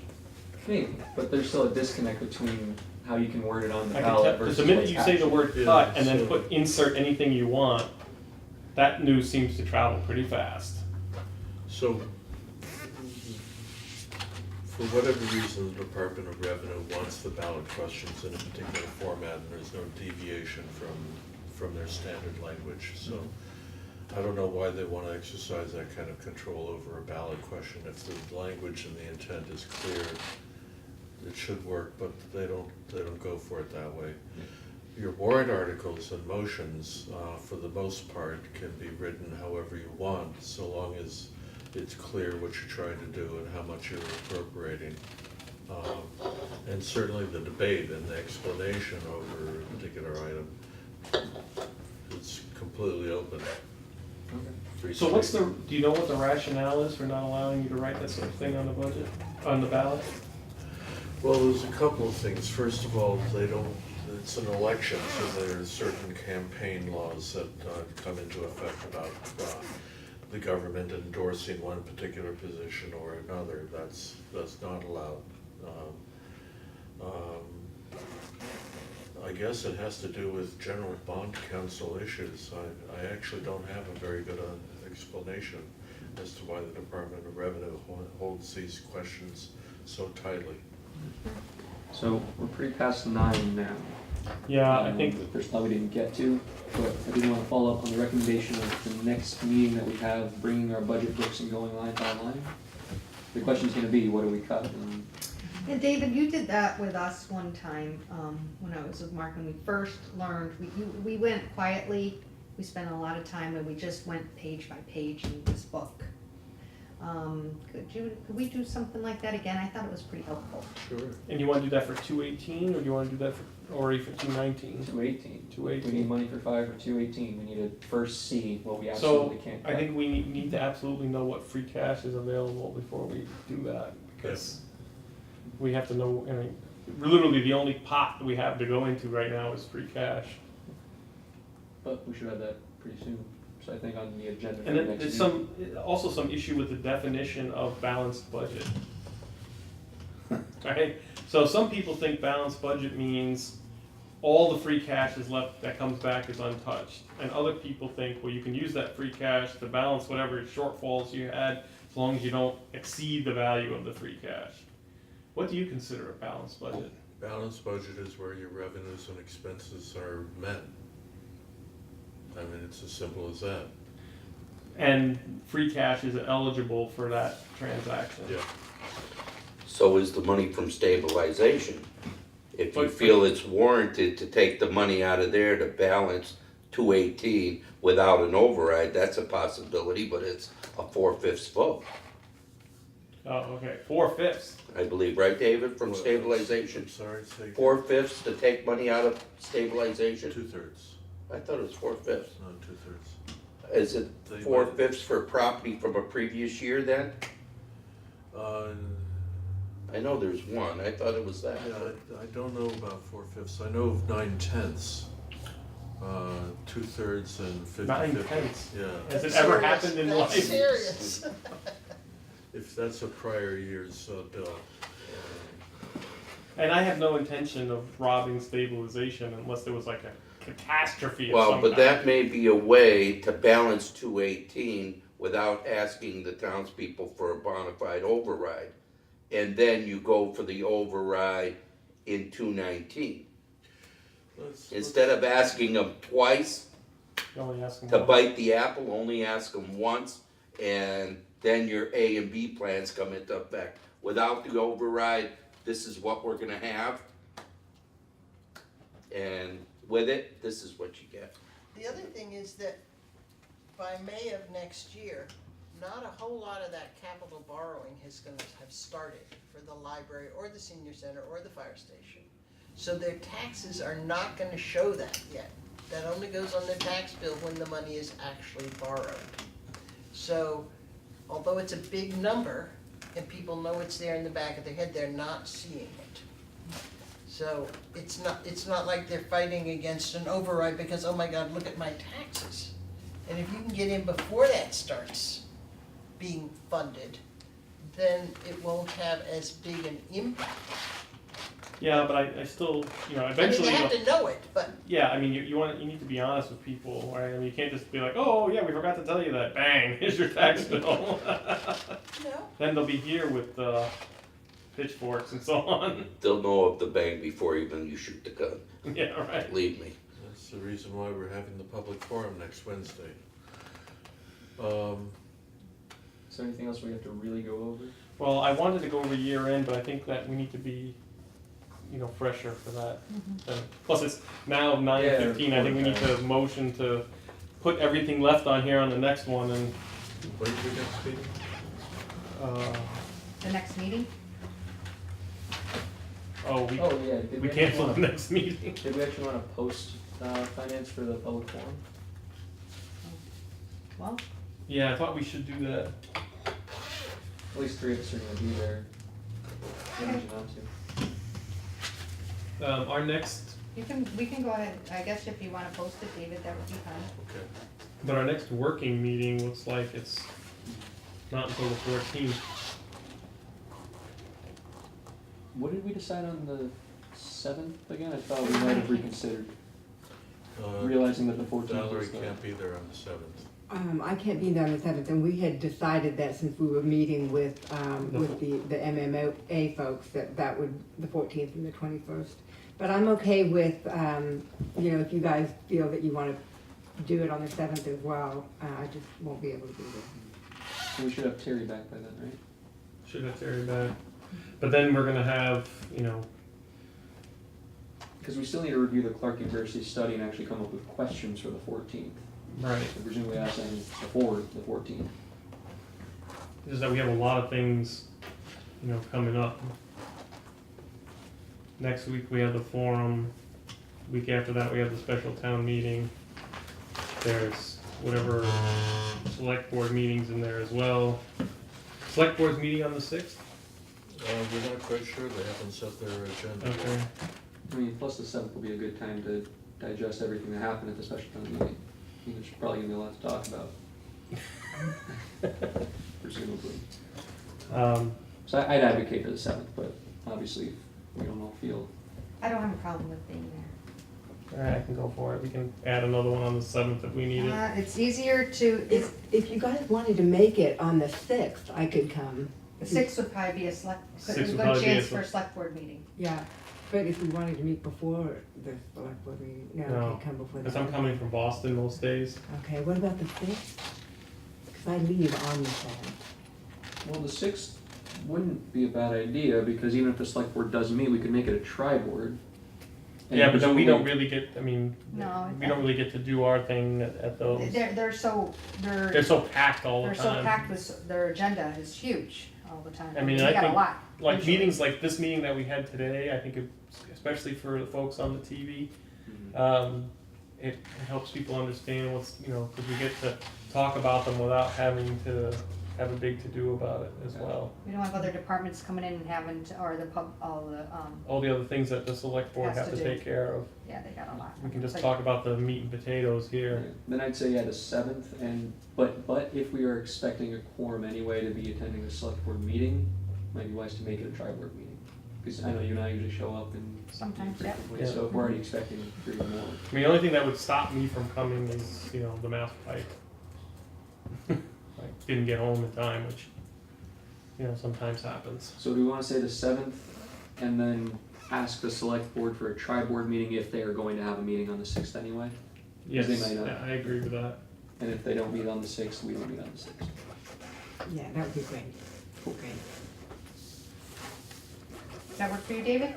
Maybe, but there's still a disconnect between how you can word it on the I can ballot tell, versus the minute what's you say the actually- word Yeah, cut and then so- put insert anything you want, that news seems to travel pretty fast. So, for whatever reason, the Department of Revenue wants the ballot questions in a particular format, and there's no deviation from their standard language, so I don't know why they wanna exercise that kind of control over a ballot question. If the language and the intent is clear, it should work, but they don't go for it that way. Your warrant articles and motions, for the most part, can be written however you want, so long as it's clear what you're trying to do and how much you're appropriating. And certainly the debate and the explanation over a particular item, it's completely open. Free So what's speech. do you know what the rationale is for not allowing you to write that sort of thing on the budget, on the ballot? Well, there's a couple of things. First of all, it's an election, so there's certain campaign laws that come into effect about the government endorsing one particular position or another. That's not allowed. I guess it has to do with general bond council issues. I actually don't have a very good explanation as to why the Department of Revenue holds these questions so tightly. So we're pretty past 9 now. Yeah, I think, There's probably didn't get to, but I did want to follow up on the recommendation of the next meeting that we have, bringing our budget books and going line by line. The question's gonna be, what do we cut? And And David, you did that with us one time, when I was with Mark, when we first learned, we went quietly, we spent a lot of time and we just went page by page in this book. Could we do something like that again? I thought it was pretty helpful. Sure. And you wanna do that for 218, or do you wanna do that for, or for 219? 218. 218. We need money for 5 or 218. We need to first see what we So, absolutely can't cut. I think we need to absolutely know what free cash is available before we do that, because we have to know, I mean, literally the only pot that we have to go into right now is free cash. But we should have that pretty soon. So I think on the agenda for And then next there's week. also some issue with the definition of balanced budget. Right? So some people think balanced budget means all the free cash is left that comes back is untouched. And other people think, well, you can use that free cash to balance whatever shortfalls you had, as long as you don't exceed the value of the free cash. What do you consider a balanced budget? Balanced budget is where your revenues and expenses are met. I mean, it's as simple as that. And free cash is eligible for that transaction. Yeah. So is the money from stabilization. If you But- feel it's warranted to take the money out of there to balance 218 without an override, that's a possibility, but it's a 4/5 vote. Oh, okay, 4/5. I believe, right, David, from Well, stabilization? I'm sorry, say 4/5 to take money out of stabilization? 2/3, I thought it was 4/5. not 2/3. Is it 4/5 for property from a previous year then? Uh, I know there's one, I thought it was that. yeah, I don't know about 4/5. I know of 9/10. 2/3 and 50/50. 9/10. Yeah, Has it That's ever serious. happened in life? That's serious. if that's a prior year's bill. And I have no intention of robbing stabilization unless there was like a catastrophe of Well, some but kind. that may be a way to balance 218 without asking the townspeople for a bona fide override. And then you go for the override in 219. Instead of asking them twice You only ask them to once. bite the apple, only ask them once, and then your A and B plans come into effect. Without the override, this is what we're gonna have. And with it, this is what you get. The other thing is that by May of next year, not a whole lot of that capital borrowing is gonna have started for the library or the senior center or the fire station. So their taxes are not gonna show that yet. That only goes on their tax bill when the money is actually borrowed. So although it's a big number and people know it's there in the back of their head, they're not seeing it. So it's not like they're fighting against an override because, oh my God, look at my taxes. And if you can get in before that starts being funded, then it won't have as big an impact. Yeah, but I still, you know, I mean, eventually. they have to know it, but Yeah, I mean, you need to be honest with people, right? I mean, you can't just be like, oh yeah, we forgot to tell you that. Bang, here's your tax bill. no. Then they'll be here with pitchforks and so on. They'll know of the bang before even you shoot the gun, Yeah, right. believe me. That's the reason why we're having the public forum next Wednesday. Is there anything else we have to really go over? Well, I wanted to go over year end, but I think that we need to be, you know, fresher for that. Plus, it's now 9:15. I think we need to motion to put everything left on here on the next one, and When's your next meeting? The next meeting? we Oh, yeah, did we actually canceled the wanna- next meeting. Did we actually wanna post, finance for the public forum? Well, Yeah, I thought we should do that. At least 3 of us are gonna be there. Maybe not to. Our next, we can go ahead, I guess if you wanna post it, David, that would be fine. Okay. but our next working meeting looks like it's not until the 14th. What did we decide on the 7th again? I thought we might have reconsidered, realizing that the 14th Valerie was the. can't be there on the 7th. I can't be there on the 7th, and we had decided that since we were meeting with the MMA folks, that would, the 14th and the 21st. But I'm okay with, you know, if you guys feel that you want to do it on the 7th as well, I just won't be able to be there. So we should have Terry back by then, right? Should have Terry back. But then we're gonna have, you know, Because we still need to review the Clark University study and actually come up with questions for the 14th. right. So presumably ask them before the 14th. Just that we have a lot of things, you know, coming up. Next week we have the forum, week after that we have the special town meeting. There's whatever select board meetings in there as well. Select board's meeting on the 6th? We're not quite sure, they haven't set their agenda. Okay. I mean, plus the 7th will be a good time to digest everything that happened at the special town meeting. I mean, there's probably gonna be a lot to talk about. Presumably. So I'd advocate for the 7th, but obviously we don't all feel. I don't have a problem with being there. Alright, I can go for it. We can add another one on the 7th if we need it. It's easier to, If you guys wanted to make it on the 6th, I could come. the 6th would probably be a select, Sixth a would good probably be a chance for a select- select board meeting. Yeah, but if we wanted to meet before the select board meeting, no, No, we can't come before that. Because I'm coming from Boston most days. Okay, what about the 6th? Because I leave on the 7th. Well, the 6th wouldn't be a bad idea, because even if the select board doesn't meet, we could make it a tri-board. And Yeah, but then we don't presumably- really get, I mean, No, we don't really get to do our thing at those. They're so, They're so packed all the they're so time. packed with, their agenda is huge all the time. I mean, We I got a think, lot. Like usually. meetings like this meeting that we had today, I think it, especially for the folks on the TV, Mhm. it helps people understand what's, you know, because we get to talk about them without having to have a big to-do about it as well. We don't have other departments coming in and having to, or all the, All the other things that the select board Has have to to do. take care of. yeah, they got a lot. We can just It's talk about the meat and potatoes Yeah. here. Then I'd say, yeah, the 7th, and, but if we are expecting a quorum anyway to be attending a select board meeting, might be wise to make it a tri-board meeting. Because I know you and I usually show up and. Sometimes, yeah. frequently, So if we're already expecting 3 or more. I mean, the only thing that would stop me from coming is, you know, the math pipe. Like, didn't get home in time, which, you know, sometimes happens. So do we wanna say the 7th, and then ask the select board for a tri-board meeting if they are going to have a meeting on the 6th anyway? Yes, they might not. yeah, I agree with that. And if they don't meet on the 6th, we don't meet on the 6th. Yeah, that would be great. Great. Does that work for you, David?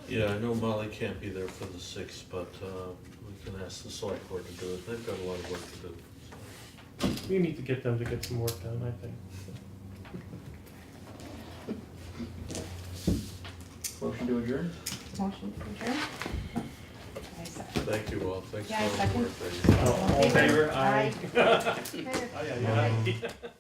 Yeah, I know Molly can't be there for the 6th, but we can ask the select board to do it. They've got a lot of work to do. So. We need to get them to get some work done, I think. Motion to adjourn? Motion to adjourn? I second. Thank you all, thanks Yeah, I for all the second. work that you did. All in favor? Aye. Aye, aye, aye.